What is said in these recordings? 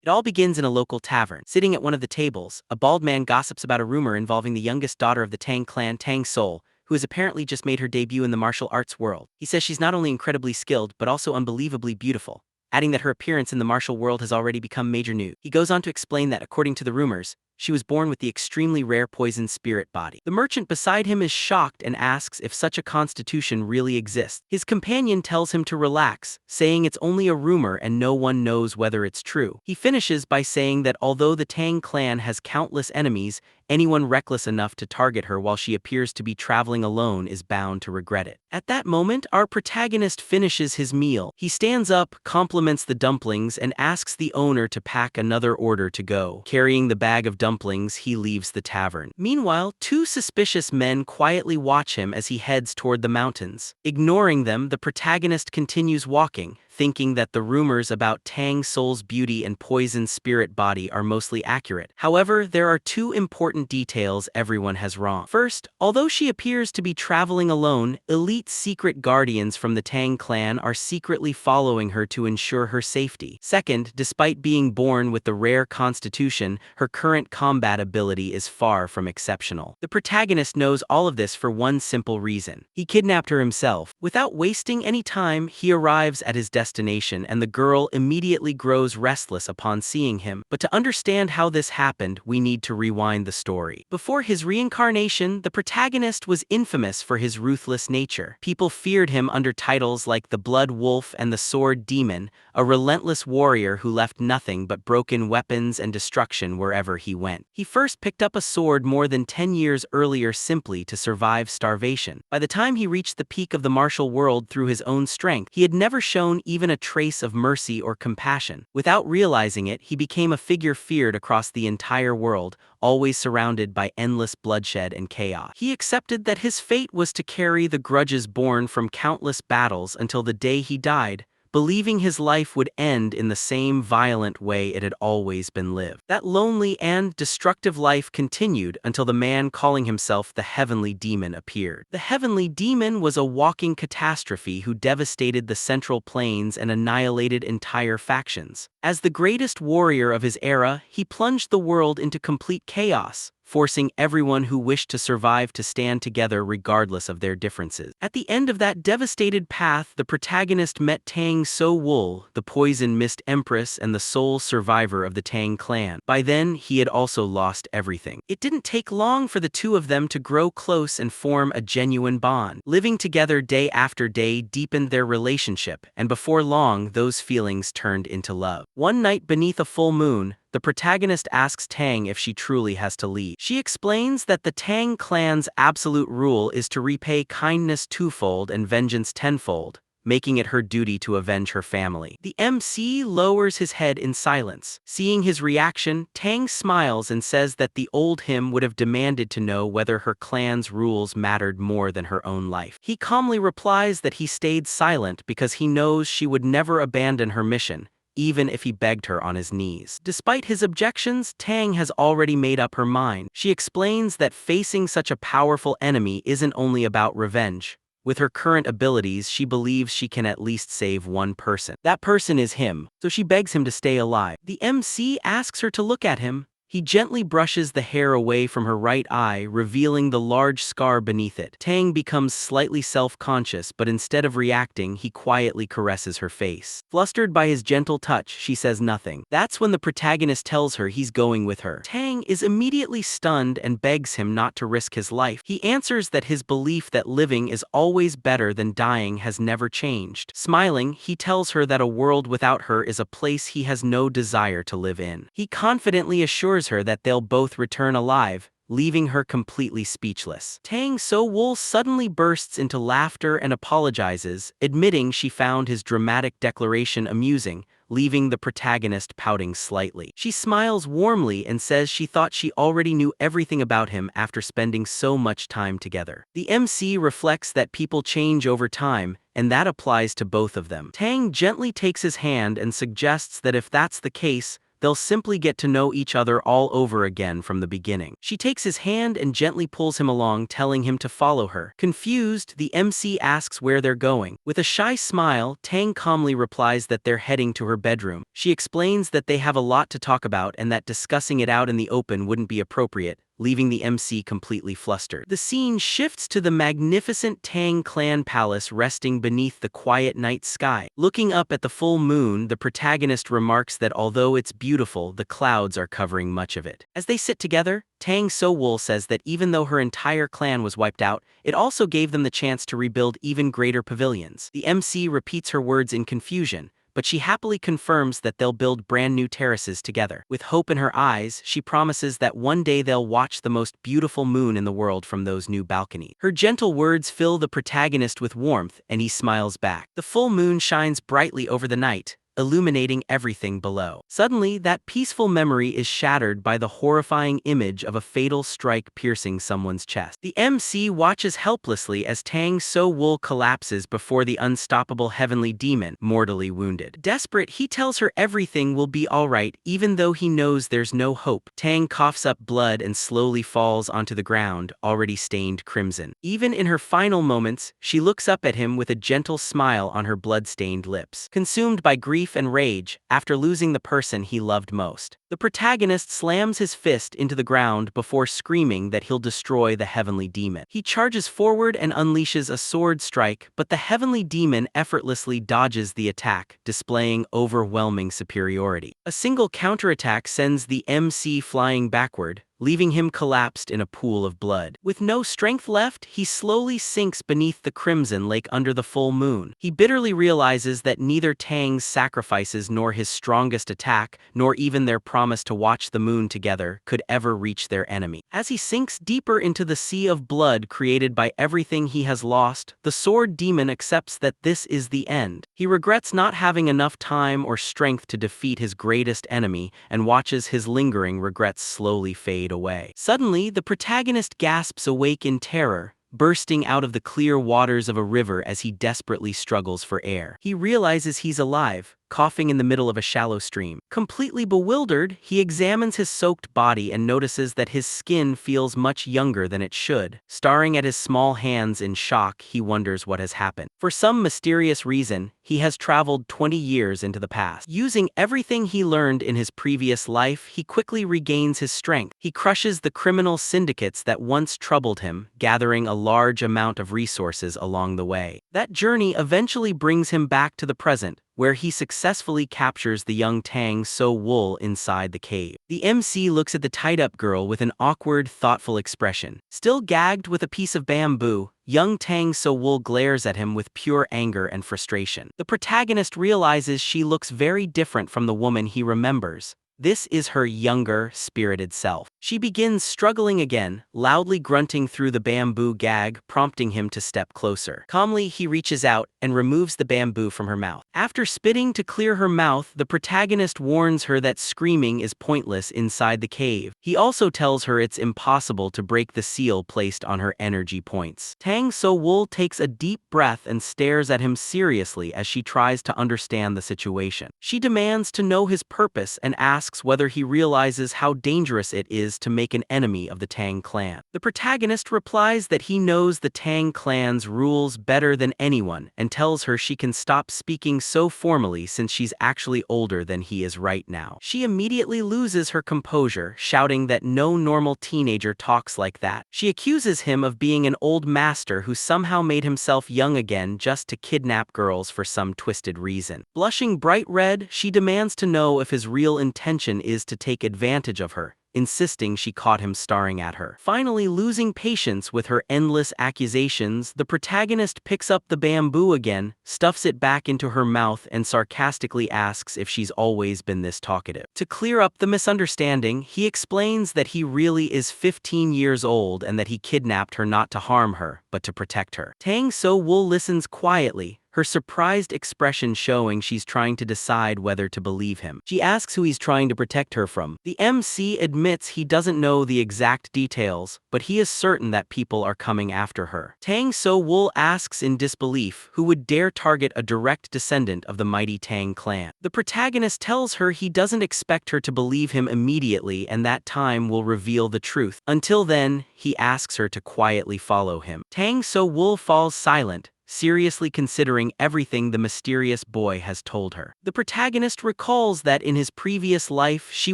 It all begins in a local tavern. Sitting at one of the tables, a bald man gossips about a rumor involving the youngest daughter of the Tang Clan, Dang So-wol, who has apparently just made her debut in the martial arts world. He says she's not only incredibly skilled but also unbelievably beautiful, adding that her appearance in the martial world has already become major news. He goes on to explain that, according to the rumors, she was born with the extremely rare poison spirit body. The merchant beside him is shocked and asks if such a constitution really exists. His companion tells him to relax, saying it's only a rumor and no one knows whether it's true. He finishes by saying that although the Tang clan has countless enemies, anyone reckless enough to target her while she appears to be traveling alone is bound to regret it. At that moment, our protagonist finishes his meal. He stands up, compliments the dumplings, and asks the owner to pack another order to go. Carrying the bag of dumplings, he leaves the tavern. Meanwhile, two suspicious men quietly watch him as he heads toward the mountains. Ignoring them, the protagonist continues walking, thinking that the rumors about Dang So-wol's beauty and poison spirit body are mostly accurate. However, there are two important details everyone has wrong. First, although she appears to be traveling alone, elite secret guardians from the Tang clan are secretly following her to ensure her safety. Second, despite being born with the rare constitution, her current combat ability is far from exceptional. The protagonist knows all of this for one simple reason. He kidnapped her himself. Without wasting any time, he arrives at his destination, and the girl immediately grows restless upon seeing him. But to understand how this happened, we need to rewind the story. Before his reincarnation, the protagonist was infamous for his ruthless nature. People feared him under titles like the Blood Wolf and the Sword Demon, a relentless warrior who left nothing but broken weapons and destruction wherever he went. He first picked up a sword more than 10 years earlier simply to survive starvation. By the time he reached the peak of the martial world through his own strength, he had never shown even a trace of mercy or compassion. Without realizing it, he became a figure feared across the entire world, always surrounded by endless bloodshed and chaos. He accepted that his fate was to carry the grudges born from countless battles until the day he died, believing his life would end in the same violent way it had always been lived. That lonely and destructive life continued until the man calling himself the Heavenly Demon appeared. The Heavenly Demon was a walking catastrophe who devastated the Central Plains and annihilated entire factions. As the greatest warrior of his era, he plunged the world into complete chaos, forcing everyone who wished to survive to stand together regardless of their differences. At the end of that devastated path, the protagonist met Dang So-wol, the Poison Mist Empress and the sole survivor of the Tang clan. By then, he had also lost everything. It didn't take long for the two of them to grow close and form a genuine bond. Living together day after day deepened their relationship, and before long, those feelings turned into love. One night beneath a full moon, the protagonist asks Tang if she truly has to leave. She explains that the Tang clan's absolute rule is to repay kindness twofold and vengeance tenfold, making it her duty to avenge her family. The MC lowers his head in silence. Seeing his reaction, Tang smiles and says that the old him would have demanded to know whether her clan's rules mattered more than her own life. He calmly replies that he stayed silent because he knows she would never abandon her mission, even if he begged her on his knees. Despite his objections, Tang has already made up her mind. She explains that facing such a powerful enemy isn't only about revenge. With her current abilities, she believes she can at least save one person. That person is him, so she begs him to stay alive. The MC asks her to look at him. He gently brushes the hair away from her right eye, revealing the large scar beneath it. Tang becomes slightly self-conscious, but instead of reacting, he quietly caresses her face. Flustered by his gentle touch, she says nothing. That's when the protagonist tells her he's going with her. Tang is immediately stunned and begs him not to risk his life. He answers that his belief that living is always better than dying has never changed. Smiling, he tells her that a world without her is a place he has no desire to live in. He confidently assures her that they'll both return alive, leaving her completely speechless. Dang So-wol suddenly bursts into laughter and apologizes, admitting she found his dramatic declaration amusing, leaving the protagonist pouting slightly. She smiles warmly and says she thought she already knew everything about him after spending so much time together. The MC reflects that people change over time, and that applies to both of them. Tang gently takes his hand and suggests that if that's the case, they'll simply get to know each other all over again from the beginning. She takes his hand and gently pulls him along, telling him to follow her. Confused, the MC asks where they're going. With a shy smile, Tang calmly replies that they're heading to her bedroom. She explains that they have a lot to talk about and that discussing it out in the open wouldn't be appropriate, leaving the MC completely flustered. The scene shifts to the magnificent Tang Clan palace resting beneath the quiet night sky. Looking up at the full moon, the protagonist remarks that although it's beautiful, the clouds are covering much of it. As they sit together, Dang So-wol says that even though her entire clan was wiped out, it also gave them the chance to rebuild even greater pavilions. The MC repeats her words in confusion, but she happily confirms that they'll build brand new terraces together. With hope in her eyes, she promises that one day they'll watch the most beautiful moon in the world from those new balconies. Her gentle words fill the protagonist with warmth, and he smiles back. The full moon shines brightly over the night, illuminating everything below. Suddenly, that peaceful memory is shattered by the horrifying image of a fatal strike piercing someone's chest. The MC watches helplessly as Dang So-wol collapses before the unstoppable heavenly demon, mortally wounded. Desperate, he tells her everything will be alright even though he knows there's no hope. Tang coughs up blood and slowly falls onto the ground, already stained crimson. Even in her final moments, she looks up at him with a gentle smile on her blood-stained lips. Consumed by grief and rage after losing the person he loved most, the protagonist slams his fist into the ground before screaming that he'll destroy the heavenly demon. He charges forward and unleashes a sword strike, but the heavenly demon effortlessly dodges the attack, displaying overwhelming superiority. A single counterattack sends the MC flying backward, leaving him collapsed in a pool of blood. With no strength left, he slowly sinks beneath the crimson lake under the full moon. He bitterly realizes that neither Tang's sacrifices nor his strongest attack, nor even their promise to watch the moon together, could ever reach their enemy. As he sinks deeper into the sea of blood created by everything he has lost, the sword demon accepts that this is the end. He regrets not having enough time or strength to defeat his greatest enemy and watches his lingering regrets slowly fade away. Suddenly, the protagonist gasps awake in terror, bursting out of the clear waters of a river as he desperately struggles for air. He realizes he's alive, coughing in the middle of a shallow stream. Completely bewildered, he examines his soaked body and notices that his skin feels much younger than it should. Staring at his small hands in shock, he wonders what has happened. For some mysterious reason, he has traveled 20 years into the past. Using everything he learned in his previous life, he quickly regains his strength. He crushes the criminal syndicates that once troubled him, gathering a large amount of resources along the way. That journey eventually brings him back to the present, where he successfully captures the young Dang So-wol inside the cave. The MC looks at the tied-up girl with an awkward, thoughtful expression. Still gagged with a piece of bamboo, young Dang So-wol glares at him with pure anger and frustration. The protagonist realizes she looks very different from the woman he remembers. This is her younger, spirited self. She begins struggling again, loudly grunting through the bamboo gag, prompting him to step closer. Calmly, he reaches out and removes the bamboo from her mouth. After spitting to clear her mouth, the protagonist warns her that screaming is pointless inside the cave. He also tells her it's impossible to break the seal placed on her energy points. Dang So-wol takes a deep breath and stares at him seriously as she tries to understand the situation. She demands to know his purpose and asks whether he realizes how dangerous it is to make an enemy of the Tang clan. The protagonist replies that he knows the Tang clan's rules better than anyone and tells her she can stop speaking so formally since she's actually older than he is right now. She immediately loses her composure, shouting that no normal teenager talks like that. She accuses him of being an old master who somehow made himself young again just to kidnap girls for some twisted reason. Blushing bright red, she demands to know if his real intention is to take advantage of her, insisting she caught him staring at her. Finally, losing patience with her endless accusations, the protagonist picks up the bamboo again, stuffs it back into her mouth, and sarcastically asks if she's always been this talkative. To clear up the misunderstanding, he explains that he really is 15 years old and that he kidnapped her not to harm her, but to protect her. Dang So-wol listens quietly, her surprised expression showing she's trying to decide whether to believe him. She asks who he's trying to protect her from. The MC admits he doesn't know the exact details, but he is certain that people are coming after her. Dang So-wol asks in disbelief who would dare target a direct descendant of the mighty Tang clan. The protagonist tells her he doesn't expect her to believe him immediately and that time will reveal the truth. Until then, he asks her to quietly follow him. Dang So-wol falls silent, seriously considering everything the mysterious boy has told her. The protagonist recalls that in his previous life she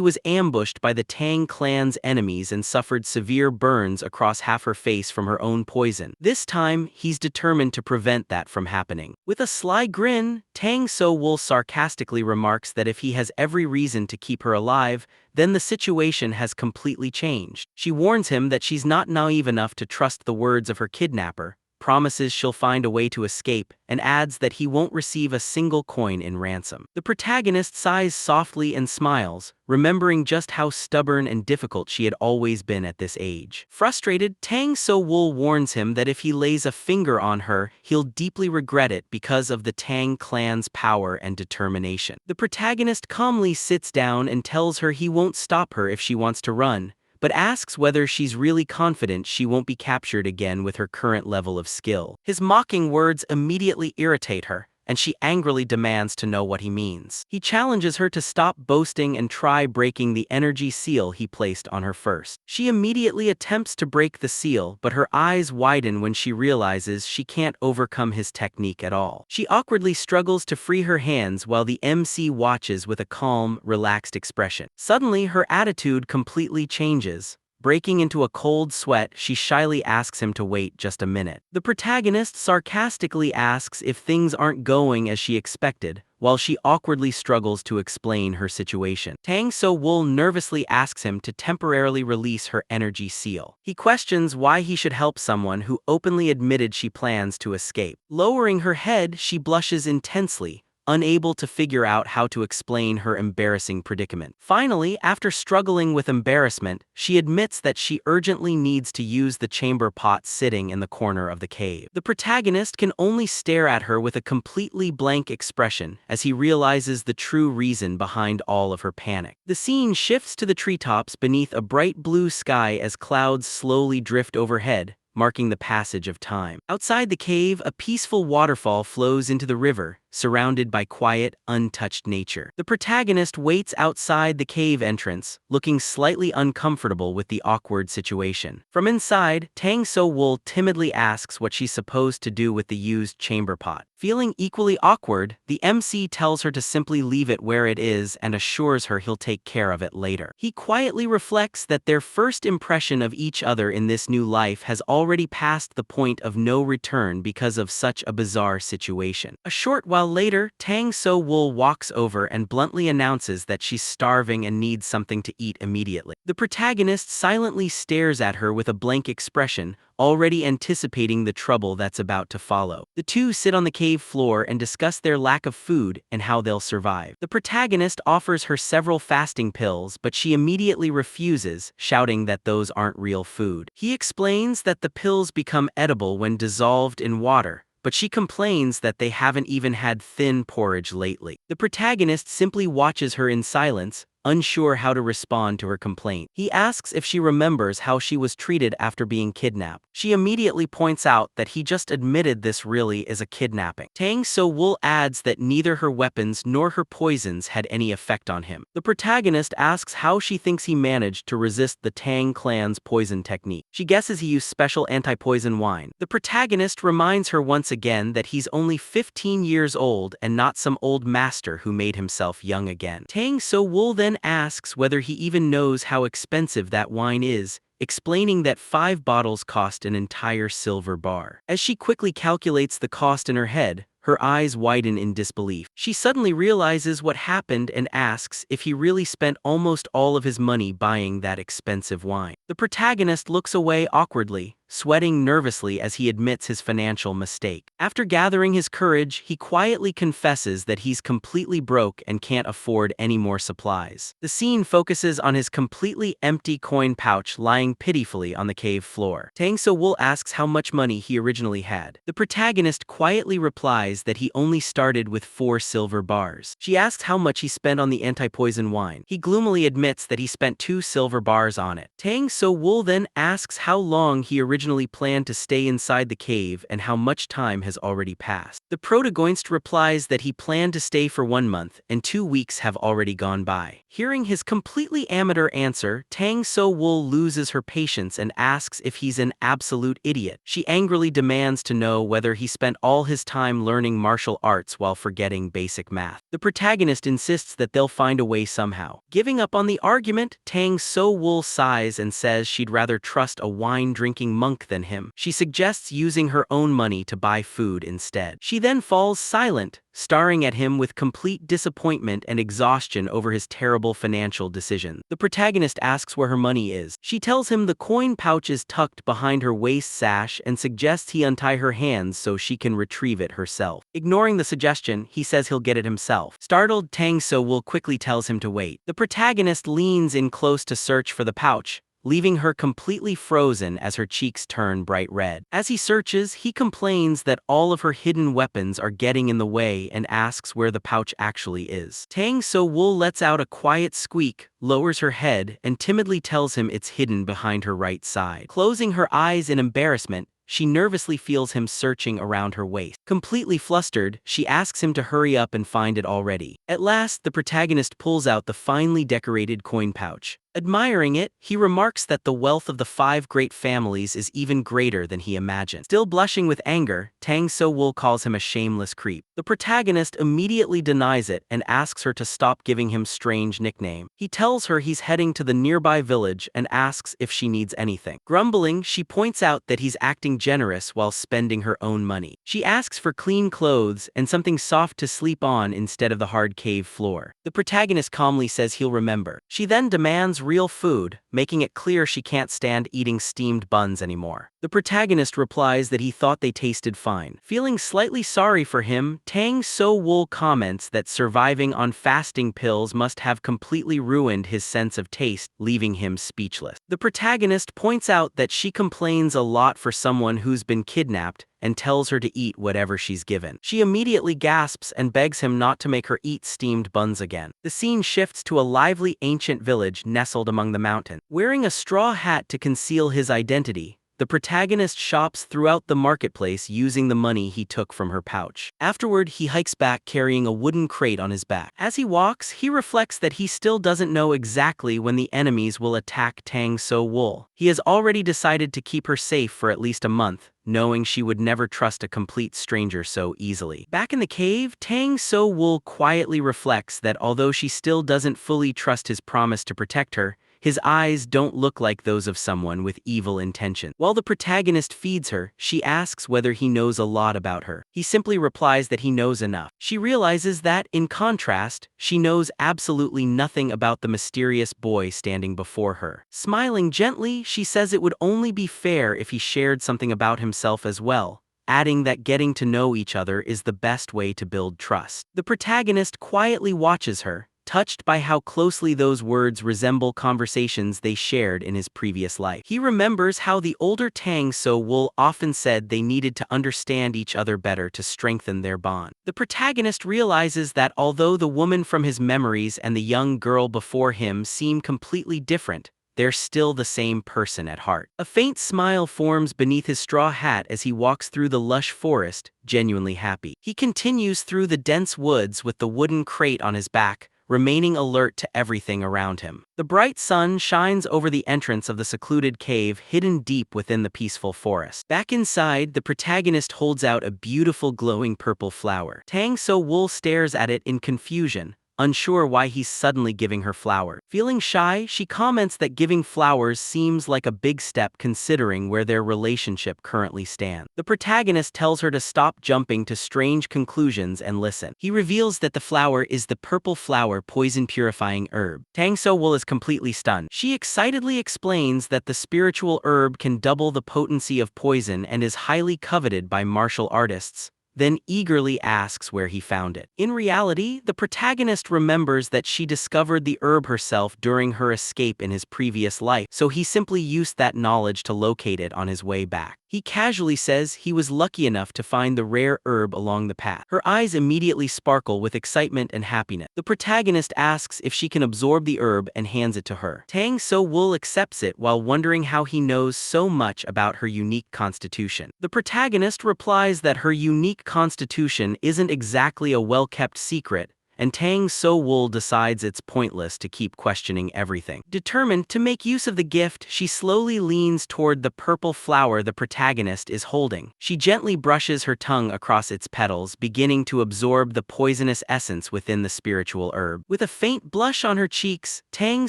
was ambushed by the Tang clan's enemies and suffered severe burns across half her face from her own poison. This time, he's determined to prevent that from happening. With a sly grin, Dang So-wol sarcastically remarks that if he has every reason to keep her alive, then the situation has completely changed. She warns him that she's not naive enough to trust the words of her kidnapper, promises she'll find a way to escape, and adds that he won't receive a single coin in ransom. The protagonist sighs softly and smiles, remembering just how stubborn and difficult she had always been at this age. Frustrated, Dang So-wol warns him that if he lays a finger on her, he'll deeply regret it because of the Tang clan's power and determination. The protagonist calmly sits down and tells her he won't stop her if she wants to run, but asks whether she's really confident she won't be captured again with her current level of skill. His mocking words immediately irritate her, and she angrily demands to know what he means. He challenges her to stop boasting and try breaking the energy seal he placed on her first. She immediately attempts to break the seal, but her eyes widen when she realizes she can't overcome his technique at all. She awkwardly struggles to free her hands while the MC watches with a calm, relaxed expression. Suddenly, her attitude completely changes. Breaking into a cold sweat, she shyly asks him to wait just a minute. The protagonist sarcastically asks if things aren't going as she expected, while she awkwardly struggles to explain her situation. Dang So-wol nervously asks him to temporarily release her energy seal. He questions why he should help someone who openly admitted she plans to escape. Lowering her head, she blushes intensely, unable to figure out how to explain her embarrassing predicament. Finally, after struggling with embarrassment, she admits that she urgently needs to use the chamber pot sitting in the corner of the cave. The protagonist can only stare at her with a completely blank expression as he realizes the true reason behind all of her panic. The scene shifts to the treetops beneath a bright blue sky as clouds slowly drift overhead, marking the passage of time. Outside the cave, a peaceful waterfall flows into the river, surrounded by quiet, untouched nature. The protagonist waits outside the cave entrance, looking slightly uncomfortable with the awkward situation. From inside, Dang So-wol timidly asks what she's supposed to do with the used chamber pot. Feeling equally awkward, the MC tells her to simply leave it where it is and assures her he'll take care of it later. He quietly reflects that their first impression of each other in this new life has already passed the point of no return because of such a bizarre situation. A short while later, Dang So-wol walks over and bluntly announces that she's starving and needs something to eat immediately. The protagonist silently stares at her with a blank expression, already anticipating the trouble that's about to follow. The two sit on the cave floor and discuss their lack of food and how they'll survive. The protagonist offers her several fasting pills, but she immediately refuses, shouting that those aren't real food. He explains that the pills become edible when dissolved in water, but she complains that they haven't even had thin porridge lately. The protagonist simply watches her in silence, unsure how to respond to her complaint. He asks if she remembers how she was treated after being kidnapped. She immediately points out that he just admitted this really is a kidnapping. Dang So-wol adds that neither her weapons nor her poisons had any effect on him. The protagonist asks how she thinks he managed to resist the Tang clan's poison technique. She guesses he used special anti-poison wine. The protagonist reminds her once again that he's only 15 years old and not some old master who made himself young again. Dang So-wol then asks whether he even knows how expensive that wine is, explaining that 5 bottles cost an entire silver bar. As she quickly calculates the cost in her head, her eyes widen in disbelief. She suddenly realizes what happened and asks if he really spent almost all of his money buying that expensive wine. The protagonist looks away awkwardly, sweating nervously as he admits his financial mistake. After gathering his courage, he quietly confesses that he's completely broke and can't afford any more supplies. The scene focuses on his completely empty coin pouch lying pitifully on the cave floor. Dang So-wol asks how much money he originally had. The protagonist quietly replies that he only started with 4 silver bars. She asks how much he spent on the anti-poison wine. He gloomily admits that he spent 2 silver bars on it. Dang So-wol then asks how long he originally planned to stay inside the cave and how much time has already passed. The protagonist replies that he planned to stay for 1 month and 2 weeks have already gone by. Hearing his completely amateur answer, Dang So-wol loses her patience and asks if he's an absolute idiot. She angrily demands to know whether he spent all his time learning martial arts while forgetting basic math. The protagonist insists that they'll find a way somehow. Giving up on the argument, Dang So-wol sighs and says she'd rather trust a wine-drinking monk than him. She suggests using her own money to buy food instead. She then falls silent, staring at him with complete disappointment and exhaustion over his terrible financial decision. The protagonist asks where her money is. She tells him the coin pouch is tucked behind her waist sash and suggests he untie her hands so she can retrieve it herself. Ignoring the suggestion, he says he'll get it himself. Startled, Dang So-wol quickly tells him to wait. The protagonist leans in close to search for the pouch, leaving her completely frozen as her cheeks turn bright red. As he searches, he complains that all of her hidden weapons are getting in the way and asks where the pouch actually is. Dang So-wol lets out a quiet squeak, lowers her head, and timidly tells him it's hidden behind her right side. Closing her eyes in embarrassment, she nervously feels him searching around her waist. Completely flustered, she asks him to hurry up and find it already. At last, the protagonist pulls out the finely decorated coin pouch. Admiring it, he remarks that the wealth of the 5 great families is even greater than he imagined. Still blushing with anger, Dang So-wol calls him a shameless creep. The protagonist immediately denies it and asks her to stop giving him strange nickname. He tells her he's heading to the nearby village and asks if she needs anything. Grumbling, she points out that he's acting generous while spending her own money. She asks for clean clothes and something soft to sleep on instead of the hard cave floor. The protagonist calmly says he'll remember. She then demands real food, making it clear she can't stand eating steamed buns anymore. The protagonist replies that he thought they tasted fine. Feeling slightly sorry for him, Dang So-wol comments that surviving on fasting pills must have completely ruined his sense of taste, leaving him speechless. The protagonist points out that she complains a lot for someone who's been kidnapped and tells her to eat whatever she's given. She immediately gasps and begs him not to make her eat steamed buns again. The scene shifts to a lively ancient village nestled among the mountains. Wearing a straw hat to conceal his identity, the protagonist shops throughout the marketplace using the money he took from her pouch. Afterward, he hikes back carrying a wooden crate on his back. As he walks, he reflects that he still doesn't know exactly when the enemies will attack Dang So-wol. He has already decided to keep her safe for at least a month, knowing she would never trust a complete stranger so easily. Back in the cave, Dang So-wol quietly reflects that although she still doesn't fully trust his promise to protect her, his eyes don't look like those of someone with evil intention. While the protagonist feeds her, she asks whether he knows a lot about her. He simply replies that he knows enough. She realizes that, in contrast, she knows absolutely nothing about the mysterious boy standing before her. Smiling gently, she says it would only be fair if he shared something about himself as well, adding that getting to know each other is the best way to build trust. The protagonist quietly watches her, touched by how closely those words resemble conversations they shared in his previous life. He remembers how the older Dang So-wol often said they needed to understand each other better to strengthen their bond. The protagonist realizes that although the woman from his memories and the young girl before him seem completely different, they're still the same person at heart. A faint smile forms beneath his straw hat as he walks through the lush forest, genuinely happy. He continues through the dense woods with the wooden crate on his back, remaining alert to everything around him. The bright sun shines over the entrance of the secluded cave hidden deep within the peaceful forest. Back inside, the protagonist holds out a beautiful glowing purple flower. Dang So-wol stares at it in confusion, unsure why he's suddenly giving her flowers. Feeling shy, she comments that giving flowers seems like a big step considering where their relationship currently stands. The protagonist tells her to stop jumping to strange conclusions and listen. He reveals that the flower is the purple flower poison-purifying herb. Dang So-wol is completely stunned. She excitedly explains that the spiritual herb can double the potency of poison and is highly coveted by martial artists, then eagerly asks where he found it. In reality, the protagonist remembers that she discovered the herb herself during her escape in his previous life, so he simply used that knowledge to locate it on his way back. He casually says he was lucky enough to find the rare herb along the path. Her eyes immediately sparkle with excitement and happiness. The protagonist asks if she can absorb the herb and hands it to her. Dang So-wol accepts it while wondering how he knows so much about her unique constitution. The protagonist replies that her unique constitution isn't exactly a well-kept secret, and Dang So-wol decides it's pointless to keep questioning everything. Determined to make use of the gift, she slowly leans toward the purple flower the protagonist is holding. She gently brushes her tongue across its petals, beginning to absorb the poisonous essence within the spiritual herb. With a faint blush on her cheeks, Dang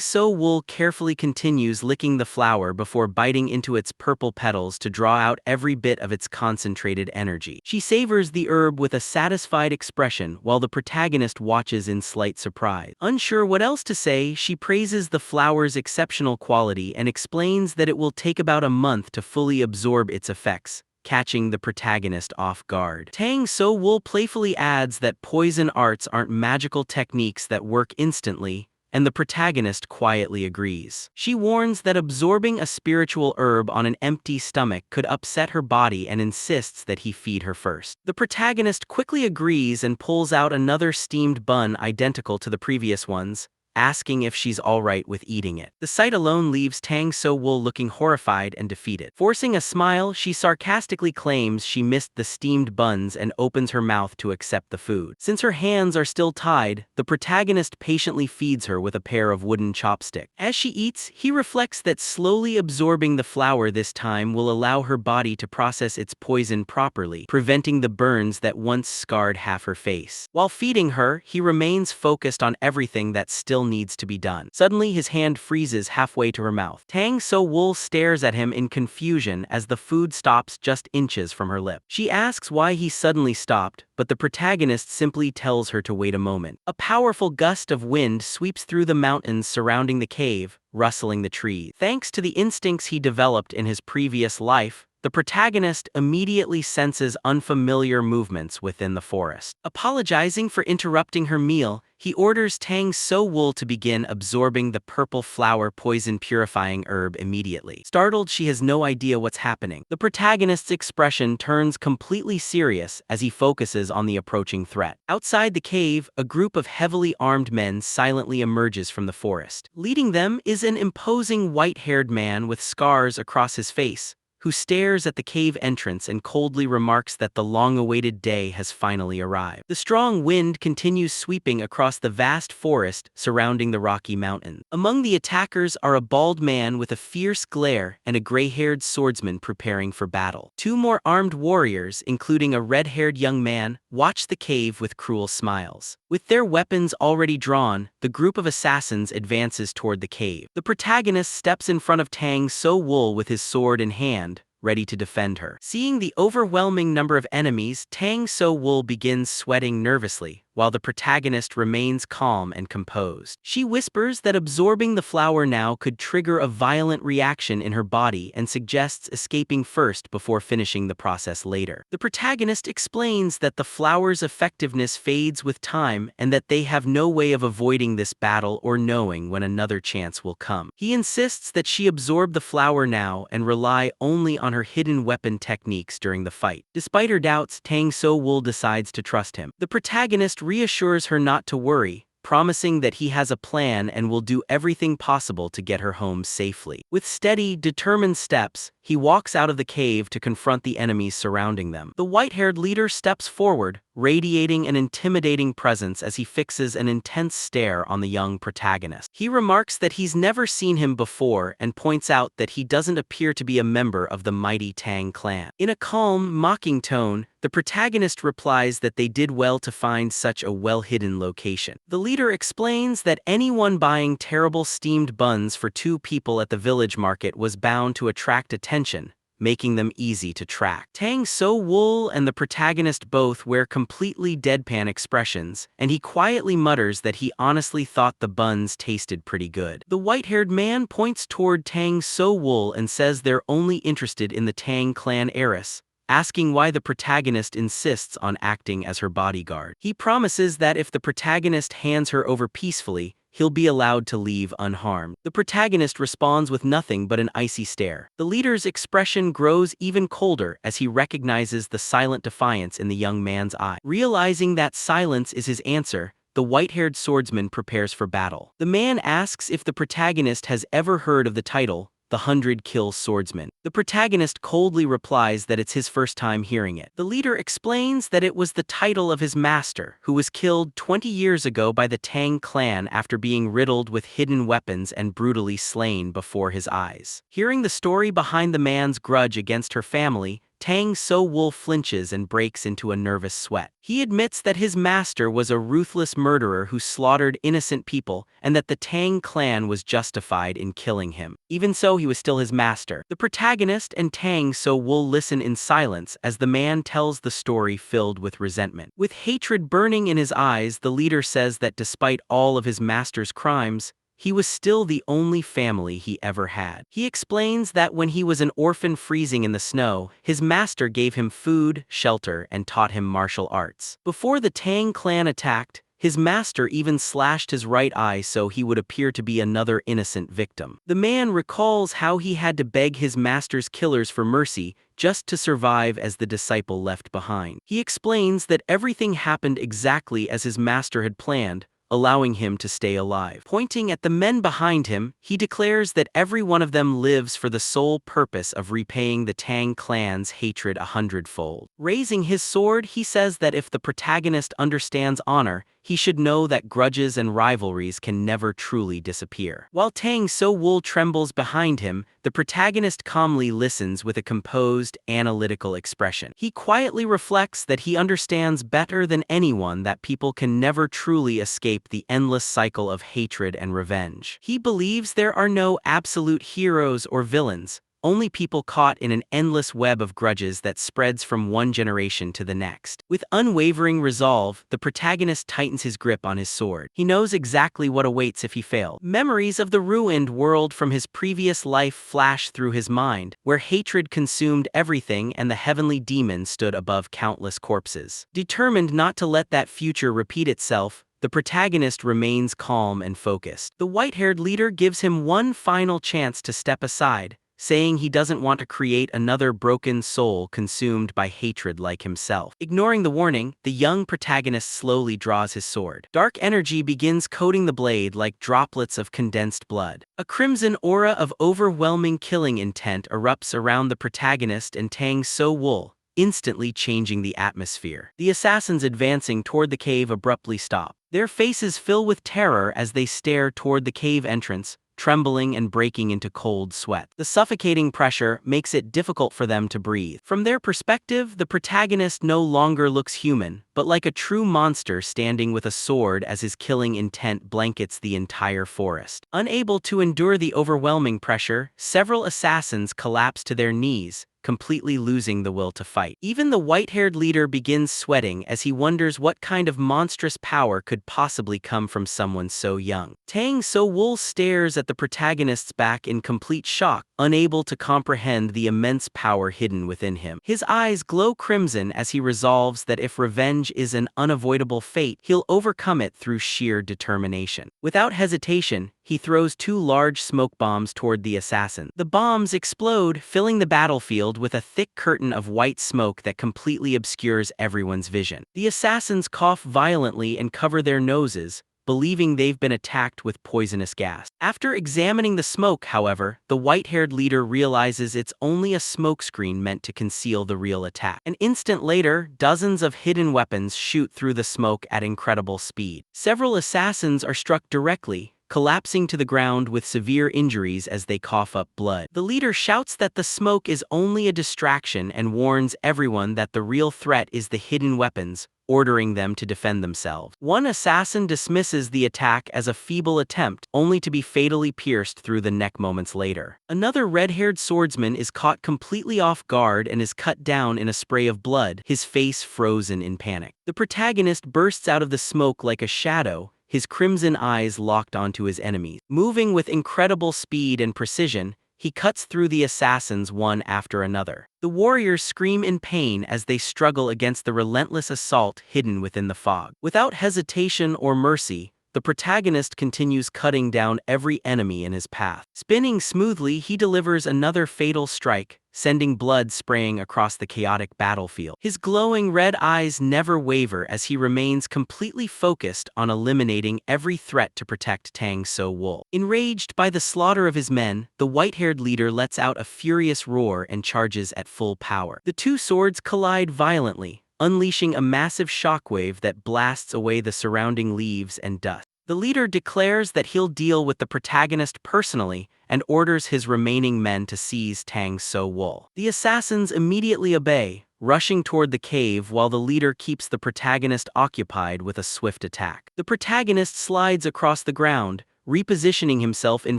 So-wol carefully continues licking the flower before biting into its purple petals to draw out every bit of its concentrated energy. She savors the herb with a satisfied expression while the protagonist watches in slight surprise. Unsure what else to say, she praises the flower's exceptional quality and explains that it will take about a month to fully absorb its effects, catching the protagonist off guard. Dang So-wol playfully adds that poison arts aren't magical techniques that work instantly, and the protagonist quietly agrees. She warns that absorbing a spiritual herb on an empty stomach could upset her body and insists that he feed her first. The protagonist quickly agrees and pulls out another steamed bun identical to the previous ones, asking if she's alright with eating it. The sight alone leaves Dang So-wol looking horrified and defeated. Forcing a smile, she sarcastically claims she missed the steamed buns and opens her mouth to accept the food. Since her hands are still tied, the protagonist patiently feeds her with a pair of wooden chopsticks. As she eats, he reflects that slowly absorbing the flower this time will allow her body to process its poison properly, preventing the burns that once scarred half her face. While feeding her, he remains focused on everything that still needs to be done. Suddenly, his hand freezes halfway to her mouth. Dang So-wol stares at him in confusion as the food stops just inches from her lip. She asks why he suddenly stopped, but the protagonist simply tells her to wait a moment. A powerful gust of wind sweeps through the mountains surrounding the cave, rustling the trees. Thanks to the instincts he developed in his previous life, the protagonist immediately senses unfamiliar movements within the forest. Apologizing for interrupting her meal, he orders Dang So-wol to begin absorbing the purple flower poison-purifying herb immediately. Startled, she has no idea what's happening. The protagonist's expression turns completely serious as he focuses on the approaching threat. Outside the cave, a group of heavily armed men silently emerges from the forest. Leading them is an imposing white-haired man with scars across his face, who stares at the cave entrance and coldly remarks that the long-awaited day has finally arrived. The strong wind continues sweeping across the vast forest surrounding the Rocky Mountains. Among the attackers are a bald man with a fierce glare and a gray-haired swordsman preparing for battle. Two more armed warriors, including a red-haired young man, watch the cave with cruel smiles. With their weapons already drawn, the group of assassins advances toward the cave. The protagonist steps in front of Dang So-wol with his sword in hand, ready to defend her. Seeing the overwhelming number of enemies, Dang So-wol begins sweating nervously, while the protagonist remains calm and composed. She whispers that absorbing the flower now could trigger a violent reaction in her body and suggests escaping first before finishing the process later. The protagonist explains that the flower's effectiveness fades with time and that they have no way of avoiding this battle or knowing when another chance will come. He insists that she absorb the flower now and rely only on her hidden weapon techniques during the fight. Despite her doubts, Dang So-wol decides to trust him. The protagonist reassures her not to worry, promising that he has a plan and will do everything possible to get her home safely. With steady, determined steps, he walks out of the cave to confront the enemies surrounding them. The white-haired leader steps forward, radiating an intimidating presence as he fixes an intense stare on the young protagonist. He remarks that he's never seen him before and points out that he doesn't appear to be a member of the mighty Tang clan. In a calm, mocking tone, the protagonist replies that they did well to find such a well-hidden location. The leader explains that anyone buying terrible steamed buns for 2 people at the village market was bound to attract attention, making them easy to track. Dang So-wol and the protagonist both wear completely deadpan expressions, and he quietly mutters that he honestly thought the buns tasted pretty good. The white-haired man points toward Dang So-wol and says they're only interested in the Tang clan heiress, asking why the protagonist insists on acting as her bodyguard. He promises that if the protagonist hands her over peacefully, he'll be allowed to leave unharmed. The protagonist responds with nothing but an icy stare. The leader's expression grows even colder as he recognizes the silent defiance in the young man's eye. Realizing that silence is his answer, the white-haired swordsman prepares for battle. The man asks if the protagonist has ever heard of the title, the 100-Kill Swordsman. The protagonist coldly replies that it's his first time hearing it. The leader explains that it was the title of his master, who was killed 20 years ago by the Tang clan after being riddled with hidden weapons and brutally slain before his eyes. Hearing the story behind the man's grudge against her family, Dang So-wol flinches and breaks into a nervous sweat. He admits that his master was a ruthless murderer who slaughtered innocent people and that the Tang clan was justified in killing him. Even so, he was still his master. The protagonist and Dang So-wol listen in silence as the man tells the story filled with resentment. With hatred burning in his eyes, the leader says that despite all of his master's crimes, he was still the only family he ever had. He explains that when he was an orphan freezing in the snow, his master gave him food, shelter, and taught him martial arts. Before the Tang clan attacked, his master even slashed his right eye so he would appear to be another innocent victim. The man recalls how he had to beg his master's killers for mercy just to survive as the disciple left behind. He explains that everything happened exactly as his master had planned, allowing him to stay alive. Pointing at the men behind him, he declares that every one of them lives for the sole purpose of repaying the Tang clan's hatred 100-fold. Raising his sword, he says that if the protagonist understands honor, he should know that grudges and rivalries can never truly disappear. While Dang So-wol trembles behind him, the protagonist calmly listens with a composed, analytical expression. He quietly reflects that he understands better than anyone that people can never truly escape the endless cycle of hatred and revenge. He believes there are no absolute heroes or villains, only people caught in an endless web of grudges that spreads from one generation to the next. With unwavering resolve, the protagonist tightens his grip on his sword. He knows exactly what awaits if he fails. Memories of the ruined world from his previous life flash through his mind, where hatred consumed everything and the heavenly demon stood above countless corpses. Determined not to let that future repeat itself, the protagonist remains calm and focused. The white-haired leader gives him one final chance to step aside, saying he doesn't want to create another broken soul consumed by hatred like himself. Ignoring the warning, the young protagonist slowly draws his sword. Dark energy begins coating the blade like droplets of condensed blood. A crimson aura of overwhelming killing intent erupts around the protagonist and Dang So-wol, instantly changing the atmosphere. The assassins advancing toward the cave abruptly stop. Their faces fill with terror as they stare toward the cave entrance, trembling and breaking into cold sweat. The suffocating pressure makes it difficult for them to breathe. From their perspective, the protagonist no longer looks human, but like a true monster standing with a sword as his killing intent blankets the entire forest. Unable to endure the overwhelming pressure, several assassins collapse to their knees, completely losing the will to fight. Even the white-haired leader begins sweating as he wonders what kind of monstrous power could possibly come from someone so young. Dang So-wol stares at the protagonist's back in complete shock, unable to comprehend the immense power hidden within him. His eyes glow crimson as he resolves that if revenge is an unavoidable fate, he'll overcome it through sheer determination. Without hesitation, he throws 2 large smoke bombs toward the assassin. The bombs explode, filling the battlefield with a thick curtain of white smoke that completely obscures everyone's vision. The assassins cough violently and cover their noses, believing they've been attacked with poisonous gas. After examining the smoke, however, the white-haired leader realizes it's only a smokescreen meant to conceal the real attack. An instant later, dozens of hidden weapons shoot through the smoke at incredible speed. Several assassins are struck directly, collapsing to the ground with severe injuries as they cough up blood. The leader shouts that the smoke is only a distraction and warns everyone that the real threat is the hidden weapons, ordering them to defend themselves. One assassin dismisses the attack as a feeble attempt, only to be fatally pierced through the neck moments later. Another red-haired swordsman is caught completely off guard and is cut down in a spray of blood, his face frozen in panic. The protagonist bursts out of the smoke like a shadow, his crimson eyes locked onto his enemies. Moving with incredible speed and precision, he cuts through the assassins one after another. The warriors scream in pain as they struggle against the relentless assault hidden within the fog. Without hesitation or mercy, the protagonist continues cutting down every enemy in his path. Spinning smoothly, he delivers another fatal strike, sending blood spraying across the chaotic battlefield. His glowing red eyes never waver as he remains completely focused on eliminating every threat to protect Dang So-wol. Enraged by the slaughter of his men, the white-haired leader lets out a furious roar and charges at full power. The two swords collide violently, unleashing a massive shockwave that blasts away the surrounding leaves and dust. The leader declares that he'll deal with the protagonist personally and orders his remaining men to seize Dang So-wol. The assassins immediately obey, rushing toward the cave while the leader keeps the protagonist occupied with a swift attack. The protagonist slides across the ground, repositioning himself in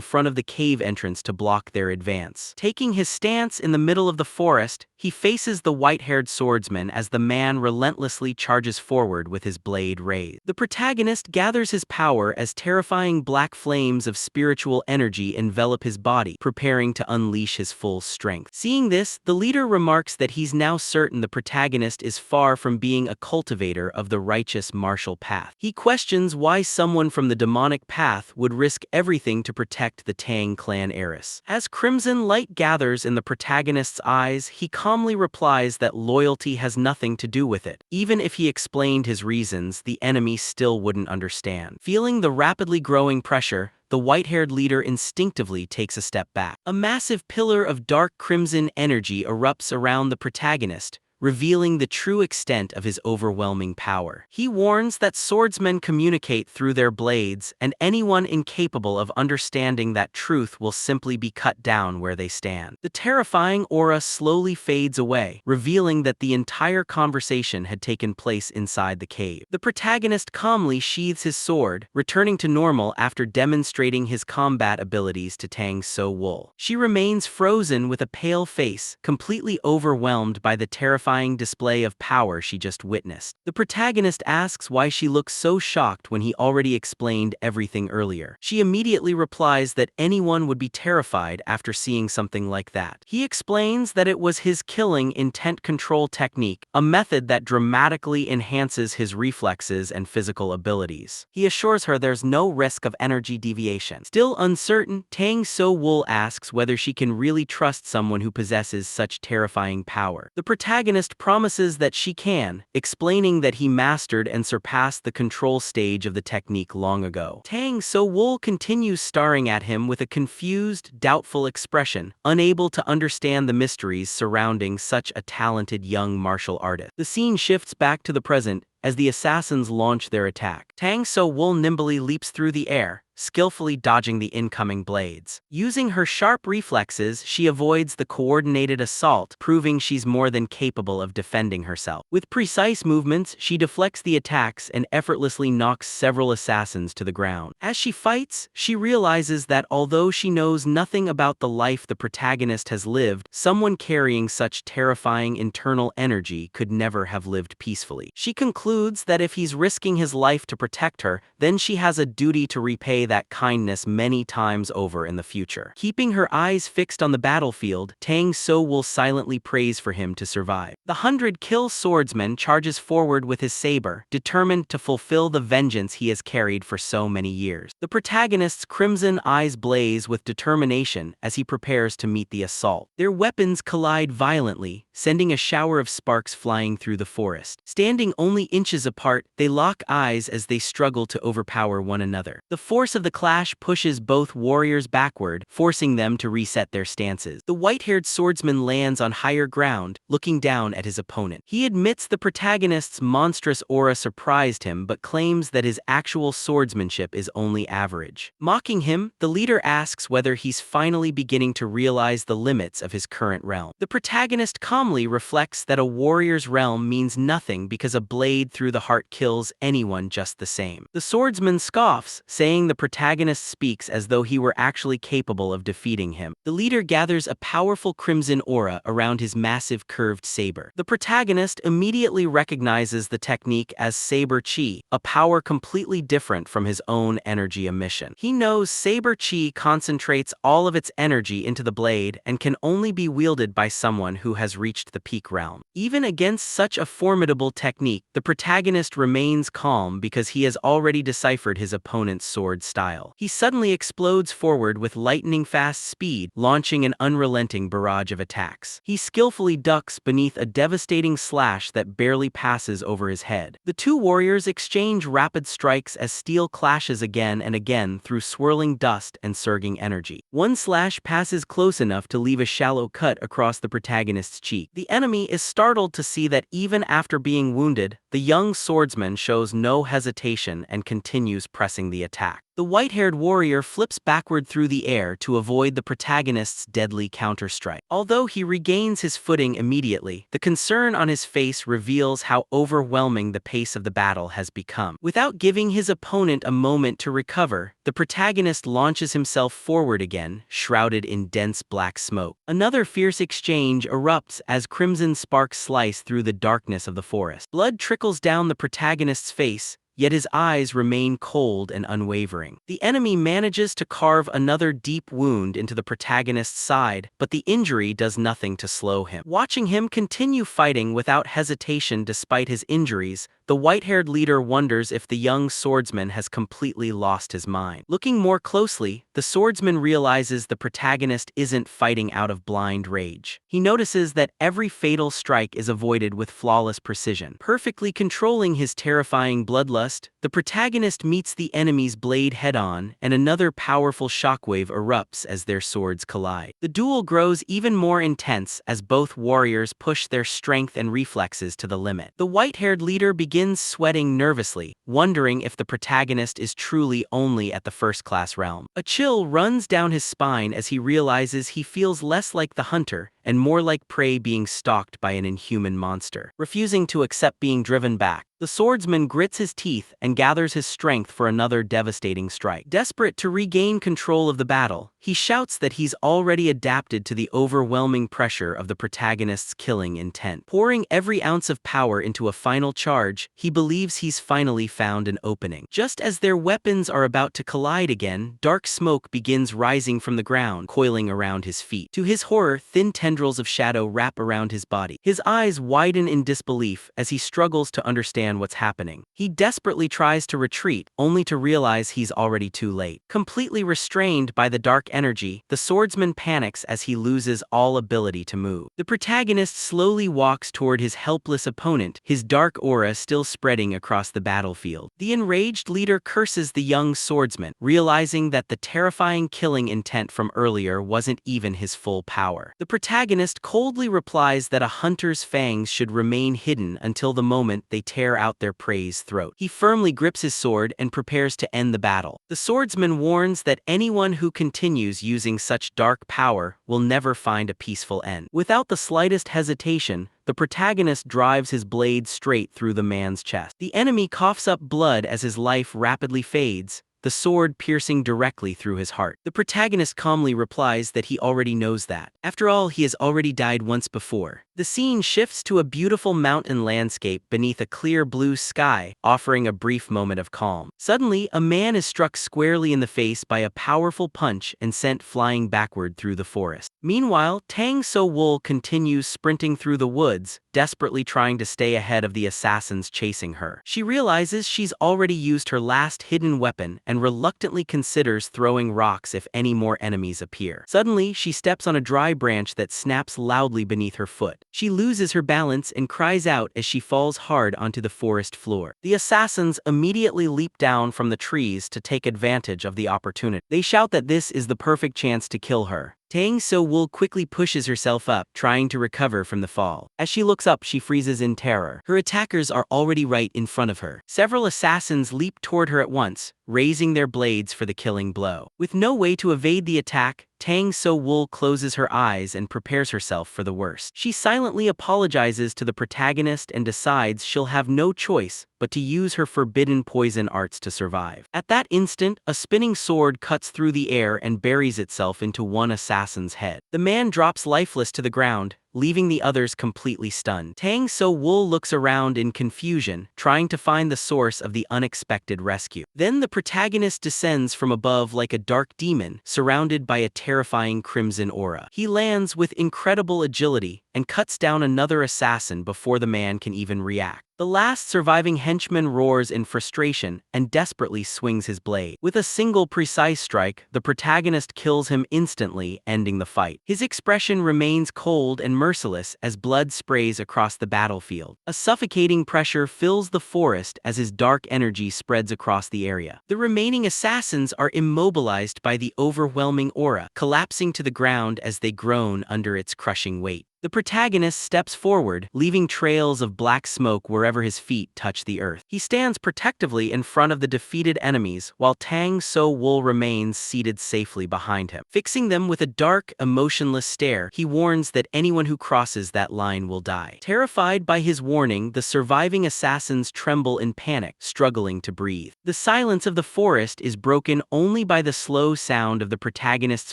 front of the cave entrance to block their advance. Taking his stance in the middle of the forest, he faces the white-haired swordsman as the man relentlessly charges forward with his blade raised. The protagonist gathers his power as terrifying black flames of spiritual energy envelop his body, preparing to unleash his full strength. Seeing this, the leader remarks that he's now certain the protagonist is far from being a cultivator of the righteous martial path. He questions why someone from the demonic path would risk everything to protect the Tang Clan heiress. As crimson light gathers in the protagonist's eyes, he calmly replies that loyalty has nothing to do with it. Even if he explained his reasons, the enemy still wouldn't understand. Feeling the rapidly growing pressure, the white-haired leader instinctively takes a step back. A massive pillar of dark crimson energy erupts around the protagonist, revealing the true extent of his overwhelming power. He warns that swordsmen communicate through their blades, and anyone incapable of understanding that truth will simply be cut down where they stand. The terrifying aura slowly fades away, revealing that the entire conversation had taken place inside the cave. The protagonist calmly sheathes his sword, returning to normal after demonstrating his combat abilities to Dang So-wol. She remains frozen with a pale face, completely overwhelmed by the terrifying display of power she just witnessed. The protagonist asks why she looks so shocked when he already explained everything earlier. She immediately replies that anyone would be terrified after seeing something like that. He explains that it was his killing intent control technique, a method that dramatically enhances his reflexes and physical abilities. He assures her there's no risk of energy deviation. Still uncertain, Dang So-wol asks whether she can really trust someone who possesses such terrifying power. The protagonist promises that she can, explaining that he mastered and surpassed the control stage of the technique long ago. Dang So-wol continues staring at him with a confused, doubtful expression, unable to understand the mysteries surrounding such a talented young martial artist. The scene shifts back to the present as the assassins launch their attack. Dang So-wol nimbly leaps through the air, skillfully dodging the incoming blades. Using her sharp reflexes, she avoids the coordinated assault, proving she's more than capable of defending herself. With precise movements, she deflects the attacks and effortlessly knocks several assassins to the ground. As she fights, she realizes that although she knows nothing about the life the protagonist has lived, someone carrying such terrifying internal energy could never have lived peacefully. She concludes that if he's risking his life to protect her, then she has a duty to repay repay that kindness many times over in the future. Keeping her eyes fixed on the battlefield, Dang So-wol silently prays for him to survive. The 100-kill swordsman charges forward with his saber, determined to fulfill the vengeance he has carried for so many years. The protagonist's crimson eyes blaze with determination as he prepares to meet the assault. Their weapons collide violently, sending a shower of sparks flying through the forest. Standing only inches apart, they lock eyes as they struggle to overpower one another. The force of the clash pushes both warriors backward, forcing them to reset their stances. The white-haired swordsman lands on higher ground, looking down at his opponent. He admits the protagonist's monstrous aura surprised him but claims that his actual swordsmanship is only average. Mocking him, the leader asks whether he's finally beginning to realize the limits of his current realm. The protagonist calmly reflects that a warrior's realm means nothing because a blade through the heart kills anyone just the same. The swordsman scoffs, saying the protagonist speaks as though he were actually capable of defeating him. The leader gathers a powerful crimson aura around his massive curved saber. The protagonist immediately recognizes the technique as saber chi, a power completely different from his own energy emission. He knows saber chi concentrates all of its energy into the blade and can only be wielded by someone who has reached the peak realm. Even against such a formidable technique, the protagonist remains calm because he has already deciphered his opponent's sword style. He suddenly explodes forward with lightning-fast speed, launching an unrelenting barrage of attacks. He skillfully ducks beneath a devastating slash that barely passes over his head. The two warriors exchange rapid strikes as steel clashes again and again through swirling dust and surging energy. One slash passes close enough to leave a shallow cut across the protagonist's cheek. The enemy is startled to see that even after being wounded, the young swordsman shows no hesitation and continues pressing the attack. The white-haired warrior flips backward through the air to avoid the protagonist's deadly counterstrike. Although he regains his footing immediately, the concern on his face reveals how overwhelming the pace of the battle has become. Without giving his opponent a moment to recover, the protagonist launches himself forward again, shrouded in dense black smoke. Another fierce exchange erupts as crimson sparks slice through the darkness of the forest. Blood trickles down the protagonist's face, yet his eyes remain cold and unwavering. The enemy manages to carve another deep wound into the protagonist's side, but the injury does nothing to slow him. Watching him continue fighting without hesitation despite his injuries, the white-haired leader wonders if the young swordsman has completely lost his mind. Looking more closely, the swordsman realizes the protagonist isn't fighting out of blind rage. He notices that every fatal strike is avoided with flawless precision. Perfectly controlling his terrifying bloodlust, the protagonist meets the enemy's blade head-on, and another powerful shockwave erupts as their swords collide. The duel grows even more intense as both warriors push their strength and reflexes to the limit. The white-haired leader begins sweating nervously, wondering if the protagonist is truly only at the first-class realm. A chill runs down his spine as he realizes he feels less like the hunter and more like prey being stalked by an inhuman monster. Refusing to accept being driven back, the swordsman grits his teeth and gathers his strength for another devastating strike. Desperate to regain control of the battle, he shouts that he's already adapted to the overwhelming pressure of the protagonist's killing intent. Pouring every ounce of power into a final charge, he believes he's finally found an opening. Just as their weapons are about to collide again, dark smoke begins rising from the ground, coiling around his feet. To his horror, thin tendrils of shadow wrap around his body. His eyes widen in disbelief as he struggles to understand what's happening. He desperately tries to retreat, only to realize he's already too late. Completely restrained by the dark energy, the swordsman panics as he loses all ability to move. The protagonist slowly walks toward his helpless opponent, his dark aura still spreading across the battlefield. The enraged leader curses the young swordsman, realizing that the terrifying killing intent from earlier wasn't even his full power. The protagonist coldly replies that a hunter's fangs should remain hidden until the moment they tear out their prey's throat. He firmly grips his sword and prepares to end the battle. The swordsman warns that anyone who continues using such dark power will never find a peaceful end. Without the slightest hesitation, the protagonist drives his blade straight through the man's chest. The enemy coughs up blood as his life rapidly fades, the sword piercing directly through his heart. The protagonist calmly replies that he already knows that. After all, he has already died once before. The scene shifts to a beautiful mountain landscape beneath a clear blue sky, offering a brief moment of calm. Suddenly, a man is struck squarely in the face by a powerful punch and sent flying backward through the forest. Meanwhile, Dang So-wol continues sprinting through the woods, desperately trying to stay ahead of the assassins chasing her. She realizes she's already used her last hidden weapon and reluctantly considers throwing rocks if any more enemies appear. Suddenly, she steps on a dry branch that snaps loudly beneath her foot. She loses her balance and cries out as she falls hard onto the forest floor. The assassins immediately leap down from the trees to take advantage of the opportunity. They shout that this is the perfect chance to kill her. Dang So-wol quickly pushes herself up, trying to recover from the fall. As she looks up, she freezes in terror. Her attackers are already right in front of her. Several assassins leap toward her at once, raising their blades for the killing blow. With no way to evade the attack, Dang So-wol closes her eyes and prepares herself for the worst. She silently apologizes to the protagonist and decides she'll have no choice but to use her forbidden poison arts to survive. At that instant, a spinning sword cuts through the air and buries itself into one assassin's head. The man drops lifeless to the ground, leaving the others completely stunned. Dang So-wol looks around in confusion, trying to find the source of the unexpected rescue. Then the protagonist descends from above like a dark demon, surrounded by a terrifying crimson aura. He lands with incredible agility and cuts down another assassin before the man can even react. The last surviving henchman roars in frustration and desperately swings his blade. With a single precise strike, the protagonist kills him instantly, ending the fight. His expression remains cold and merciless as blood sprays across the battlefield. A suffocating pressure fills the forest as his dark energy spreads across the area. The remaining assassins are immobilized by the overwhelming aura, collapsing to the ground as they groan under its crushing weight. The protagonist steps forward, leaving trails of black smoke wherever his feet touch the earth. He stands protectively in front of the defeated enemies, while Dang So-wol remains seated safely behind him. Fixing them with a dark, emotionless stare, he warns that anyone who crosses that line will die. Terrified by his warning, the surviving assassins tremble in panic, struggling to breathe. The silence of the forest is broken only by the slow sound of the protagonist's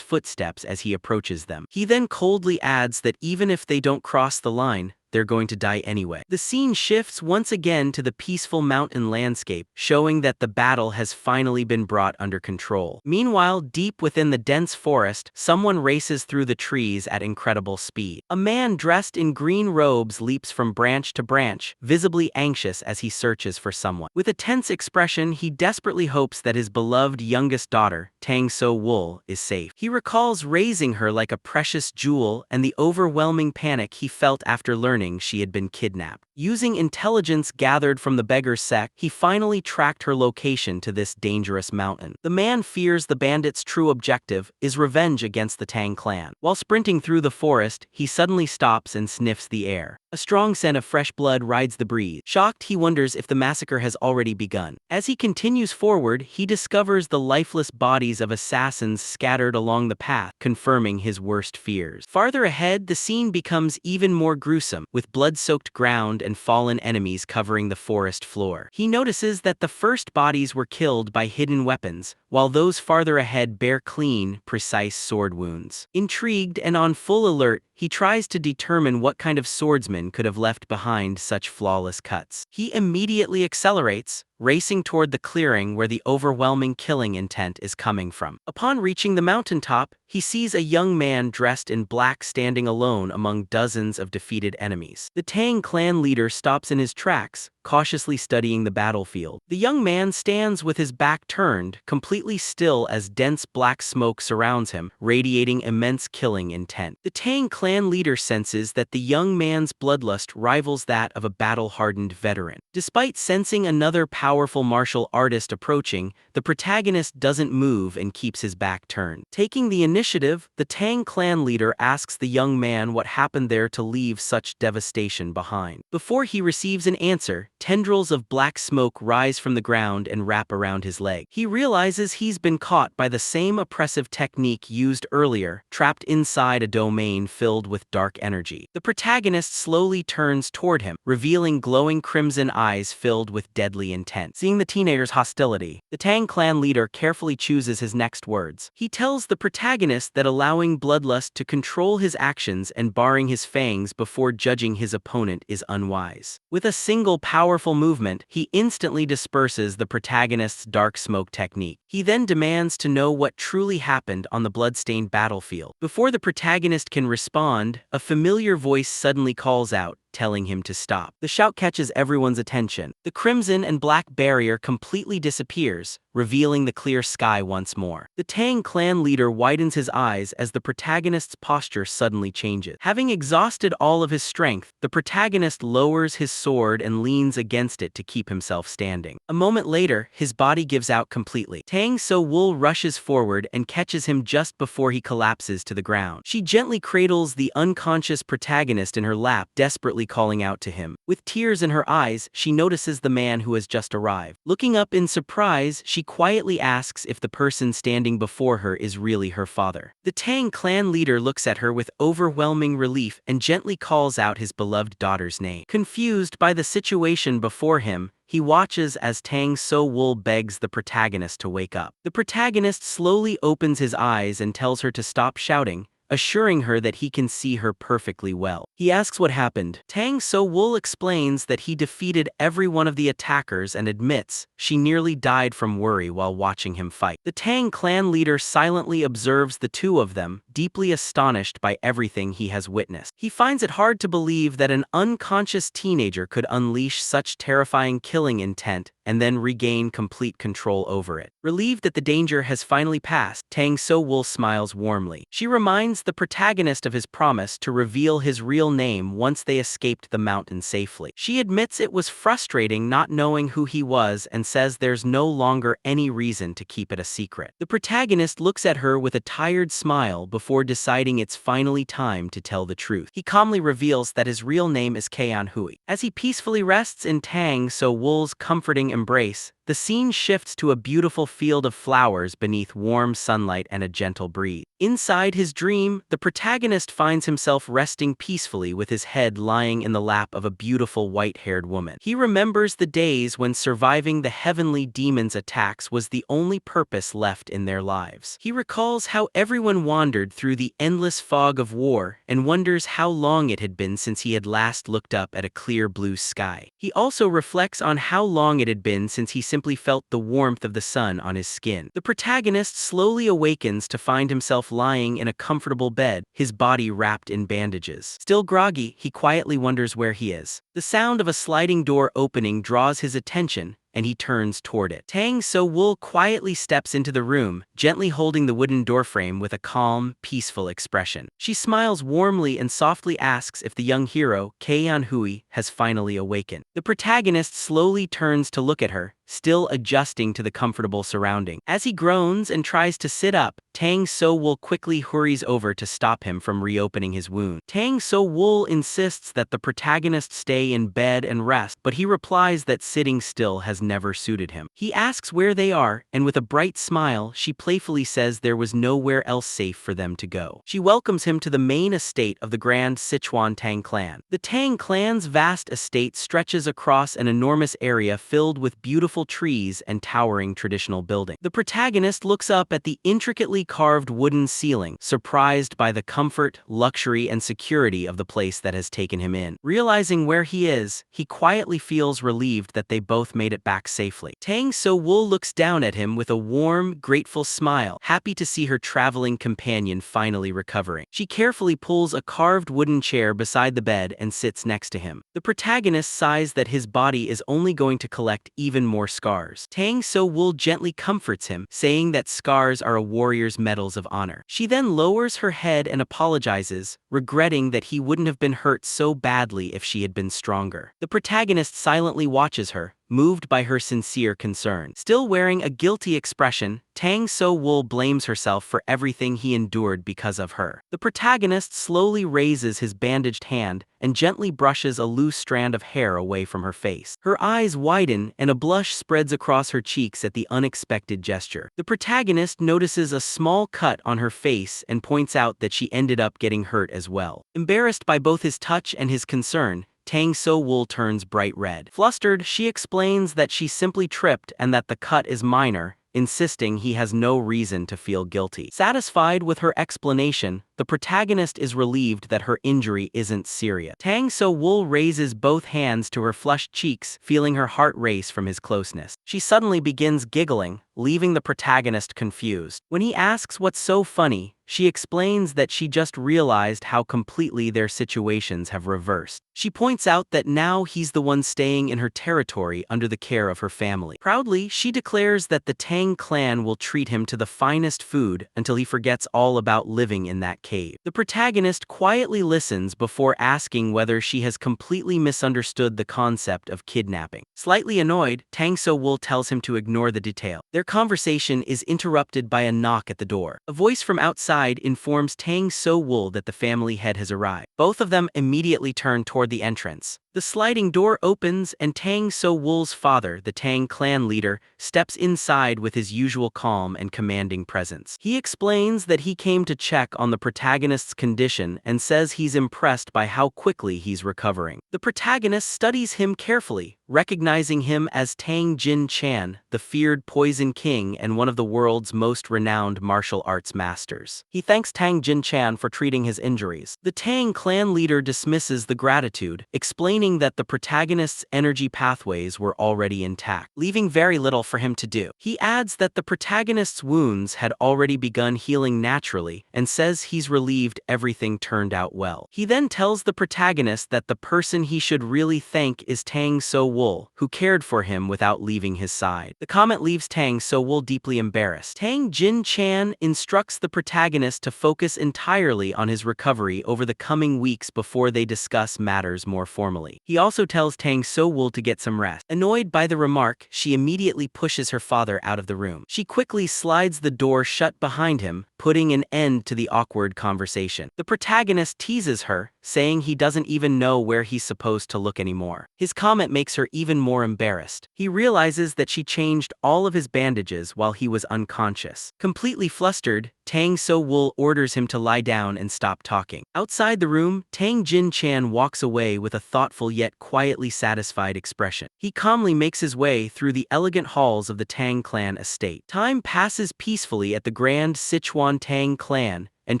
footsteps as he approaches them. He then coldly adds that even if they don't cross the line, they're going to die anyway. The scene shifts once again to the peaceful mountain landscape, showing that the battle has finally been brought under control. Meanwhile, deep within the dense forest, someone races through the trees at incredible speed. A man dressed in green robes leaps from branch to branch, visibly anxious as he searches for someone. With a tense expression, he desperately hopes that his beloved youngest daughter, Dang So-wol, is safe. He recalls raising her like a precious jewel and the overwhelming panic he felt after learning she had been kidnapped. Using intelligence gathered from the beggar's sect, he finally tracked her location to this dangerous mountain. The man fears the bandits' true objective is revenge against the Tang clan. While sprinting through the forest, he suddenly stops and sniffs the air. A strong scent of fresh blood rides the breeze. Shocked, he wonders if the massacre has already begun. As he continues forward, he discovers the lifeless bodies of assassins scattered along the path, confirming his worst fears. Farther ahead, the scene becomes even more gruesome, with blood-soaked ground and fallen enemies covering the forest floor. He notices that the first bodies were killed by hidden weapons, while those farther ahead bear clean, precise sword wounds. Intrigued and on full alert, he tries to determine what kind of swordsman could have left behind such flawless cuts. He immediately accelerates, racing toward the clearing where the overwhelming killing intent is coming from. Upon reaching the mountaintop, he sees a young man dressed in black standing alone among dozens of defeated enemies. The Tang clan leader stops in his tracks, cautiously studying the battlefield. The young man stands with his back turned, completely still as dense black smoke surrounds him, radiating immense killing intent. The Tang clan leader senses that the young man's bloodlust rivals that of a battle-hardened veteran. Despite sensing another powerful martial artist approaching, the protagonist doesn't move and keeps his back turned. Taking the initiative, the Tang clan leader asks the young man what happened there to leave such devastation behind. Before he receives an answer, tendrils of black smoke rise from the ground and wrap around his leg. He realizes he's been caught by the same oppressive technique used earlier, trapped inside a domain filled with dark energy. The protagonist slowly turns toward him, revealing glowing crimson eyes filled with deadly intent. Seeing the teenager's hostility, the Tang clan leader carefully chooses his next words. He tells the protagonist that allowing bloodlust to control his actions and baring his fangs before judging his opponent is unwise. With a single powerful movement, he instantly disperses the protagonist's dark smoke technique. He then demands to know what truly happened on the bloodstained battlefield. Before the protagonist can respond, a familiar voice suddenly calls out, telling him to stop. The shout catches everyone's attention. The crimson and black barrier completely disappears, revealing the clear sky once more. The Tang clan leader widens his eyes as the protagonist's posture suddenly changes. Having exhausted all of his strength, the protagonist lowers his sword and leans against it to keep himself standing. A moment later, his body gives out completely. Dang So-wol rushes forward and catches him just before he collapses to the ground. She gently cradles the unconscious protagonist in her lap, desperately calling out to him. With tears in her eyes, she notices the man who has just arrived. Looking up in surprise, she quietly asks if the person standing before her is really her father. The Tang clan leader looks at her with overwhelming relief and gently calls out his beloved daughter's name. Confused by the situation before him, he watches as Dang So-wol begs the protagonist to wake up. The protagonist slowly opens his eyes and tells her to stop shouting, assuring her that he can see her perfectly well. He asks what happened. Dang So-wol explains that he defeated every one of the attackers and admits she nearly died from worry while watching him fight. The Tang clan leader silently observes the two of them, deeply astonished by everything he has witnessed. He finds it hard to believe that an unconscious teenager could unleash such terrifying killing intent and then regain complete control over it. Relieved that the danger has finally passed, Dang So-wol smiles warmly. She reminds the protagonist of his promise to reveal his real name once they escaped the mountain safely. She admits it was frustrating not knowing who he was and says there's no longer any reason to keep it a secret. The protagonist looks at her with a tired smile before deciding it's finally time to tell the truth. He calmly reveals that his real name is Cheon Hwi. As he peacefully rests in Dang So-wol's comforting embrace, the scene shifts to a beautiful field of flowers beneath warm sunlight and a gentle breeze. Inside his dream, the protagonist finds himself resting peacefully with his head lying in the lap of a beautiful white-haired woman. He remembers the days when surviving the heavenly demon's attacks was the only purpose left in their lives. He recalls how everyone wandered through the endless fog of war and wonders how long it had been since he had last looked up at a clear blue sky. He also reflects on how long it had been since he simply felt the warmth of the sun on his skin. The protagonist slowly awakens to find himself lying in a comfortable bed, his body wrapped in bandages. Still groggy, he quietly wonders where he is. The sound of a sliding door opening draws his attention, and he turns toward it. Dang So-wol quietly steps into the room, gently holding the wooden doorframe with a calm, peaceful expression. She smiles warmly and softly asks if the young hero, Cheon Hwi, has finally awakened. The protagonist slowly turns to look at her, still adjusting to the comfortable surrounding. As he groans and tries to sit up, Dang So-wol quickly hurries over to stop him from reopening his wound. Dang So-wol insists that the protagonist stay in bed and rest, but he replies that sitting still has never suited him. He asks where they are, and with a bright smile, she playfully says there was nowhere else safe for them to go. She welcomes him to the main estate of the grand Sichuan Tang Clan. The Tang Clan's vast estate stretches across an enormous area filled with beautiful trees and towering traditional buildings. The protagonist looks up at the intricately carved wooden ceiling, surprised by the comfort, luxury, and security of the place that has taken him in. Realizing where he is, he quietly feels relieved that they both made it back safely. Dang So-wol looks down at him with a warm, grateful smile, happy to see her traveling companion finally recovering. She carefully pulls a carved wooden chair beside the bed and sits next to him. The protagonist sighs that his body is only going to collect even more scars. Dang So-wol gently comforts him, saying that scars are a warrior's medals of honor. She then lowers her head and apologizes, regretting that he wouldn't have been hurt so badly if she had been stronger. The protagonist silently watches her, moved by her sincere concern. Still wearing a guilty expression, Dang So-wol blames herself for everything he endured because of her. The protagonist slowly raises his bandaged hand and gently brushes a loose strand of hair away from her face. Her eyes widen and a blush spreads across her cheeks at the unexpected gesture. The protagonist notices a small cut on her face and points out that she ended up getting hurt as well. Embarrassed by both his touch and his concern, Dang So-wol turns bright red. Flustered, she explains that she simply tripped and that the cut is minor, insisting he has no reason to feel guilty. Satisfied with her explanation, the protagonist is relieved that her injury isn't serious. Dang So-wol raises both hands to her flushed cheeks, feeling her heart race from his closeness. She suddenly begins giggling, leaving the protagonist confused. When he asks what's so funny, she explains that she just realized how completely their situations have reversed. She points out that now he's the one staying in her territory under the care of her family. Proudly, she declares that the Tang clan will treat him to the finest food until he forgets all about living in that cave. The protagonist quietly listens before asking whether she has completely misunderstood the concept of kidnapping. Slightly annoyed, Dang So-wol tells him to ignore the detail. Their conversation is interrupted by a knock at the door. A voice from outside informs Dang So-wol that the family head has arrived. Both of them immediately turn toward the entrance. The sliding door opens and Dang So-wol's father, the Tang clan leader, steps inside with his usual calm and commanding presence. He explains that he came to check on the protagonist's condition and says he's impressed by how quickly he's recovering. The protagonist studies him carefully, recognizing him as Tang Jin-chan, the feared Poison King and one of the world's most renowned martial arts masters. He thanks Tang Jin-chan for treating his injuries. The Tang clan leader dismisses the gratitude, explaining that the protagonist's energy pathways were already intact, leaving very little for him to do. He adds that the protagonist's wounds had already begun healing naturally and says he's relieved everything turned out well. He then tells the protagonist that the person he should really thank is Dang So-wol, who cared for him without leaving his side. The comment leaves Dang So-wol deeply embarrassed. Tang Jin-chan instructs the protagonist to focus entirely on his recovery over the coming weeks before they discuss matters more formally. He also tells Dang So-wol to get some rest. Annoyed by the remark, she immediately pushes her father out of the room. She quickly slides the door shut behind him, putting an end to the awkward conversation. The protagonist teases her, saying he doesn't even know where he's supposed to look anymore. His comment makes her even more embarrassed. He realizes that she changed all of his bandages while he was unconscious. Completely flustered, Dang So-wol orders him to lie down and stop talking. Outside the room, Tang Jin-chan walks away with a thoughtful yet quietly satisfied expression. He calmly makes his way through the elegant halls of the Tang clan estate. Time passes peacefully at the grand Sichuan Tang Clan, and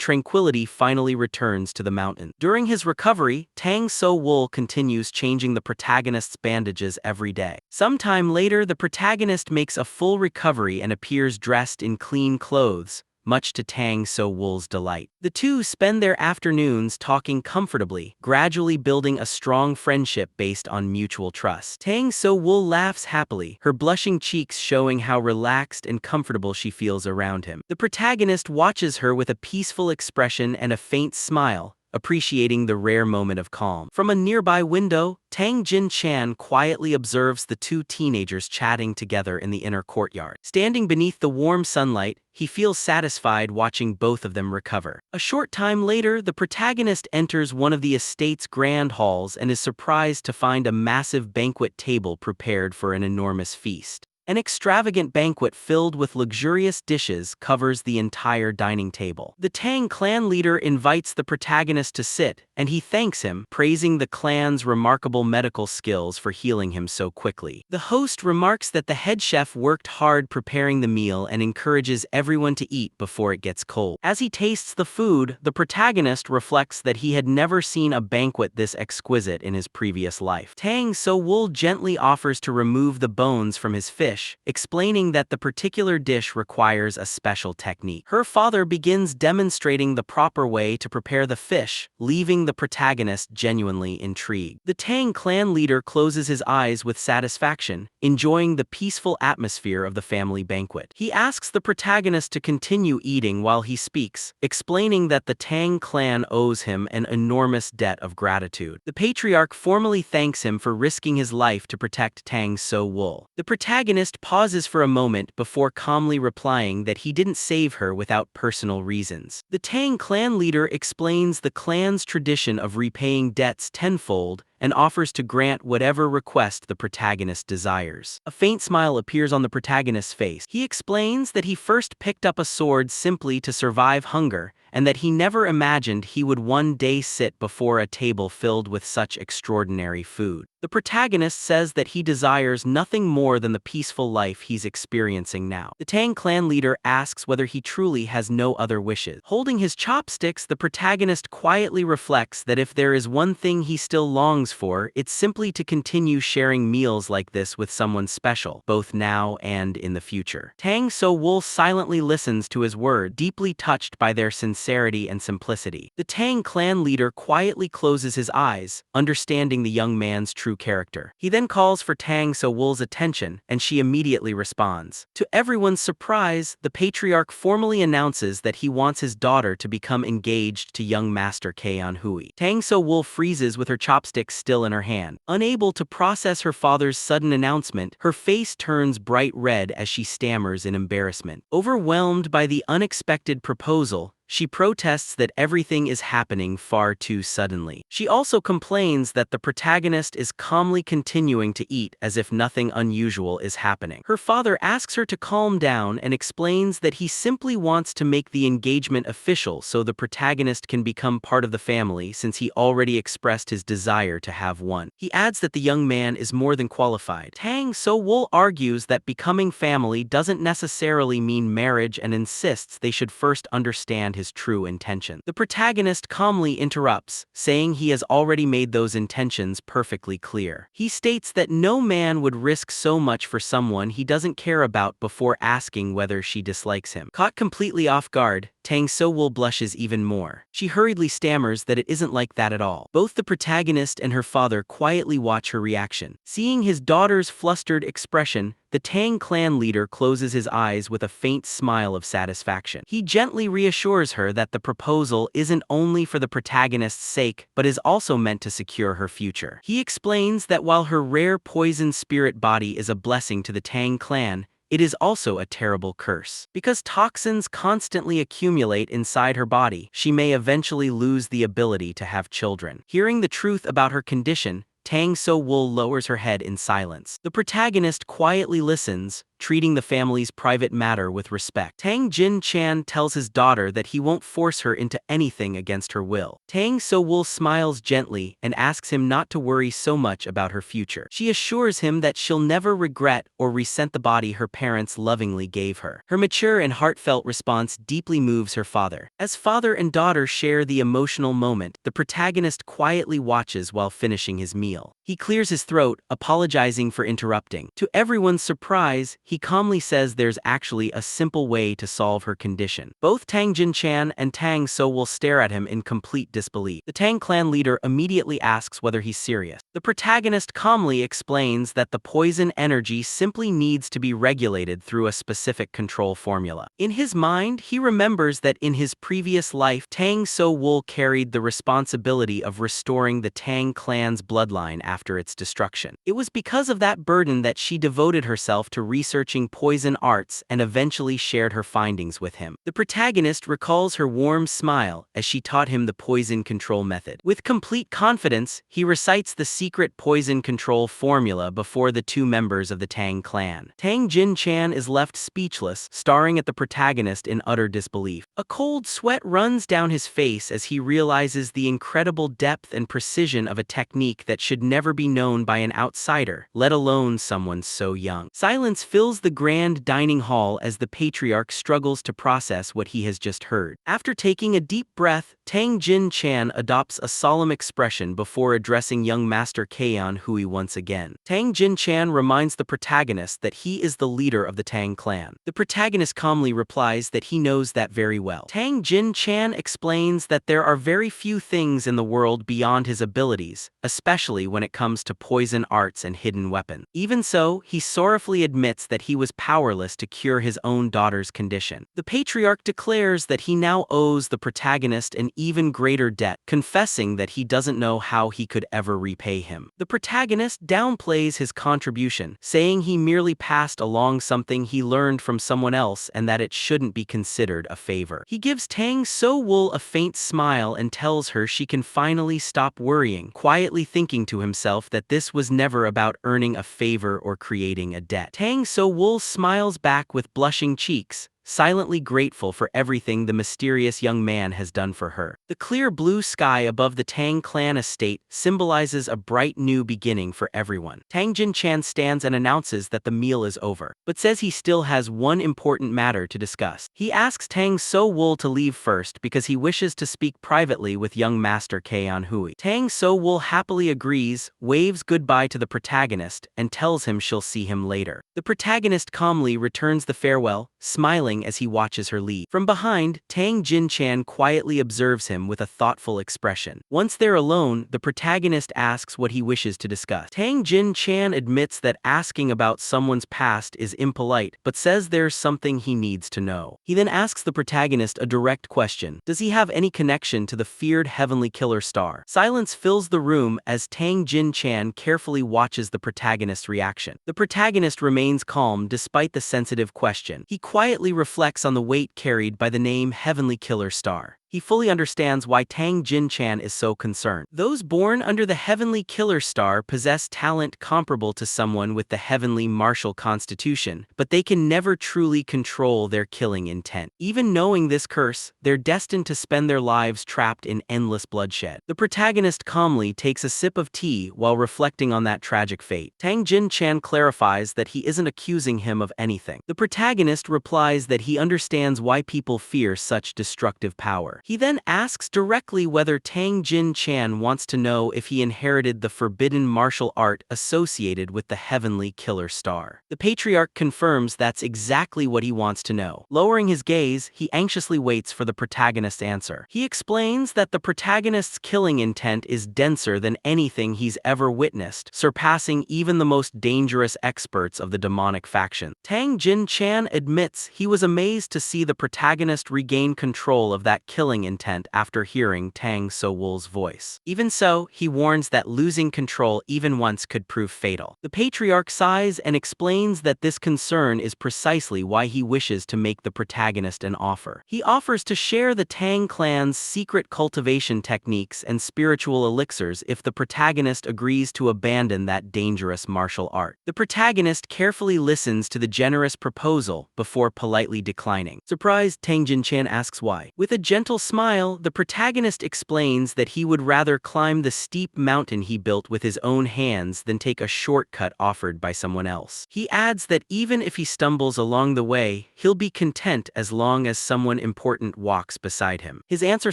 tranquility finally returns to the mountain. During his recovery, Dang So-wol continues changing the protagonist's bandages every day. Sometime later, the protagonist makes a full recovery and appears dressed in clean clothes, much to Dang So-wol's delight. The two spend their afternoons talking comfortably, gradually building a strong friendship based on mutual trust. Dang So-wol laughs happily, her blushing cheeks showing how relaxed and comfortable she feels around him. The protagonist watches her with a peaceful expression and a faint smile, appreciating the rare moment of calm. From a nearby window, Tang Jin-chan quietly observes the two teenagers chatting together in the inner courtyard. Standing beneath the warm sunlight, he feels satisfied watching both of them recover. A short time later, the protagonist enters one of the estate's grand halls and is surprised to find a massive banquet table prepared for an enormous feast. An extravagant banquet filled with luxurious dishes covers the entire dining table. The Tang clan leader invites the protagonist to sit, and he thanks him, praising the clan's remarkable medical skills for healing him so quickly. The host remarks that the head chef worked hard preparing the meal and encourages everyone to eat before it gets cold. As he tastes the food, the protagonist reflects that he had never seen a banquet this exquisite in his previous life. Dang So-wol gently offers to remove the bones from his fish, fish, explaining that the particular dish requires a special technique. Her father begins demonstrating the proper way to prepare the fish, leaving the protagonist genuinely intrigued. The Tang clan leader closes his eyes with satisfaction, enjoying the peaceful atmosphere of the family banquet. He asks the protagonist to continue eating while he speaks, explaining that the Tang clan owes him an enormous debt of gratitude. The patriarch formally thanks him for risking his life to protect Dang So-wol. The protagonist pauses for a moment before calmly replying that he didn't save her without personal reasons. The Tang clan leader explains the clan's tradition of repaying debts tenfold and offers to grant whatever request the protagonist desires. A faint smile appears on the protagonist's face. He explains that he first picked up a sword simply to survive hunger, and that he never imagined he would one day sit before a table filled with such extraordinary food. The protagonist says that he desires nothing more than the peaceful life he's experiencing now. The Tang clan leader asks whether he truly has no other wishes. Holding his chopsticks, the protagonist quietly reflects that if there is one thing he still longs for, it's simply to continue sharing meals like this with someone special, both now and in the future. Dang So-wol silently listens to his words, deeply touched by their sincerity and simplicity. The Tang clan leader quietly closes his eyes, understanding the young man's true character. He then calls for Dang So-wol's attention, and she immediately responds. To everyone's surprise, the patriarch formally announces that he wants his daughter to become engaged to young master Cheon Hwi. Dang So-wol freezes with her chopsticks still in her hand. Unable to process her father's sudden announcement, her face turns bright red as she stammers in embarrassment. Overwhelmed by the unexpected proposal, she protests that everything is happening far too suddenly. She also complains that the protagonist is calmly continuing to eat as if nothing unusual is happening. Her father asks her to calm down and explains that he simply wants to make the engagement official so the protagonist can become part of the family, since he already expressed his desire to have one. He adds that the young man is more than qualified. Dang So-wol argues that becoming family doesn't necessarily mean marriage and insists they should first understand his true intention. The protagonist calmly interrupts, saying he has already made those intentions perfectly clear. He states that no man would risk so much for someone he doesn't care about before asking whether she dislikes him. Caught completely off guard, Dang So-wol blushes even more. She hurriedly stammers that it isn't like that at all. Both the protagonist and her father quietly watch her reaction. Seeing his daughter's flustered expression, the Tang clan leader closes his eyes with a faint smile of satisfaction. He gently reassures her that the proposal isn't only for the protagonist's sake, but is also meant to secure her future. He explains that while her rare poison spirit body is a blessing to the Tang clan, it is also a terrible curse. Because toxins constantly accumulate inside her body, she may eventually lose the ability to have children. Hearing the truth about her condition, Dang So-wol lowers her head in silence. The protagonist quietly listens, treating the family's private matter with respect. Tang Jin-chan tells his daughter that he won't force her into anything against her will. Dang So-wol smiles gently and asks him not to worry so much about her future. She assures him that she'll never regret or resent the body her parents lovingly gave her. Her mature and heartfelt response deeply moves her father. As father and daughter share the emotional moment, the protagonist quietly watches while finishing his meal. He clears his throat, apologizing for interrupting. To everyone's surprise, he calmly says there's actually a simple way to solve her condition. Both Tang Jin-chan and Dang So-wol stare at him in complete disbelief. The Tang clan leader immediately asks whether he's serious. The protagonist calmly explains that the poison energy simply needs to be regulated through a specific control formula. In his mind, he remembers that in his previous life, Dang So-wol carried the responsibility of restoring the Tang clan's bloodline after its destruction. It was because of that burden that she devoted herself to researching poison arts and eventually shared her findings with him. The protagonist recalls her warm smile as she taught him the poison control method. With complete confidence, he recites the secret poison control formula before the two members of the Tang clan. Tang Jin-chan is left speechless, staring at the protagonist in utter disbelief. A cold sweat runs down his face as he realizes the incredible depth and precision of a technique that should never never be known by an outsider, let alone someone so young. Silence fills the grand dining hall as the patriarch struggles to process what he has just heard. After taking a deep breath, Tang Jin-chan adopts a solemn expression before addressing young Master Cheon Hwi once again. Tang Jin-chan reminds the protagonist that he is the leader of the Tang clan. The protagonist calmly replies that he knows that very well. Tang Jin-chan explains that there are very few things in the world beyond his abilities, especially when it comes to poison arts and hidden weapons. Even so, he sorrowfully admits that he was powerless to cure his own daughter's condition. The patriarch declares that he now owes the protagonist an even greater debt, confessing that he doesn't know how he could ever repay him. The protagonist downplays his contribution, saying he merely passed along something he learned from someone else and that it shouldn't be considered a favor. He gives Dang So-wol a faint smile and tells her she can finally stop worrying, quietly thinking to himself that this was never about earning a favor or creating a debt. Dang So-wol smiles back with blushing cheeks, silently grateful for everything the mysterious young man has done for her. The clear blue sky above the Tang clan estate symbolizes a bright new beginning for everyone. Tang Jin-chan stands and announces that the meal is over, but says he still has one important matter to discuss. He asks Dang So-wol to leave first because he wishes to speak privately with young Master Cheon Hwi. Dang So-wol happily agrees, waves goodbye to the protagonist, and tells him she'll see him later. The protagonist calmly returns the farewell, smiling as he watches her leave. From behind, Tang Jin-chan quietly observes him with a thoughtful expression. Once they're alone, the protagonist asks what he wishes to discuss. Tang Jin-chan admits that asking about someone's past is impolite, but says there's something he needs to know. He then asks the protagonist a direct question. Does he have any connection to the feared heavenly killer star? Silence fills the room as Tang Jin-chan carefully watches the protagonist's reaction. The protagonist remains calm despite the sensitive question. He quietly reflects on the weight carried by the name Heavenly Killer Star. He fully understands why Tang Jin-chan is so concerned. Those born under the Heavenly Killer Star possess talent comparable to someone with the Heavenly Martial Constitution, but they can never truly control their killing intent. Even knowing this curse, they're destined to spend their lives trapped in endless bloodshed. The protagonist calmly takes a sip of tea while reflecting on that tragic fate. Tang Jin-chan clarifies that he isn't accusing him of anything. The protagonist replies that he understands why people fear such destructive power. He then asks directly whether Tang Jin-chan wants to know if he inherited the forbidden martial art associated with the Heavenly Killer Star. The patriarch confirms that's exactly what he wants to know. Lowering his gaze, he anxiously waits for the protagonist's answer. He explains that the protagonist's killing intent is denser than anything he's ever witnessed, surpassing even the most dangerous experts of the demonic faction. Tang Jin-chan admits he was amazed to see the protagonist regain control of that killing intent after hearing Dang So-wol's voice. Even so, he warns that losing control even once could prove fatal. The patriarch sighs and explains that this concern is precisely why he wishes to make the protagonist an offer. He offers to share the Tang clan's secret cultivation techniques and spiritual elixirs if the protagonist agrees to abandon that dangerous martial art. The protagonist carefully listens to the generous proposal before politely declining. Surprised, Tang Jin-chan asks why. With a gentle smile, the protagonist explains that he would rather climb the steep mountain he built with his own hands than take a shortcut offered by someone else. He adds that even if he stumbles along the way, he'll be content as long as someone important walks beside him. His answer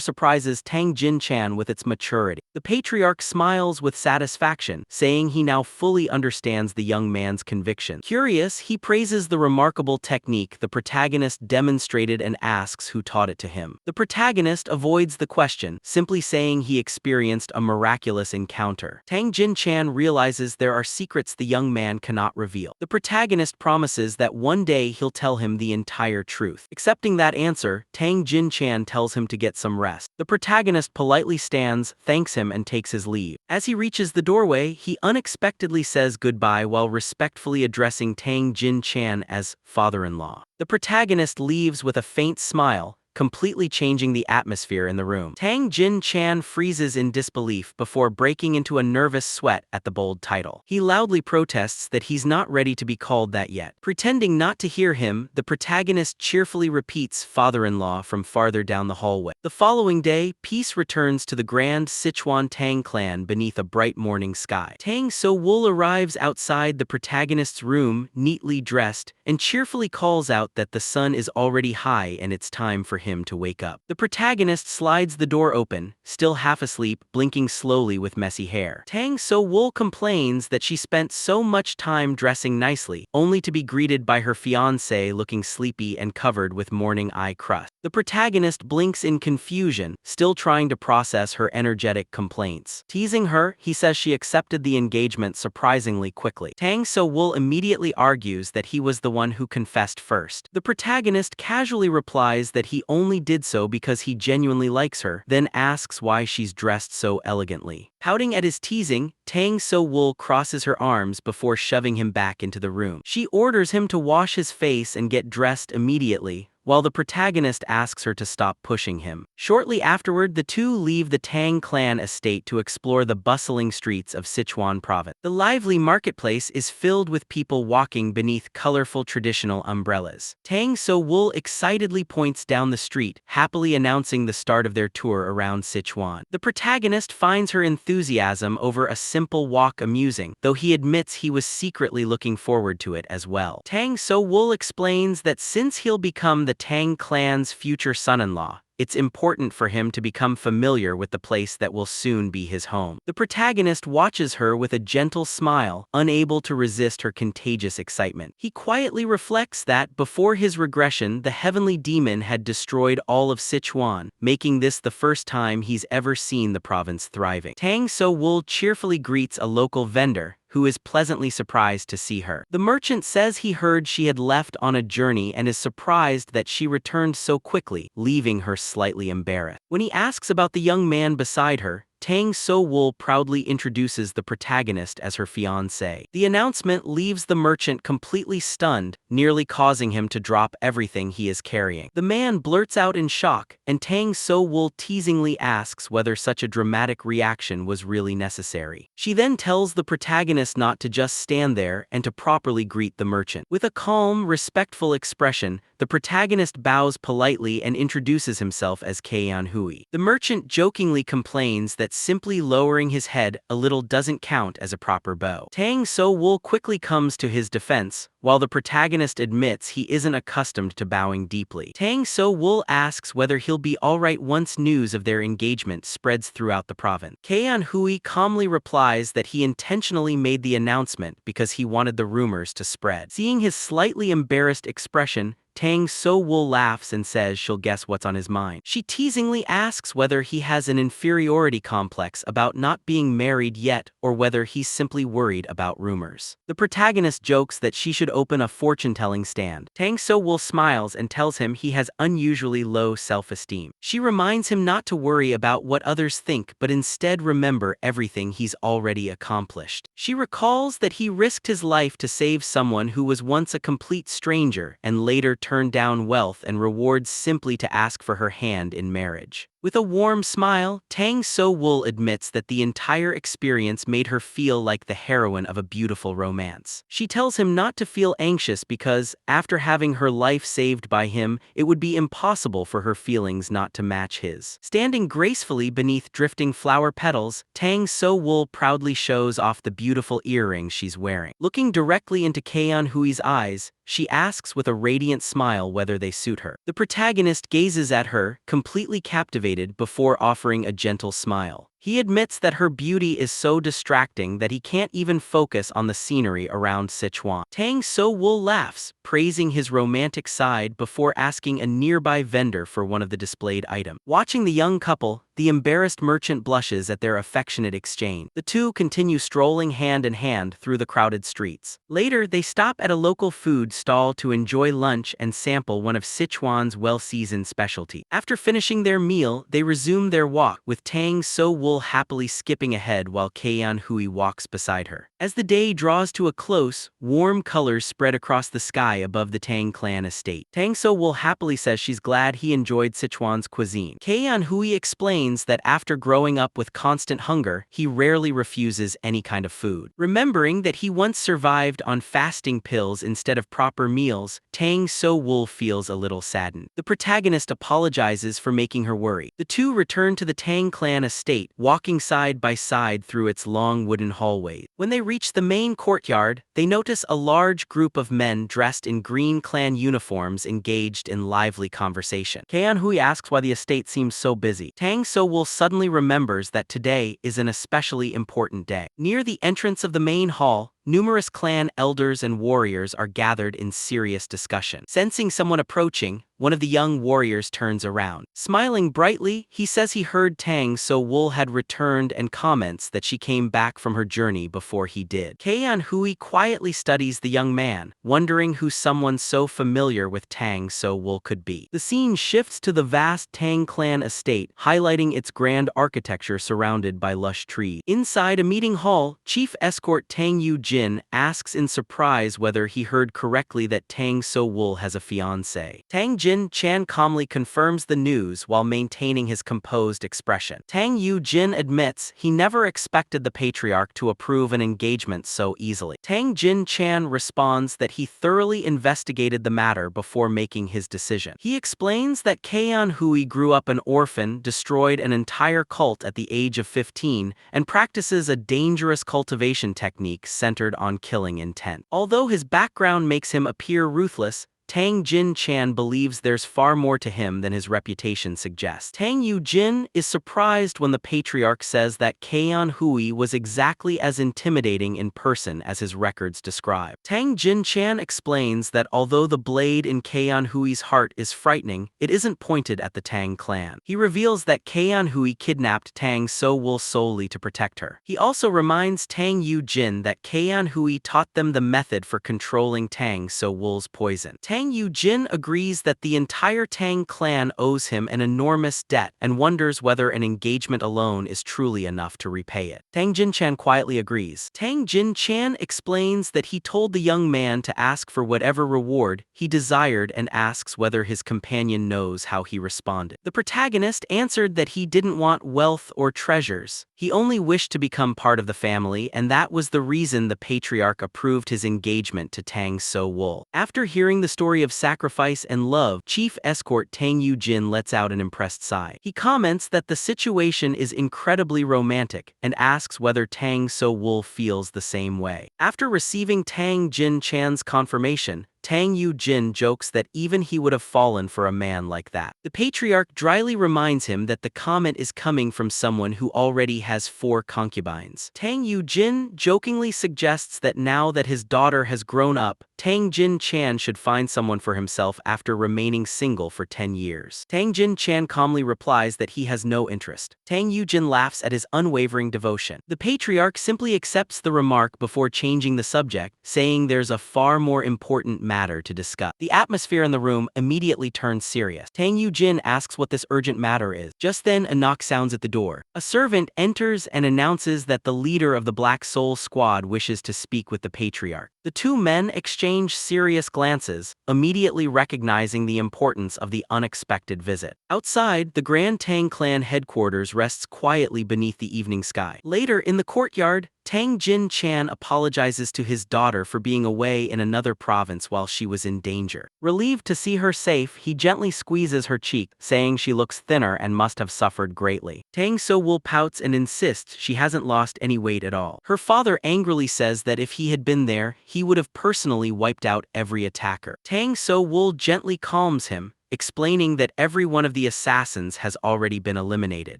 surprises Tang Jin-chan with its maturity. The patriarch smiles with satisfaction, saying he now fully understands the young man's conviction. Curious, he praises the remarkable technique the protagonist demonstrated and asks who taught it to him. The protagonist avoids the question, simply saying he experienced a miraculous encounter. Tang Jin-chan realizes there are secrets the young man cannot reveal. The protagonist promises that one day he'll tell him the entire truth. Accepting that answer, Tang Jin-chan tells him to get some rest. The protagonist politely stands, thanks him, and takes his leave. As he reaches the doorway, he unexpectedly says goodbye while respectfully addressing Tang Jin-chan as father-in-law. The protagonist leaves with a faint smile, completely changing the atmosphere in the room. Tang Jin-chan freezes in disbelief before breaking into a nervous sweat at the bold title. He loudly protests that he's not ready to be called that yet. Pretending not to hear him, the protagonist cheerfully repeats father-in-law from farther down the hallway. The following day, peace returns to the grand Sichuan Tang Clan beneath a bright morning sky. Dang So-wol arrives outside the protagonist's room, neatly dressed, and cheerfully calls out that the sun is already high and it's time for him to wake up. The protagonist slides the door open, still half asleep, blinking slowly with messy hair. Dang So-wol complains that she spent so much time dressing nicely, only to be greeted by her fiancé looking sleepy and covered with morning eye crust. The protagonist blinks in confusion, still trying to process her energetic complaints. Teasing her, he says she accepted the engagement surprisingly quickly. Dang So-wol immediately argues that he was the one who confessed first. The protagonist casually replies that he only did so because he genuinely likes her, then asks why she's dressed so elegantly. Pouting at his teasing, Dang So-wol crosses her arms before shoving him back into the room. She orders him to wash his face and get dressed immediately, while the protagonist asks her to stop pushing him. Shortly afterward, the two leave the Tang clan estate to explore the bustling streets of Sichuan province. The lively marketplace is filled with people walking beneath colorful traditional umbrellas. Dang So-wol excitedly points down the street, happily announcing the start of their tour around Sichuan. The protagonist finds her enthusiasm over a simple walk amusing, though he admits he was secretly looking forward to it as well. Dang So-wol explains that since he'll become the Tang clan's future son-in-law, it's important for him to become familiar with the place that will soon be his home. The protagonist watches her with a gentle smile, unable to resist her contagious excitement. He quietly reflects that, before his regression, the heavenly demon had destroyed all of Sichuan, making this the first time he's ever seen the province thriving. Dang So-wol cheerfully greets a local vendor, who is pleasantly surprised to see her. The merchant says he heard she had left on a journey and is surprised that she returned so quickly, leaving her slightly embarrassed. When he asks about the young man beside her, Dang So-wol proudly introduces the protagonist as her fiancé. The announcement leaves the merchant completely stunned, nearly causing him to drop everything he is carrying. The man blurts out in shock, and Dang So-wol teasingly asks whether such a dramatic reaction was really necessary. She then tells the protagonist not to just stand there and to properly greet the merchant. With a calm, respectful expression, the protagonist bows politely and introduces himself as Cheon Hwi. The merchant jokingly complains that simply lowering his head a little doesn't count as a proper bow. Dang So-wol quickly comes to his defense, while the protagonist admits he isn't accustomed to bowing deeply. Dang So-wol asks whether he'll be alright once news of their engagement spreads throughout the province. Cheon Hwi calmly replies that he intentionally made the announcement because he wanted the rumors to spread. Seeing his slightly embarrassed expression, Dang So-wol laughs and says she'll guess what's on his mind. She teasingly asks whether he has an inferiority complex about not being married yet or whether he's simply worried about rumors. The protagonist jokes that she should open a fortune-telling stand. Dang So-wol smiles and tells him he has unusually low self-esteem. She reminds him not to worry about what others think but instead remember everything he's already accomplished. She recalls that he risked his life to save someone who was once a complete stranger and later turned down wealth and rewards simply to ask for her hand in marriage. With a warm smile, Dang So-wol admits that the entire experience made her feel like the heroine of a beautiful romance. She tells him not to feel anxious because, after having her life saved by him, it would be impossible for her feelings not to match his. Standing gracefully beneath drifting flower petals, Dang So-wol proudly shows off the beautiful earrings she's wearing. Looking directly into Cheon Hwi's eyes, she asks with a radiant smile whether they suit her. The protagonist gazes at her, completely captivated, before offering a gentle smile. He admits that her beauty is so distracting that he can't even focus on the scenery around Sichuan. Dang So-wol laughs, praising his romantic side before asking a nearby vendor for one of the displayed items. Watching the young couple, the embarrassed merchant blushes at their affectionate exchange. The two continue strolling hand in hand through the crowded streets. Later, they stop at a local food stall to enjoy lunch and sample one of Sichuan's well-seasoned specialties. After finishing their meal, they resume their walk, with Dang So-wol So-wol happily skipping ahead while Cheon Hwi walks beside her. As the day draws to a close, warm colors spread across the sky above the Tang clan estate. Dang So-wol happily says she's glad he enjoyed Sichuan's cuisine. Cheon Hwi explains that after growing up with constant hunger, he rarely refuses any kind of food. Remembering that he once survived on fasting pills instead of proper meals, Dang So-wol feels a little saddened. The protagonist apologizes for making her worry. The two return to the Tang clan estate, walking side by side through its long wooden hallways. When they reach the main courtyard, they notice a large group of men dressed in green clan uniforms engaged in lively conversation. Cheon Hwi asks why the estate seems so busy. Dang So-wol suddenly remembers that today is an especially important day. Near the entrance of the main hall, numerous clan elders and warriors are gathered in serious discussion. Sensing someone approaching, one of the young warriors turns around. Smiling brightly, he says he heard Dang So-wol had returned and comments that she came back from her journey before he did. Cheon Hwi quietly studies the young man, wondering who someone so familiar with Dang So-wol could be. The scene shifts to the vast Tang clan estate, highlighting its grand architecture surrounded by lush trees. Inside a meeting hall, Chief Escort Dang Jin asks in surprise whether he heard correctly that Dang So-wol has a fiancé. Dang Jin calmly confirms the news while maintaining his composed expression. Dang Jin admits he never expected the patriarch to approve an engagement so easily. Dang Jin responds that he thoroughly investigated the matter before making his decision. He explains that Cheon Hwi grew up an orphan, destroyed an entire cult at the age of 15, and practices a dangerous cultivation technique centered on killing intent. Although his background makes him appear ruthless, Dang Jin believes there's far more to him than his reputation suggests. Dang Jin is surprised when the patriarch says that Cheon Hwi was exactly as intimidating in person as his records describe. Dang Jin explains that although the blade in Cheon Hui's heart is frightening, it isn't pointed at the Tang clan. He reveals that Cheon Hwi kidnapped Dang So-wol solely to protect her. He also reminds Dang Jin that Cheon Hwi taught them the method for controlling Dang So-wol's poison. Dang Jin agrees that the entire Tang clan owes him an enormous debt and wonders whether an engagement alone is truly enough to repay it. Dang Jin quietly agrees. Dang Jin explains that he told the young man to ask for whatever reward he desired and asks whether his companion knows how he responded. The protagonist answered that he didn't want wealth or treasures. He only wished to become part of the family, and that was the reason the patriarch approved his engagement to Dang So-wol. After hearing the story of sacrifice and love, Chief Escort Dang Jin lets out an impressed sigh. He comments that the situation is incredibly romantic and asks whether Dang So-wol feels the same way. After receiving Dang Jin's confirmation, Dang Jin jokes that even he would have fallen for a man like that. The patriarch dryly reminds him that the comment is coming from someone who already has 4 concubines. Dang Jin jokingly suggests that now that his daughter has grown up, Dang Jin should find someone for himself after remaining single for 10 years. Dang Jin calmly replies that he has no interest. Dang Jin laughs at his unwavering devotion. The patriarch simply accepts the remark before changing the subject, saying there's a far more important matter to discuss. The atmosphere in the room immediately turns serious. Dang Jin asks what this urgent matter is. Just then, a knock sounds at the door. A servant enters and announces that the leader of the Black Soul Squad wishes to speak with the patriarch. The two men exchange serious glances, immediately recognizing the importance of the unexpected visit. Outside, the Grand Tang clan headquarters rests quietly beneath the evening sky. Later, in the courtyard, Dang Jin apologizes to his daughter for being away in another province while she was in danger. Relieved to see her safe, he gently squeezes her cheek, saying she looks thinner and must have suffered greatly. Dang So-wol pouts and insists she hasn't lost any weight at all. Her father angrily says that if he had been there, he would have personally wiped out every attacker. Dang So-wol gently calms him, explaining that every one of the assassins has already been eliminated.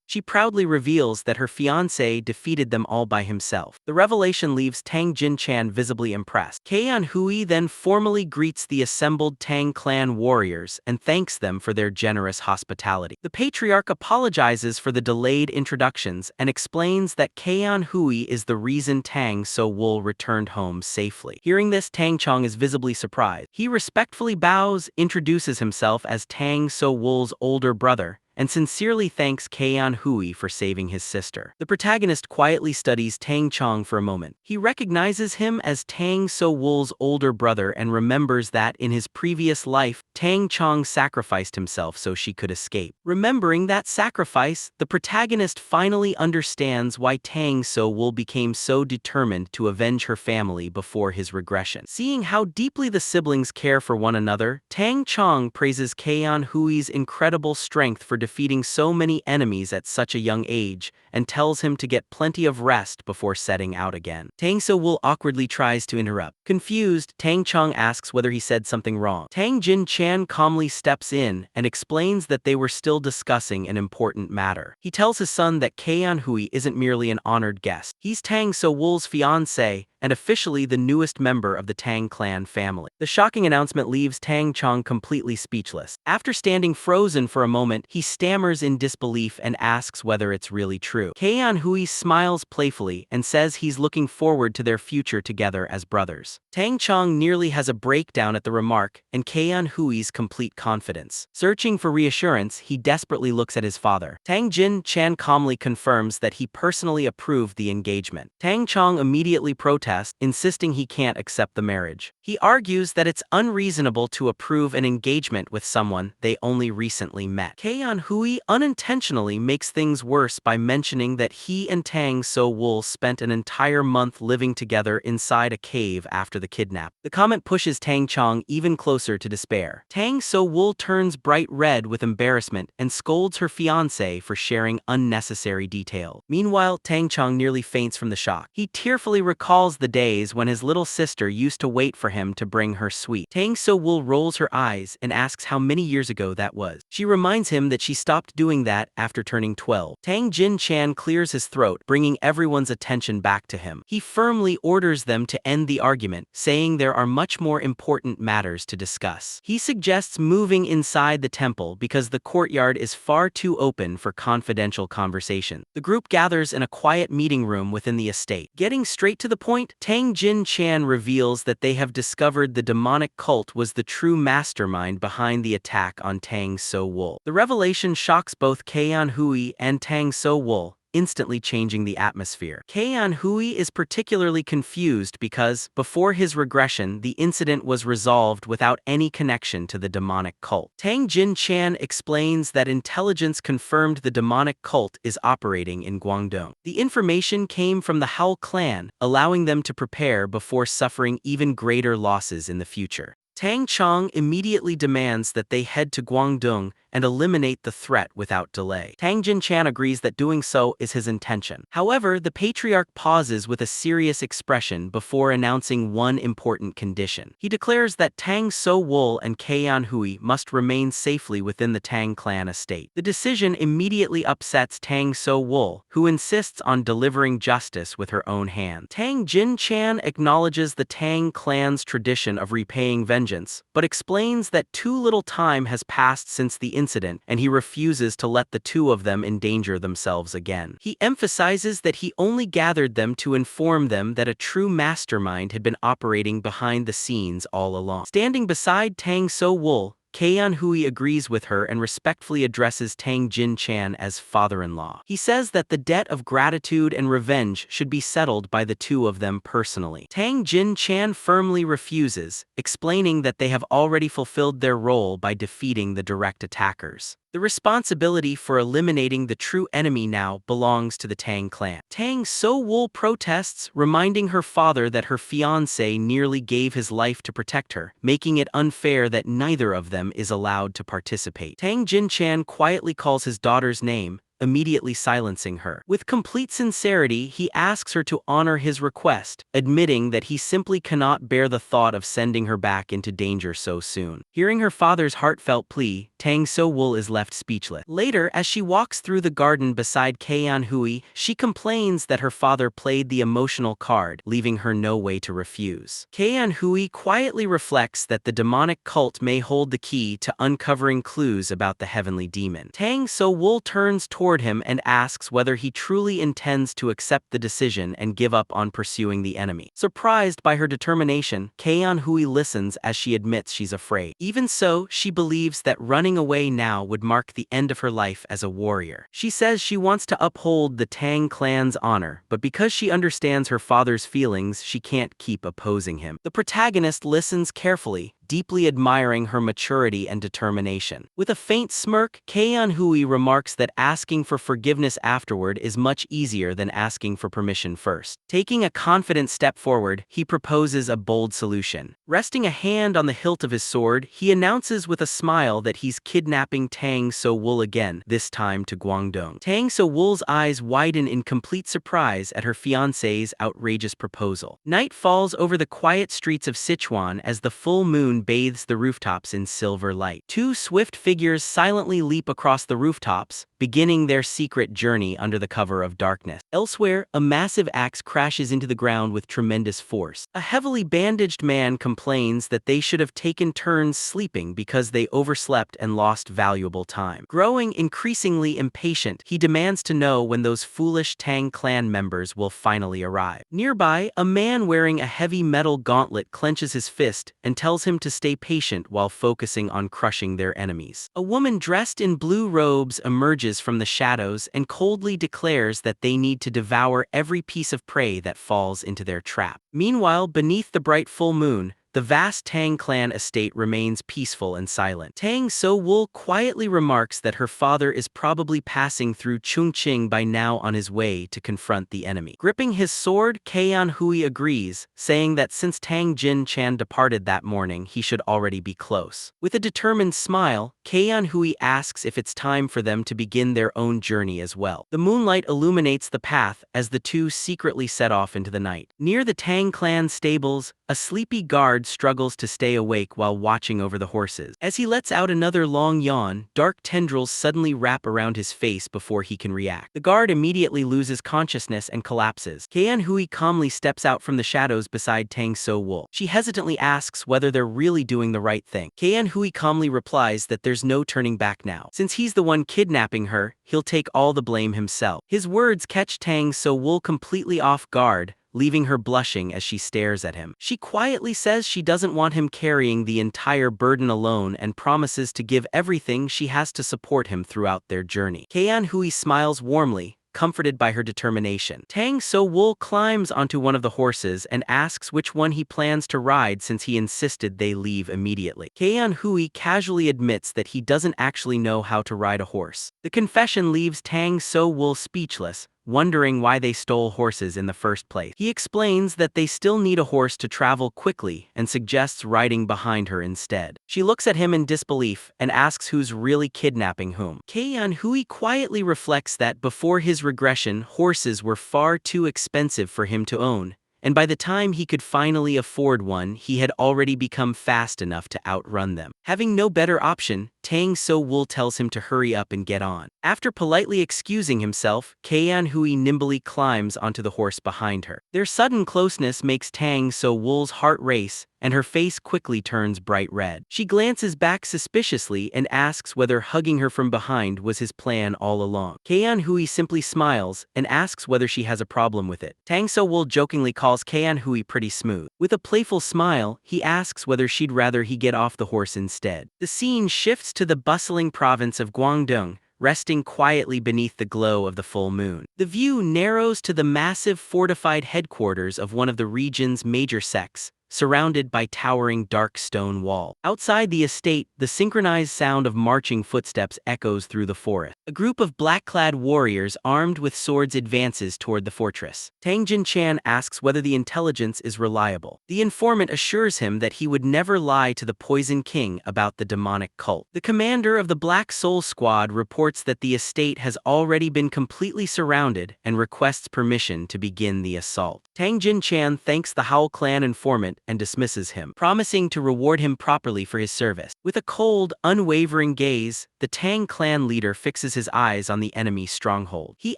She proudly reveals that her fiancé defeated them all by himself. The revelation leaves Dang Jin visibly impressed. Cheon Hwi then formally greets the assembled Tang clan warriors and thanks them for their generous hospitality. The patriarch apologizes for the delayed introductions and explains that Cheon Hwi is the reason Dang So-wol returned home safely. Hearing this, Dang is visibly surprised. He respectfully bows, introduces himself as Dang So-wol's older brother, and sincerely thanks Cheon Hwi for saving his sister. The protagonist quietly studies Tang Chong for a moment. He recognizes him as Dang So-wol's older brother and remembers that in his previous life, Tang Chong sacrificed himself so she could escape. Remembering that sacrifice, the protagonist finally understands why Dang So-wol became so determined to avenge her family before his regression. Seeing how deeply the siblings care for one another, Tang Chong praises Cheon Hui's incredible strength for defeating so many enemies at such a young age, and tells him to get plenty of rest before setting out again. Dang So-wol awkwardly tries to interrupt. Confused, Tang Chong asks whether he said something wrong. Tang Jin-chan calmly steps in and explains that they were still discussing an important matter. He tells his son that Cheon Hwi isn't merely an honored guest. He's Dang So-wol's fiancé, and officially the newest member of the Tang Clan family. The shocking announcement leaves Tang Chong completely speechless. After standing frozen for a moment, he stammers in disbelief and asks whether it's really true. Cheon Hwi smiles playfully and says he's looking forward to their future together as brothers. Tang Chong nearly has a breakdown at the remark and Cheon Hui's complete confidence. Searching for reassurance, he desperately looks at his father. Tang Jin-chan calmly confirms that he personally approved the engagement. Tang Chong immediately protests, insisting he can't accept the marriage. He argues that it's unreasonable to approve an engagement with someone they only recently met. Cheon Hwi unintentionally makes things worse by mentioning that he and Dang So-wol spent an entire month living together inside a cave after the kidnap. The comment pushes Tang Chong even closer to despair. Dang So-wol turns bright red with embarrassment and scolds her fiancé for sharing unnecessary detail. Meanwhile, Tang Chong nearly faints from the shock. He tearfully recalls the days when his little sister used to wait for him to bring her sweet. Dang So-wol rolls her eyes and asks how many years ago that was. She reminds him that she stopped doing that after turning 12. Tang Jin-chan clears his throat, bringing everyone's attention back to him. He firmly orders them to end the argument, saying there are much more important matters to discuss. He suggests moving inside the temple because the courtyard is far too open for confidential conversation. The group gathers in a quiet meeting room within the estate. Getting straight to the point, Tang Jin-chan reveals that they have discovered the demonic cult was the true mastermind behind the attack on Dang So-wol. The revelation shocks both Cheon Hwi and Dang So-wol, instantly changing the atmosphere. Cheon Hwi is particularly confused because, before his regression, the incident was resolved without any connection to the demonic cult. Tang Jin-chan explains that intelligence confirmed the demonic cult is operating in Guangdong. The information came from the Hao clan, allowing them to prepare before suffering even greater losses in the future. Tang Chong immediately demands that they head to Guangdong and eliminate the threat without delay. Tang Jin-chan agrees that doing so is his intention. However, the patriarch pauses with a serious expression before announcing one important condition. He declares that Dang So-wol and Cheon Hwi must remain safely within the Tang clan estate. The decision immediately upsets Dang So-wol, who insists on delivering justice with her own hand. Tang Jin-chan acknowledges the Tang clan's tradition of repaying vengeance, but explains that too little time has passed since the incident, and he refuses to let the two of them endanger themselves again. He emphasizes that he only gathered them to inform them that a true mastermind had been operating behind the scenes all along. Standing beside Dang So-wol, Cheon Hwi agrees with her and respectfully addresses Tang Jin-chan as father-in-law. He says that the debt of gratitude and revenge should be settled by the two of them personally. Tang Jin-chan firmly refuses, explaining that they have already fulfilled their role by defeating the direct attackers. The responsibility for eliminating the true enemy now belongs to the Tang clan. Dang So-wol protests, reminding her father that her fiancé nearly gave his life to protect her, making it unfair that neither of them is allowed to participate. Tang Jin-chan quietly calls his daughter's name, immediately silencing her. With complete sincerity, he asks her to honor his request, admitting that he simply cannot bear the thought of sending her back into danger so soon. Hearing her father's heartfelt plea, Dang So-wol is left speechless. Later, as she walks through the garden beside Cheon Hwi, she complains that her father played the emotional card, leaving her no way to refuse. Cheon Hwi quietly reflects that the demonic cult may hold the key to uncovering clues about the heavenly demon. Dang So-wol turns toward toward him and asks whether he truly intends to accept the decision and give up on pursuing the enemy. Surprised by her determination, Cheon Hwi listens as she admits she's afraid. Even so, she believes that running away now would mark the end of her life as a warrior. She says she wants to uphold the Tang clan's honor, but because she understands her father's feelings, she can't keep opposing him. The protagonist listens carefully, deeply admiring her maturity and determination. With a faint smirk, Cheon Hwi remarks that asking for forgiveness afterward is much easier than asking for permission first. Taking a confident step forward, he proposes a bold solution. Resting a hand on the hilt of his sword, he announces with a smile that he's kidnapping Dang So-wol again, this time to Guangdong. Dang So-wol's eyes widen in complete surprise at her fiancé's outrageous proposal. Night falls over the quiet streets of Sichuan as the full moon bathes the rooftops in silver light. Two swift figures silently leap across the rooftops, beginning their secret journey under the cover of darkness. Elsewhere, a massive axe crashes into the ground with tremendous force. A heavily bandaged man complains that they should have taken turns sleeping because they overslept and lost valuable time. Growing increasingly impatient, he demands to know when those foolish Tang clan members will finally arrive. Nearby, a man wearing a heavy metal gauntlet clenches his fist and tells him to stay patient while focusing on crushing their enemies. A woman dressed in blue robes emerges from the shadows and coldly declares that they need to devour every piece of prey that falls into their trap. Meanwhile, beneath the bright full moon, the vast Tang clan estate remains peaceful and silent. Dang So-wol quietly remarks that her father is probably passing through Chongqing by now on his way to confront the enemy. Gripping his sword, Cheon Hwi agrees, saying that since Tang Jin-chan departed that morning, he should already be close. With a determined smile, Cheon Hwi asks if it's time for them to begin their own journey as well. The moonlight illuminates the path as the two secretly set off into the night. Near the Tang clan stables, a sleepy guard struggles to stay awake while watching over the horses. As he lets out another long yawn, dark tendrils suddenly wrap around his face before he can react. The guard immediately loses consciousness and collapses. Cheon Hwi calmly steps out from the shadows beside Dang So-wol. She hesitantly asks whether they're really doing the right thing. Cheon Hwi calmly replies that there's no turning back now. Since he's the one kidnapping her, he'll take all the blame himself. His words catch Dang So-wol completely off guard, leaving her blushing as she stares at him. She quietly says she doesn't want him carrying the entire burden alone and promises to give everything she has to support him throughout their journey. Cheon Hwi smiles warmly, comforted by her determination. Dang So-wol climbs onto one of the horses and asks which one he plans to ride since he insisted they leave immediately. Cheon Hwi casually admits that he doesn't actually know how to ride a horse. The confession leaves Dang So-wol speechless, wondering why they stole horses in the first place. He explains that they still need a horse to travel quickly and suggests riding behind her instead. She looks at him in disbelief and asks who's really kidnapping whom. Cheon Hwi quietly reflects that before his regression, horses were far too expensive for him to own, and by the time he could finally afford one, he had already become fast enough to outrun them. Having no better option, Dang So-wol tells him to hurry up and get on. After politely excusing himself, Cheon Hwi nimbly climbs onto the horse behind her. Their sudden closeness makes Dang So-wol's heart race, and her face quickly turns bright red. She glances back suspiciously and asks whether hugging her from behind was his plan all along. Cheon Hwi simply smiles and asks whether she has a problem with it. Dang So-wol jokingly calls Cheon Hwi pretty smooth. With a playful smile, he asks whether she'd rather he get off the horse instead. The scene shifts to the bustling province of Guangdong, resting quietly beneath the glow of the full moon. The view narrows to the massive fortified headquarters of one of the region's major sects, surrounded by towering dark stone wall. Outside the estate, the synchronized sound of marching footsteps echoes through the forest. A group of black-clad warriors armed with swords advances toward the fortress. Tang Jin-chan asks whether the intelligence is reliable. The informant assures him that he would never lie to the Poison King about the demonic cult. The commander of the Black Soul Squad reports that the estate has already been completely surrounded and requests permission to begin the assault. Tang Jin-chan thanks the Howl clan informant and dismisses him, promising to reward him properly for his service. With a cold, unwavering gaze, the the Tang Clan leader fixes his eyes on the enemy stronghold. He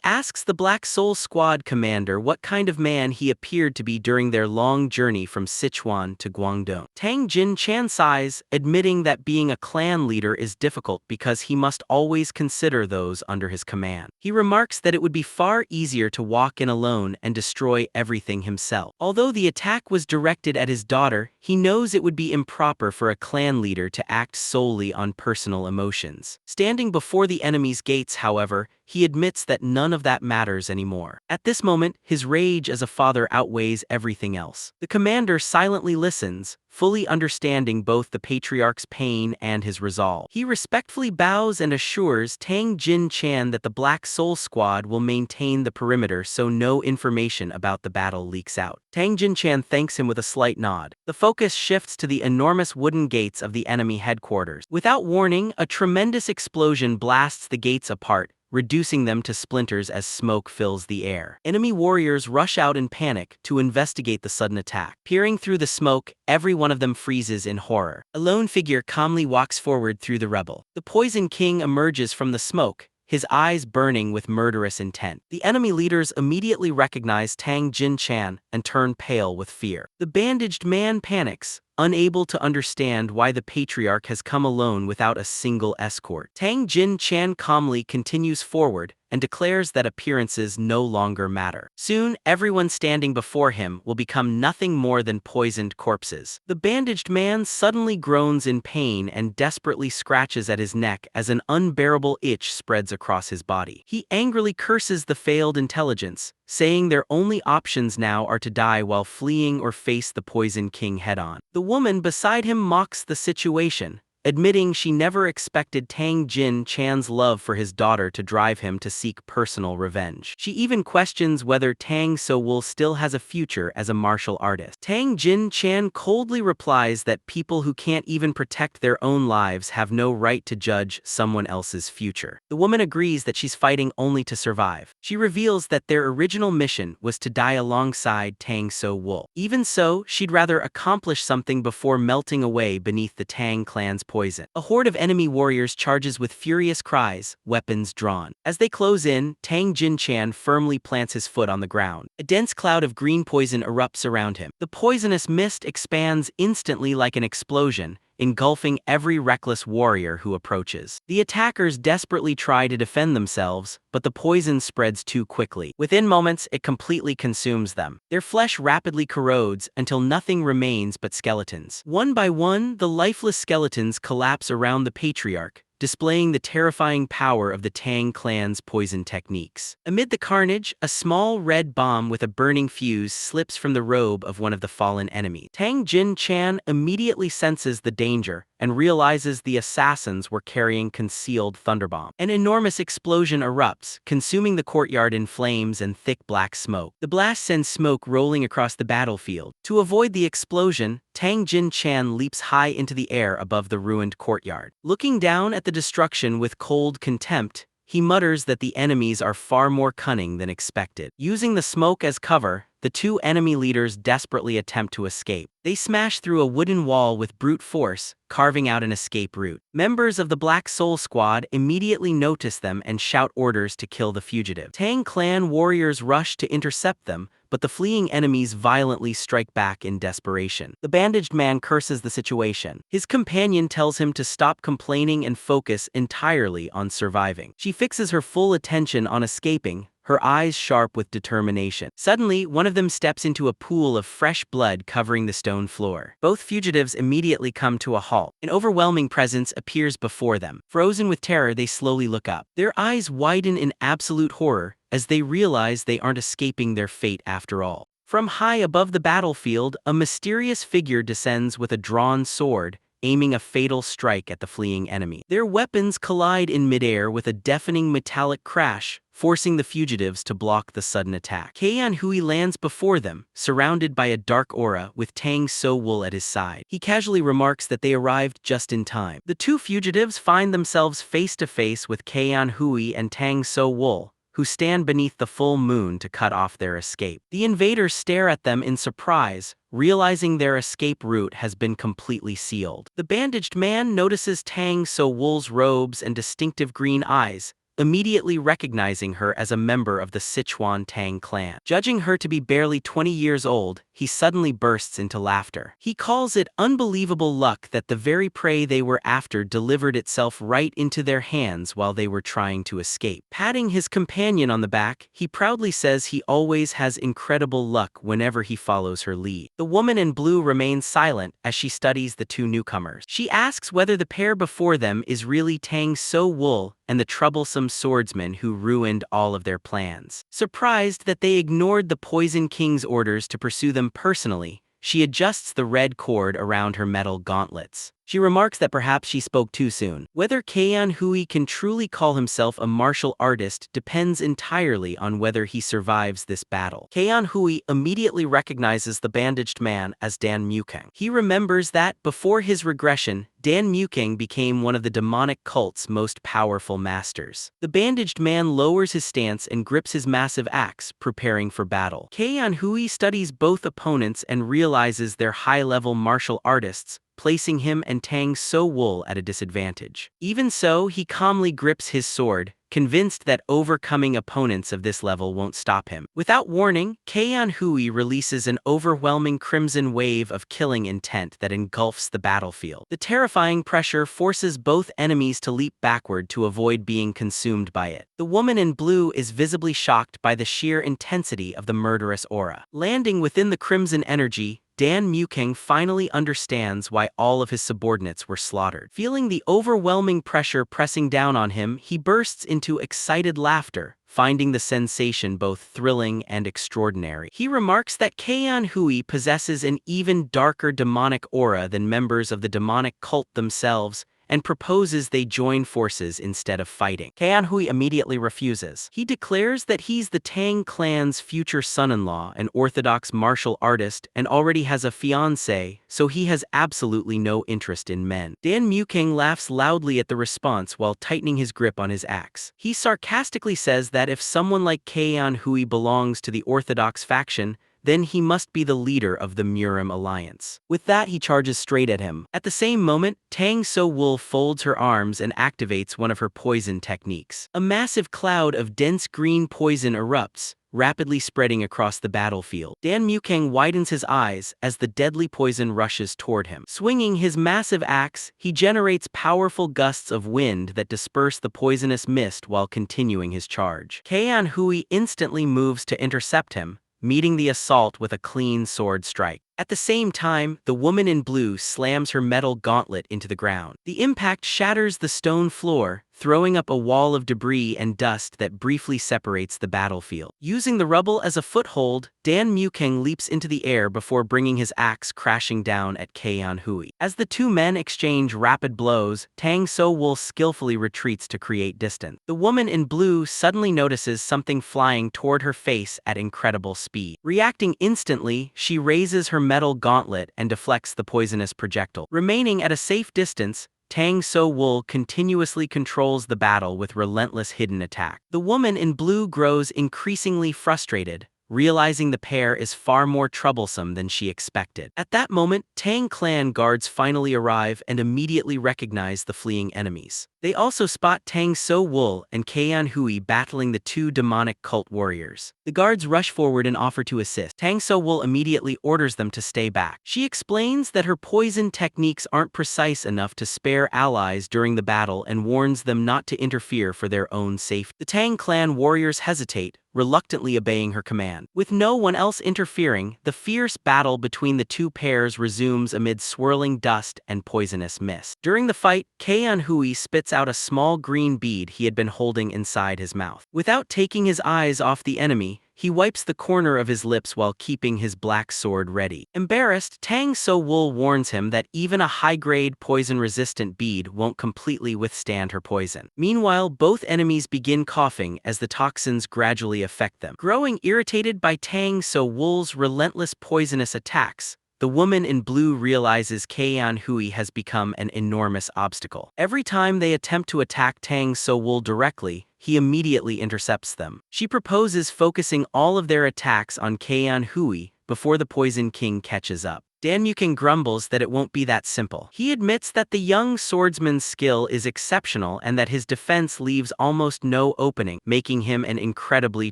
asks the Black Soul Squad commander what kind of man he appeared to be during their long journey from Sichuan to Guangdong. Tang Jin-chan sighs, admitting that being a clan leader is difficult because he must always consider those under his command. He remarks that it would be far easier to walk in alone and destroy everything himself. Although the attack was directed at his daughter, he knows it would be improper for a clan leader to act solely on personal emotions. Standing before the enemy's gates, however, he admits that none of that matters anymore. At this moment, his rage as a father outweighs everything else. The commander silently listens, fully understanding both the patriarch's pain and his resolve. He respectfully bows and assures Tang Jin-chan that the Black Soul Squad will maintain the perimeter so no information about the battle leaks out. Tang Jin-chan thanks him with a slight nod. The focus shifts to the enormous wooden gates of the enemy headquarters. Without warning, a tremendous explosion blasts the gates apart, reducing them to splinters as smoke fills the air. Enemy warriors rush out in panic to investigate the sudden attack. Peering through the smoke, every one of them freezes in horror. A lone figure calmly walks forward through the rubble. The Poison King emerges from the smoke, his eyes burning with murderous intent. The enemy leaders immediately recognize Tang Jin-chan and turn pale with fear. The bandaged man panics, unable to understand why the patriarch has come alone without a single escort. Tang Jin-chan calmly continues forward and declares that appearances no longer matter. Soon, everyone standing before him will become nothing more than poisoned corpses. The bandaged man suddenly groans in pain and desperately scratches at his neck as an unbearable itch spreads across his body. He angrily curses the failed intelligence, saying their only options now are to die while fleeing or face the Poison King head-on. The woman beside him mocks the situation, admitting she never expected Tang Jin-chan's love for his daughter to drive him to seek personal revenge. She even questions whether Dang So-wol still has a future as a martial artist. Tang Jin-chan coldly replies that people who can't even protect their own lives have no right to judge someone else's future. The woman agrees that she's fighting only to survive. She reveals that their original mission was to die alongside Dang So-wol. Even so, she'd rather accomplish something before melting away beneath the Tang clan's poison. A horde of enemy warriors charges with furious cries, weapons drawn. As they close in, Tang Jin-chan firmly plants his foot on the ground. A dense cloud of green poison erupts around him. The poisonous mist expands instantly like an explosion, engulfing every reckless warrior who approaches. The attackers desperately try to defend themselves, but the poison spreads too quickly. Within moments, it completely consumes them. Their flesh rapidly corrodes until nothing remains but skeletons. One by one, the lifeless skeletons collapse around the patriarch, displaying the terrifying power of the Tang clan's poison techniques. Amid the carnage, a small red bomb with a burning fuse slips from the robe of one of the fallen enemies. Tang Jin-chan immediately senses the danger and realizes the assassins were carrying concealed thunderbomb. An enormous explosion erupts, consuming the courtyard in flames and thick black smoke. The blast sends smoke rolling across the battlefield. To avoid the explosion, Tang Jin-chan leaps high into the air above the ruined courtyard. Looking down at the destruction with cold contempt, he mutters that the enemies are far more cunning than expected. Using the smoke as cover, the two enemy leaders desperately attempt to escape. They smash through a wooden wall with brute force, carving out an escape route. Members of the Black Soul Squad immediately notice them and shout orders to kill the fugitive. Tang clan warriors rush to intercept them, but the fleeing enemies violently strike back in desperation. The bandaged man curses the situation. His companion tells him to stop complaining and focus entirely on surviving. She fixes her full attention on escaping, her eyes sharp with determination. Suddenly, one of them steps into a pool of fresh blood covering the stone floor. Both fugitives immediately come to a halt. An overwhelming presence appears before them. Frozen with terror, they slowly look up. Their eyes widen in absolute horror as they realize they aren't escaping their fate after all. From high above the battlefield, a mysterious figure descends with a drawn sword, aiming a fatal strike at the fleeing enemy. Their weapons collide in midair with a deafening metallic crash, forcing the fugitives to block the sudden attack. Cheon Hwi lands before them, surrounded by a dark aura with Dang So-wol at his side. He casually remarks that they arrived just in time. The two fugitives find themselves face to face with Cheon Hwi and Dang So-wol, who stand beneath the full moon to cut off their escape. The invaders stare at them in surprise, realizing their escape route has been completely sealed. The bandaged man notices Dang So-wol's robes and distinctive green eyes, immediately recognizing her as a member of the Sichuan Tang Clan. Judging her to be barely 20 years old, he suddenly bursts into laughter. He calls it unbelievable luck that the very prey they were after delivered itself right into their hands while they were trying to escape. Patting his companion on the back, he proudly says he always has incredible luck whenever he follows her lead. The woman in blue remains silent as she studies the two newcomers. She asks whether the pair before them is really Dang So-wol and the troublesome swordsman who ruined all of their plans. Surprised that they ignored the Poison King's orders to pursue them personally, she adjusts the red cord around her metal gauntlets. She remarks that perhaps she spoke too soon. Whether Cheon Hwi can truly call himself a martial artist depends entirely on whether he survives this battle. Cheon Hwi immediately recognizes the bandaged man as Dan Mukang. He remembers that, before his regression, Dan Mukang became one of the demonic cult's most powerful masters. The bandaged man lowers his stance and grips his massive axe, preparing for battle. Cheon Hwi studies both opponents and realizes they're high-level martial artists, placing him and Dang So-wol at a disadvantage. Even so, he calmly grips his sword, convinced that overcoming opponents of this level won't stop him. Without warning, Cheon Hwi releases an overwhelming crimson wave of killing intent that engulfs the battlefield. The terrifying pressure forces both enemies to leap backward to avoid being consumed by it. The woman in blue is visibly shocked by the sheer intensity of the murderous aura. Landing within the crimson energy, Dan Mukang finally understands why all of his subordinates were slaughtered. Feeling the overwhelming pressure pressing down on him, he bursts into excited laughter, finding the sensation both thrilling and extraordinary. He remarks that Cheon Hwi possesses an even darker demonic aura than members of the demonic cult themselves, and proposes they join forces instead of fighting. Cheon Hwi immediately refuses. He declares that he's the Tang clan's future son-in-law, an orthodox martial artist, and already has a fiancée, so he has absolutely no interest in men. Dan Mukang laughs loudly at the response while tightening his grip on his axe. He sarcastically says that if someone like Cheon Hwi belongs to the orthodox faction, then he must be the leader of the Murim alliance. With that, he charges straight at him. At the same moment, Dang So-wol folds her arms and activates one of her poison techniques. A massive cloud of dense green poison erupts, rapidly spreading across the battlefield. Dan Mukang widens his eyes as the deadly poison rushes toward him. Swinging his massive axe, he generates powerful gusts of wind that disperse the poisonous mist while continuing his charge. Cheon Hwi instantly moves to intercept him, meeting the assault with a clean sword strike. At the same time, the woman in blue slams her metal gauntlet into the ground. The impact shatters the stone floor, throwing up a wall of debris and dust that briefly separates the battlefield. Using the rubble as a foothold, Dan Mukang leaps into the air before bringing his axe crashing down at Cheon Hwi. As the two men exchange rapid blows, Dang So-wol skillfully retreats to create distance. The woman in blue suddenly notices something flying toward her face at incredible speed. Reacting instantly, she raises her metal gauntlet and deflects the poisonous projectile. Remaining at a safe distance, Dang So-wol continuously controls the battle with relentless hidden attack. The woman in blue grows increasingly frustrated, realizing the pair is far more troublesome than she expected. At that moment, Tang Clan guards finally arrive and immediately recognize the fleeing enemies. They also spot Dang So-wol and Cheon Hwi battling the two demonic cult warriors. The guards rush forward and offer to assist. Dang So-wol immediately orders them to stay back. She explains that her poison techniques aren't precise enough to spare allies during the battle and warns them not to interfere for their own safety. The Tang Clan warriors hesitate, reluctantly obeying her command. With no one else interfering, the fierce battle between the two pairs resumes amid swirling dust and poisonous mist. During the fight, Cheon Hwi spits out a small green bead he had been holding inside his mouth. Without taking his eyes off the enemy, he wipes the corner of his lips while keeping his black sword ready. Embarrassed, Dang So-wol warns him that even a high-grade poison-resistant bead won't completely withstand her poison. Meanwhile, both enemies begin coughing as the toxins gradually affect them. Growing irritated by Dang So-wol's relentless poisonous attacks, the woman in blue realizes Cheon Hwi has become an enormous obstacle. Every time they attempt to attack Dang So-wol directly, he immediately intercepts them. She proposes focusing all of their attacks on Cheon Hwi before the Poison King catches up. Dan Muking grumbles that it won't be that simple. He admits that the young swordsman's skill is exceptional and that his defense leaves almost no opening, making him an incredibly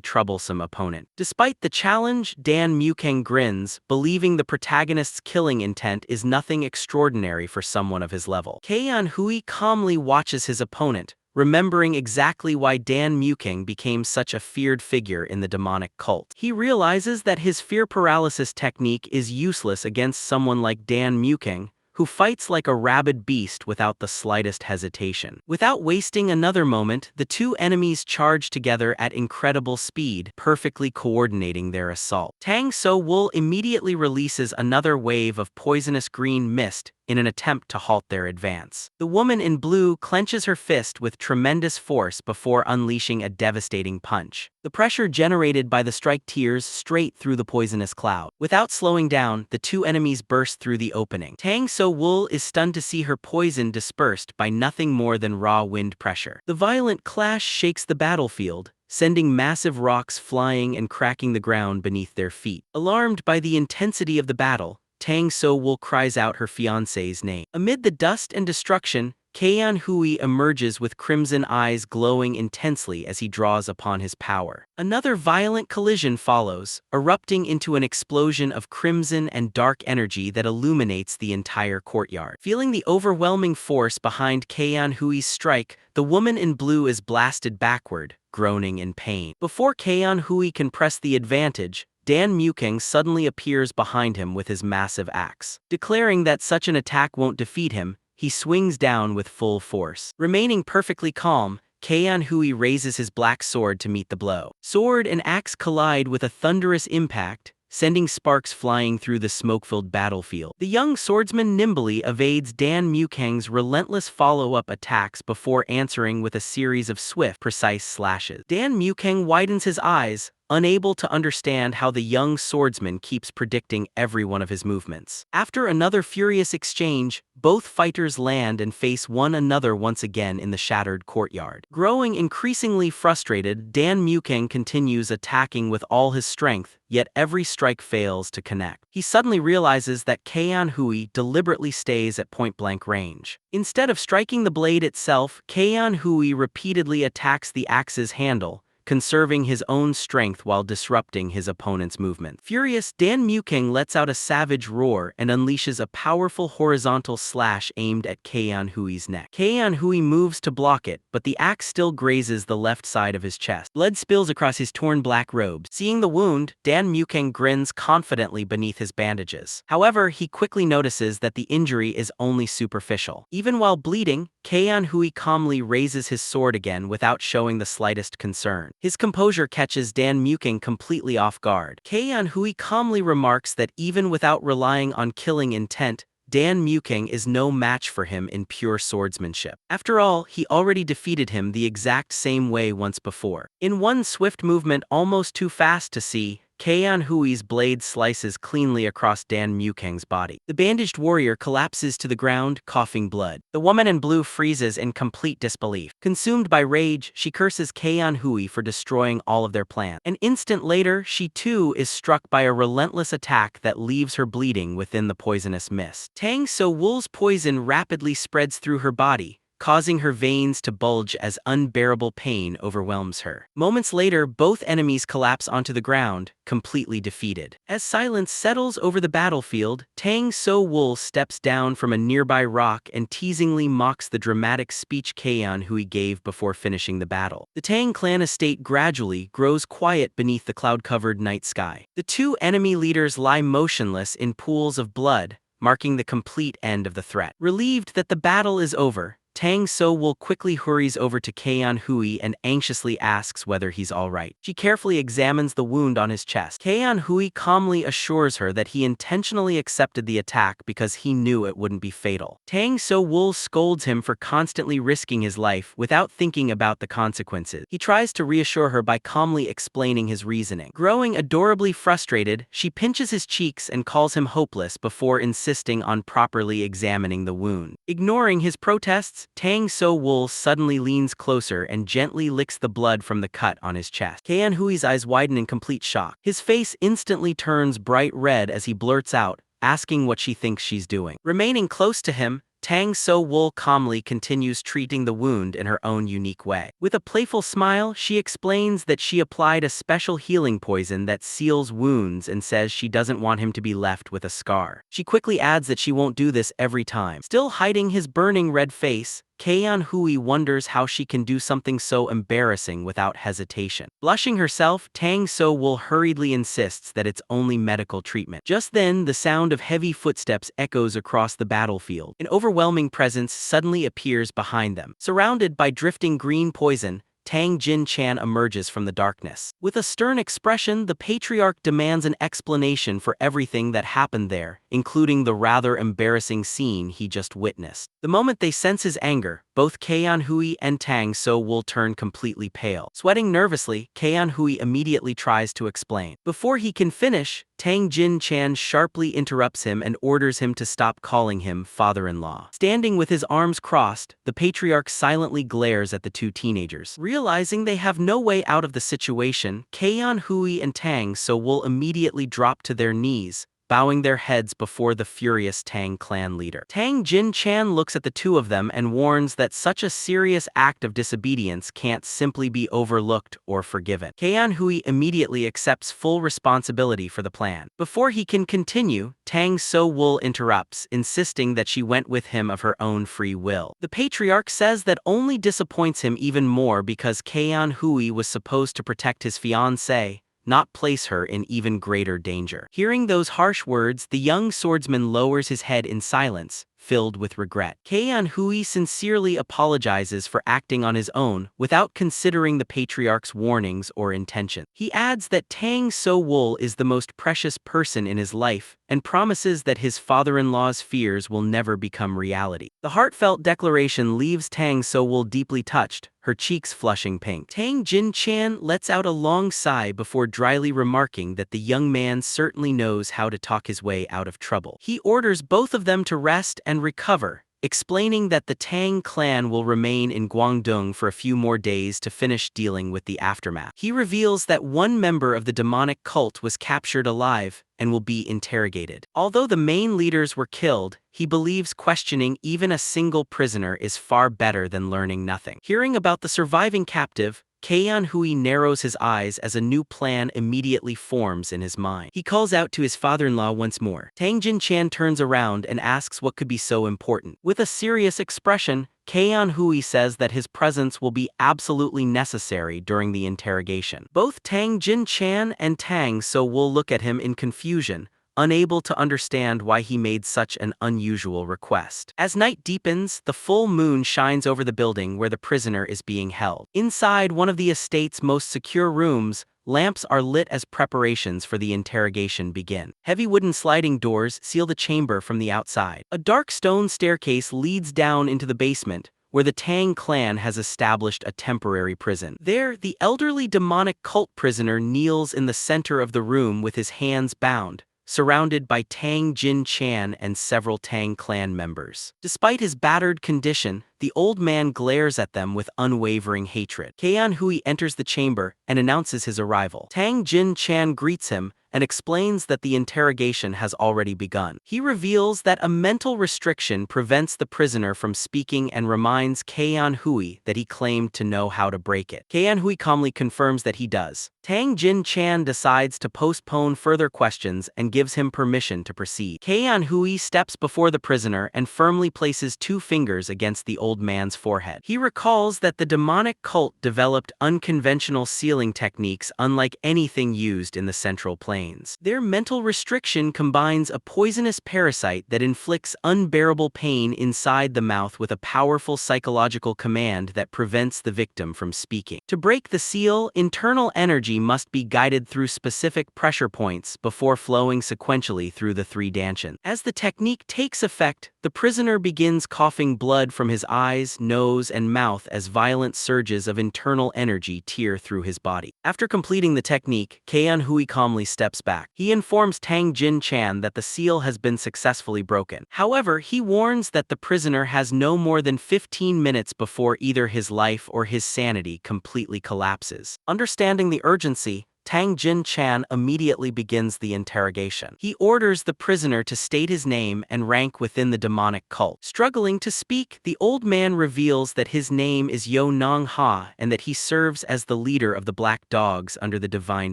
troublesome opponent. Despite the challenge, Dan Muking grins, believing the protagonist's killing intent is nothing extraordinary for someone of his level. Cheon Hwi calmly watches his opponent, remembering exactly why Dan Muking became such a feared figure in the demonic cult. He realizes that his fear paralysis technique is useless against someone like Dan Muking, who fights like a rabid beast without the slightest hesitation. Without wasting another moment, the two enemies charge together at incredible speed, perfectly coordinating their assault. Dang So-wol immediately releases another wave of poisonous green mist in an attempt to halt their advance. The woman in blue clenches her fist with tremendous force before unleashing a devastating punch. The pressure generated by the strike tears straight through the poisonous cloud. Without slowing down, the two enemies burst through the opening. Dang So-wol is stunned to see her poison dispersed by nothing more than raw wind pressure. The violent clash shakes the battlefield, sending massive rocks flying and cracking the ground beneath their feet. Alarmed by the intensity of the battle, Dang So-wol cries out her fiancé's name. Amid the dust and destruction, Cheon Hwi emerges with crimson eyes glowing intensely as he draws upon his power. Another violent collision follows, erupting into an explosion of crimson and dark energy that illuminates the entire courtyard. Feeling the overwhelming force behind Cheon Hwi's strike, the woman in blue is blasted backward, groaning in pain. Before Cheon Hwi can press the advantage, Dan Muking suddenly appears behind him with his massive axe. Declaring that such an attack won't defeat him, he swings down with full force. Remaining perfectly calm, Cheon Hwi raises his black sword to meet the blow. Sword and axe collide with a thunderous impact, sending sparks flying through the smoke-filled battlefield. The young swordsman nimbly evades Dan Muking's relentless follow-up attacks before answering with a series of swift, precise slashes. Dan Muking widens his eyes, unable to understand how the young swordsman keeps predicting every one of his movements. After another furious exchange, both fighters land and face one another once again in the shattered courtyard. Growing increasingly frustrated, Dan Muking continues attacking with all his strength, yet every strike fails to connect. He suddenly realizes that Cheon Hwi deliberately stays at point-blank range. Instead of striking the blade itself, Cheon Hwi repeatedly attacks the axe's handle, conserving his own strength while disrupting his opponent's movement. Furious, Dan Muking lets out a savage roar and unleashes a powerful horizontal slash aimed at Cheon Hwi's neck. Cheon Hwi moves to block it, but the axe still grazes the left side of his chest. Blood spills across his torn black robes. Seeing the wound, Dan Muking grins confidently beneath his bandages. However, he quickly notices that the injury is only superficial. Even while bleeding, Cheon Hwi calmly raises his sword again without showing the slightest concern. His composure catches Dan Muking completely off guard. Cheon Hwi calmly remarks that even without relying on killing intent, Dan Muking is no match for him in pure swordsmanship. After all, he already defeated him the exact same way once before. In one swift movement almost too fast to see, Cheon Hwi's blade slices cleanly across Dan Muking's body. The bandaged warrior collapses to the ground, coughing blood. The woman in blue freezes in complete disbelief. Consumed by rage, she curses Cheon Hwi for destroying all of their plans. An instant later, she too is struck by a relentless attack that leaves her bleeding within the poisonous mist. Dang So-wol's poison rapidly spreads through her body, causing her veins to bulge as unbearable pain overwhelms her. Moments later, both enemies collapse onto the ground, completely defeated. As silence settles over the battlefield, Dang So-wol steps down from a nearby rock and teasingly mocks the dramatic speech Cheon Hwi gave before finishing the battle. The Tang clan estate gradually grows quiet beneath the cloud-covered night sky. The two enemy leaders lie motionless in pools of blood, marking the complete end of the threat. Relieved that the battle is over, Dang So-wol quickly hurries over to Cheon Hwi and anxiously asks whether he's alright. She carefully examines the wound on his chest. Cheon Hwi calmly assures her that he intentionally accepted the attack because he knew it wouldn't be fatal. Dang So-wol scolds him for constantly risking his life without thinking about the consequences. He tries to reassure her by calmly explaining his reasoning. Growing adorably frustrated, she pinches his cheeks and calls him hopeless before insisting on properly examining the wound. Ignoring his protests, this, Dang So-wol suddenly leans closer and gently licks the blood from the cut on his chest. Cheon Hwi's eyes widen in complete shock. His face instantly turns bright red as he blurts out, asking what she thinks she's doing. Remaining close to him, Dang So-wol calmly continues treating the wound in her own unique way. With a playful smile, she explains that she applied a special healing poison that seals wounds and says she doesn't want him to be left with a scar. She quickly adds that she won't do this every time. Still hiding his burning red face, Cheon Hwi wonders how she can do something so embarrassing without hesitation. Blushing herself, Dang So-wol hurriedly insists that it's only medical treatment. Just then, the sound of heavy footsteps echoes across the battlefield. An overwhelming presence suddenly appears behind them. Surrounded by drifting green poison, Tang Jin-chan emerges from the darkness. With a stern expression, the patriarch demands an explanation for everything that happened there, including the rather embarrassing scene he just witnessed. The moment they sense his anger, both Cheon Hwi and Dang So-wol turn completely pale. Sweating nervously, Cheon Hwi immediately tries to explain. Before he can finish, Tang Jin-chan sharply interrupts him and orders him to stop calling him father-in-law. Standing with his arms crossed, the patriarch silently glares at the two teenagers. Realizing they have no way out of the situation, Cheon Hwi and Dang So-wol immediately drop to their knees, bowing their heads before the furious Tang clan leader. Tang Jin-chan looks at the two of them and warns that such a serious act of disobedience can't simply be overlooked or forgiven. Cheon Hwi immediately accepts full responsibility for the plan. Before he can continue, Dang So-wol interrupts, insisting that she went with him of her own free will. The patriarch says that only disappoints him even more because Cheon Hwi was supposed to protect his fiancée, not place her in even greater danger. Hearing those harsh words, the young swordsman lowers his head in silence, filled with regret. Cheon Hwi sincerely apologizes for acting on his own without considering the patriarch's warnings or intention. He adds that Dang So-wol is the most precious person in his life and promises that his father-in-law's fears will never become reality. The heartfelt declaration leaves Dang So-wol deeply touched, her cheeks flushing pink. Tang Jin-chan lets out a long sigh before dryly remarking that the young man certainly knows how to talk his way out of trouble. He orders both of them to rest and recover, explaining that the Tang clan will remain in Guangdong for a few more days to finish dealing with the aftermath. He reveals that one member of the demonic cult was captured alive and will be interrogated. Although the main leaders were killed, he believes questioning even a single prisoner is far better than learning nothing. Hearing about the surviving captive, Cheon Hwi narrows his eyes as a new plan immediately forms in his mind. He calls out to his father-in-law once more. Tang Jin-chan turns around and asks what could be so important. With a serious expression, Cheon Hwi says that his presence will be absolutely necessary during the interrogation. Both Tang Jin-chan and Dang So-wol look at him in confusion, unable to understand why he made such an unusual request. As night deepens, the full moon shines over the building where the prisoner is being held. Inside one of the estate's most secure rooms, lamps are lit as preparations for the interrogation begin. Heavy wooden sliding doors seal the chamber from the outside. A dark stone staircase leads down into the basement, where the Tang clan has established a temporary prison. There, the elderly demonic cult prisoner kneels in the center of the room with his hands bound, surrounded by Tang Jin-chan and several Tang clan members. Despite his battered condition, the old man glares at them with unwavering hatred. Cheon Hwi enters the chamber and announces his arrival. Tang Jin-chan greets him and explains that the interrogation has already begun. He reveals that a mental restriction prevents the prisoner from speaking and reminds Cheon Hwi that he claimed to know how to break it. Cheon Hwi calmly confirms that he does. Tang Jin-chan decides to postpone further questions and gives him permission to proceed. Cheon Hwi steps before the prisoner and firmly places 2 fingers against the old man's forehead. He recalls that the demonic cult developed unconventional sealing techniques unlike anything used in the Central Plains. Their mental restriction combines a poisonous parasite that inflicts unbearable pain inside the mouth with a powerful psychological command that prevents the victim from speaking. To break the seal, internal energy must be guided through specific pressure points before flowing sequentially through the 3 danshan. As the technique takes effect, the the prisoner begins coughing blood from his eyes, nose, and mouth as violent surges of internal energy tear through his body. After completing the technique, Cheon Hwi calmly steps back. He informs Tang Jin-chan that the seal has been successfully broken. However, he warns that the prisoner has no more than 15 minutes before either his life or his sanity completely collapses. Understanding the urgency, Tang Jin-chan immediately begins the interrogation. He orders the prisoner to state his name and rank within the demonic cult. Struggling to speak, the old man reveals that his name is Yo Nong Ha and that he serves as the leader of the Black Dogs under the Divine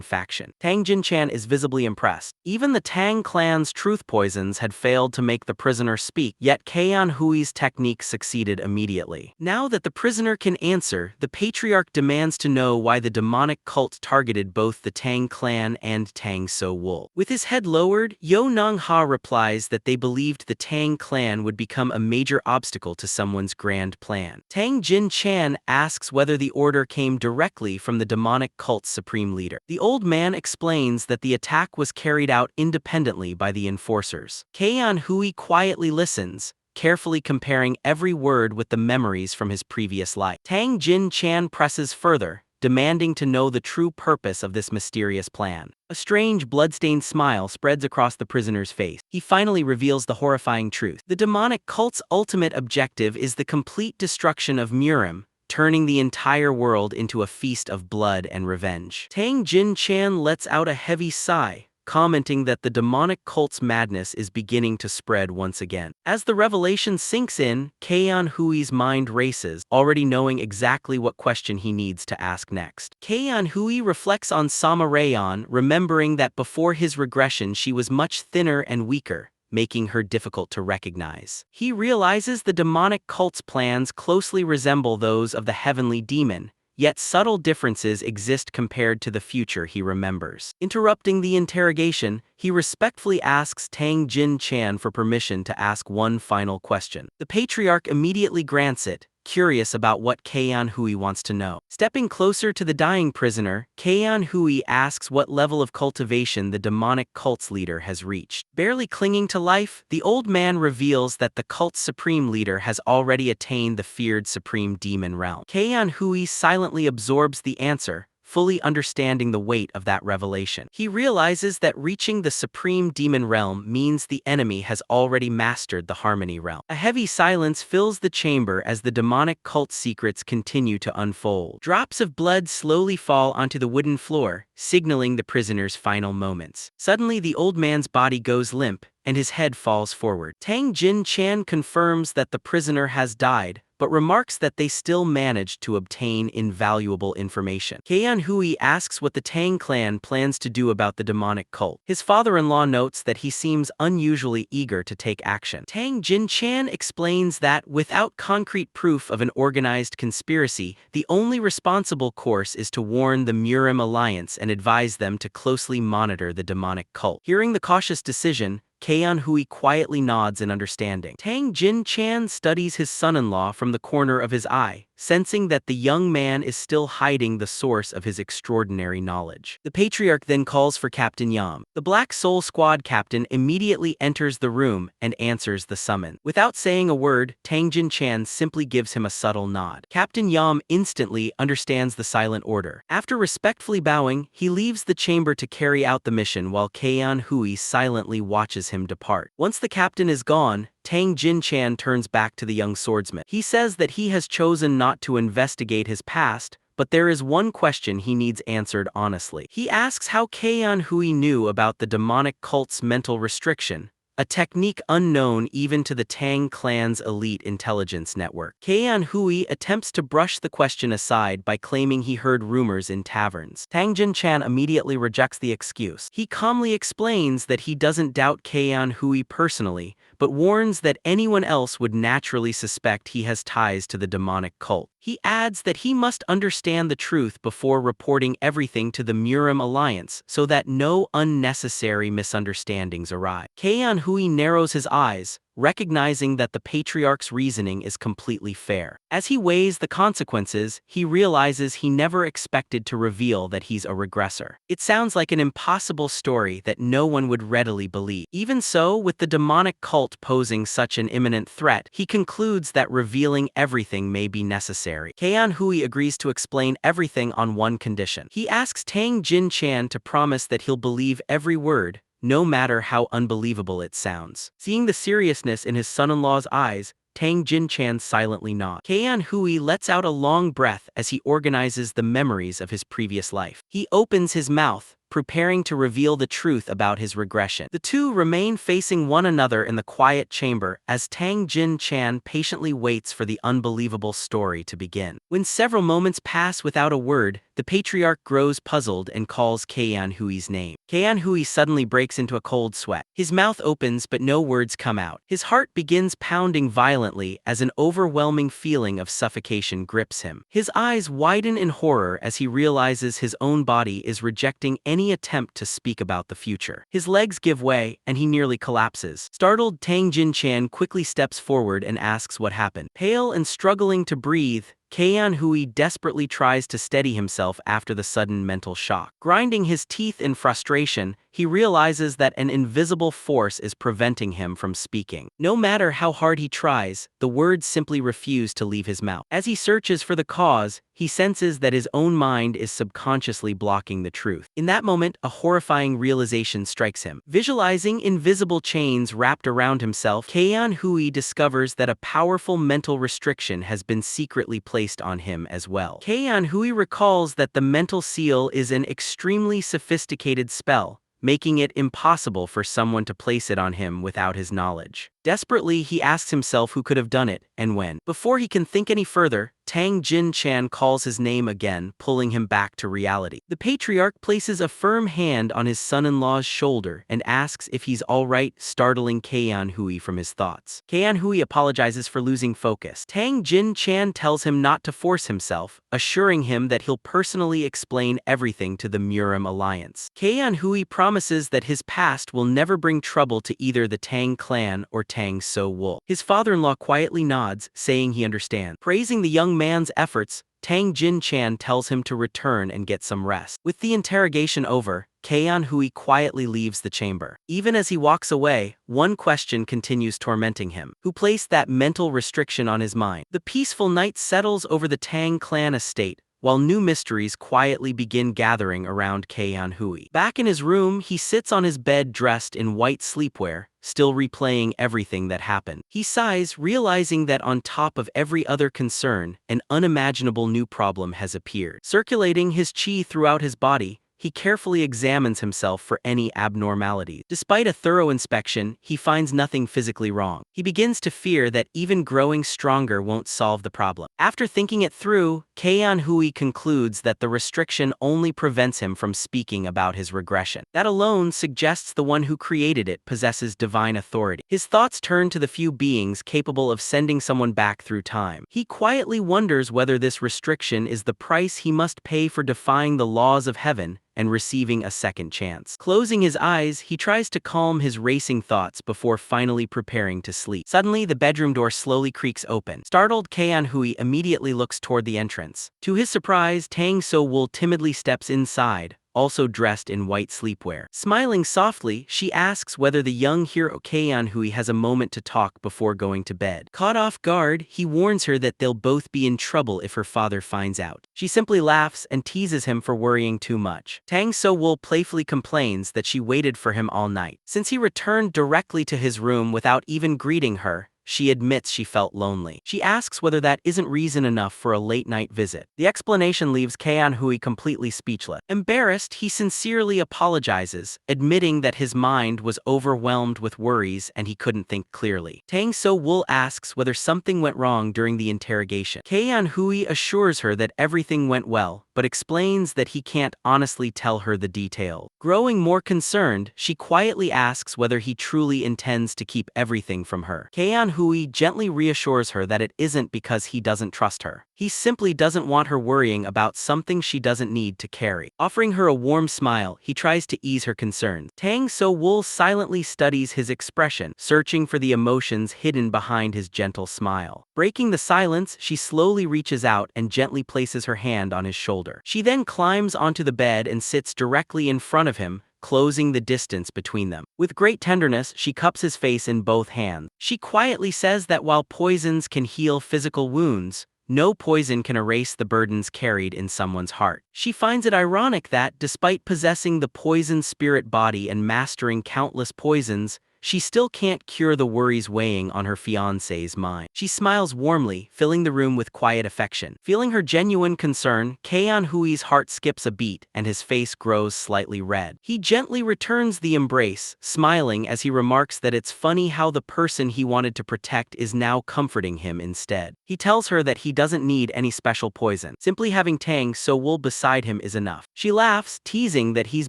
Faction. Tang Jin-chan is visibly impressed. Even the Tang clan's truth poisons had failed to make the prisoner speak, yet Cheon Hwi's technique succeeded immediately. Now that the prisoner can answer, the patriarch demands to know why the demonic cult targeted both the Tang Clan and Dang So-wol. With his head lowered, Yo Nong Ha replies that they believed the Tang Clan would become a major obstacle to someone's grand plan. Tang Jin-chan asks whether the order came directly from the demonic cult's supreme leader. The old man explains that the attack was carried out independently by the enforcers. Cheon Hwi quietly listens, carefully comparing every word with the memories from his previous life. Tang Jin-chan presses further, demanding to know the true purpose of this mysterious plan. A strange, blood-stained smile spreads across the prisoner's face. He finally reveals the horrifying truth. The demonic cult's ultimate objective is the complete destruction of Murim, turning the entire world into a feast of blood and revenge. Tang Jin-chan lets out a heavy sigh, commenting that the demonic cult's madness is beginning to spread once again. As the revelation sinks in, Cheon Hwi's mind races, already knowing exactly what question he needs to ask next. Cheon Hwi reflects on Sama Rayon, remembering that before his regression she was much thinner and weaker, making her difficult to recognize. He realizes the demonic cult's plans closely resemble those of the heavenly demon, yet subtle differences exist compared to the future he remembers. Interrupting the interrogation, he respectfully asks Tang Jin-chan for permission to ask one final question. The patriarch immediately grants it, curious about what Cheon Hwi wants to know. Stepping closer to the dying prisoner, Cheon Hwi asks what level of cultivation the demonic cult's leader has reached. Barely clinging to life, the old man reveals that the cult's supreme leader has already attained the feared supreme demon realm. Cheon Hwi silently absorbs the answer, fully understanding the weight of that revelation. He realizes that reaching the supreme demon realm means the enemy has already mastered the harmony realm. A heavy silence fills the chamber as the demonic cult secrets continue to unfold. Drops of blood slowly fall onto the wooden floor, signaling the prisoner's final moments. Suddenly, the old man's body goes limp, and his head falls forward. Tang Jin-chan confirms that the prisoner has died, but remarks that they still managed to obtain invaluable information. Cheon Hwi asks what the Tang clan plans to do about the demonic cult. His father-in-law notes that he seems unusually eager to take action. Tang Jin-chan explains that without concrete proof of an organized conspiracy, the only responsible course is to warn the Murim Alliance and advise them to closely monitor the demonic cult. Hearing the cautious decision, Cheon Hwi quietly nods in understanding. Tang Jin-chan studies his son-in-law from the corner of his eye, sensing that the young man is still hiding the source of his extraordinary knowledge. The patriarch then calls for Captain Yam. The Black Soul Squad captain immediately enters the room and answers the summon. Without saying a word, Tang Jin-chan simply gives him a subtle nod. Captain Yam instantly understands the silent order. After respectfully bowing, he leaves the chamber to carry out the mission while Cheon Hwi silently watches him depart. Once the captain is gone, Tang Jin-chan turns back to the young swordsman. He says that he has chosen not to investigate his past, but there is one question he needs answered honestly. He asks how Cheon Hwi knew about the demonic cult's mental restriction, a technique unknown even to the Tang clan's elite intelligence network. Cheon Hwi attempts to brush the question aside by claiming he heard rumors in taverns. Tang Jin-chan immediately rejects the excuse. He calmly explains that he doesn't doubt Cheon Hwi personally, but warns that anyone else would naturally suspect he has ties to the demonic cult. He adds that he must understand the truth before reporting everything to the Murim Alliance so that no unnecessary misunderstandings arise. Cheon Hwi narrows his eyes, recognizing that the patriarch's reasoning is completely fair. As he weighs the consequences, he realizes he never expected to reveal that he's a regressor. It sounds like an impossible story that no one would readily believe. Even so, with the demonic cult posing such an imminent threat, he concludes that revealing everything may be necessary. Cheon Hwi agrees to explain everything on one condition. He asks Tang Jin-chan to promise that he'll believe every word, no matter how unbelievable it sounds. Seeing the seriousness in his son-in-law's eyes, Tang Jin-chan silently nods. Cheon Hwi lets out a long breath as he organizes the memories of his previous life. He opens his mouth, preparing to reveal the truth about his regression. The two remain facing one another in the quiet chamber as Tang Jin-chan patiently waits for the unbelievable story to begin. When several moments pass without a word, the patriarch grows puzzled and calls Cheon Hwi's name. Cheon Hwi suddenly breaks into a cold sweat. His mouth opens but no words come out. His heart begins pounding violently as an overwhelming feeling of suffocation grips him. His eyes widen in horror as he realizes his own body is rejecting any attempt to speak about the future. His legs give way and he nearly collapses. Startled, Tang Jin-chan quickly steps forward and asks what happened. Pale and struggling to breathe, Cheon Hwi desperately tries to steady himself after the sudden mental shock. Grinding his teeth in frustration, he realizes that an invisible force is preventing him from speaking. No matter how hard he tries, the words simply refuse to leave his mouth. As he searches for the cause, he senses that his own mind is subconsciously blocking the truth. In that moment, a horrifying realization strikes him. Visualizing invisible chains wrapped around himself, Cheon Hwi discovers that a powerful mental restriction has been secretly placed on him as well. Cheon Hwi recalls that the mental seal is an extremely sophisticated spell, making it impossible for someone to place it on him without his knowledge. Desperately, he asks himself who could have done it and when. Before he can think any further, Tang Jin-chan calls his name again, pulling him back to reality. The patriarch places a firm hand on his son-in-law's shoulder and asks if he's alright, startling Cheon Hwi from his thoughts. Cheon Hwi apologizes for losing focus. Tang Jin-chan tells him not to force himself, assuring him that he'll personally explain everything to the Murim Alliance. Cheon Hwi promises that his past will never bring trouble to either the Tang Clan or Dang So-wol. His father-in-law quietly nods, saying he understands. Praising the young man's efforts, Tang Jin-chan tells him to return and get some rest. With the interrogation over, Cheon Hwi quietly leaves the chamber. Even as he walks away, one question continues tormenting him. Who placed that mental restriction on his mind? The peaceful night settles over the Tang Clan estate, while new mysteries quietly begin gathering around Cheon Hwi. Back in his room, he sits on his bed dressed in white sleepwear, still replaying everything that happened. He sighs, realizing that on top of every other concern, an unimaginable new problem has appeared. Circulating his qi throughout his body, he carefully examines himself for any abnormality. Despite a thorough inspection, he finds nothing physically wrong. He begins to fear that even growing stronger won't solve the problem. After thinking it through, Cheon Hwi concludes that the restriction only prevents him from speaking about his regression. That alone suggests the one who created it possesses divine authority. His thoughts turn to the few beings capable of sending someone back through time. He quietly wonders whether this restriction is the price he must pay for defying the laws of heaven and receiving a second chance. Closing his eyes, he tries to calm his racing thoughts before finally preparing to sleep. Suddenly, the bedroom door slowly creaks open. Startled, Cheon Hwi immediately looks toward the entrance. To his surprise, Dang So-wol timidly steps inside, also dressed in white sleepwear. Smiling softly, she asks whether the young hero Cheon Hwi has a moment to talk before going to bed. Caught off guard, he warns her that they'll both be in trouble if her father finds out. She simply laughs and teases him for worrying too much. Dang So-wol playfully complains that she waited for him all night. Since he returned directly to his room without even greeting her, she admits she felt lonely. She asks whether that isn't reason enough for a late-night visit. The explanation leaves Cheon Hwi completely speechless. Embarrassed, he sincerely apologizes, admitting that his mind was overwhelmed with worries and he couldn't think clearly. Dang So-wol asks whether something went wrong during the interrogation. Cheon Hwi assures her that everything went well, but explains that he can't honestly tell her the detail. Growing more concerned, she quietly asks whether he truly intends to keep everything from her. Cheon Hwi gently reassures her that it isn't because he doesn't trust her. He simply doesn't want her worrying about something she doesn't need to carry. Offering her a warm smile, he tries to ease her concerns. Dang So-wol silently studies his expression, searching for the emotions hidden behind his gentle smile. Breaking the silence, she slowly reaches out and gently places her hand on his shoulder. She then climbs onto the bed and sits directly in front of him, closing the distance between them. With great tenderness, she cups his face in both hands. She quietly says that while poisons can heal physical wounds, no poison can erase the burdens carried in someone's heart. She finds it ironic that, despite possessing the poison spirit body and mastering countless poisons, she still can't cure the worries weighing on her fiancé's mind. She smiles warmly, filling the room with quiet affection. Feeling her genuine concern, Cheon Hwi's heart skips a beat and his face grows slightly red. He gently returns the embrace, smiling as he remarks that it's funny how the person he wanted to protect is now comforting him instead. He tells her that he doesn't need any special poison. Simply having Dang So-wol beside him is enough. She laughs, teasing that he's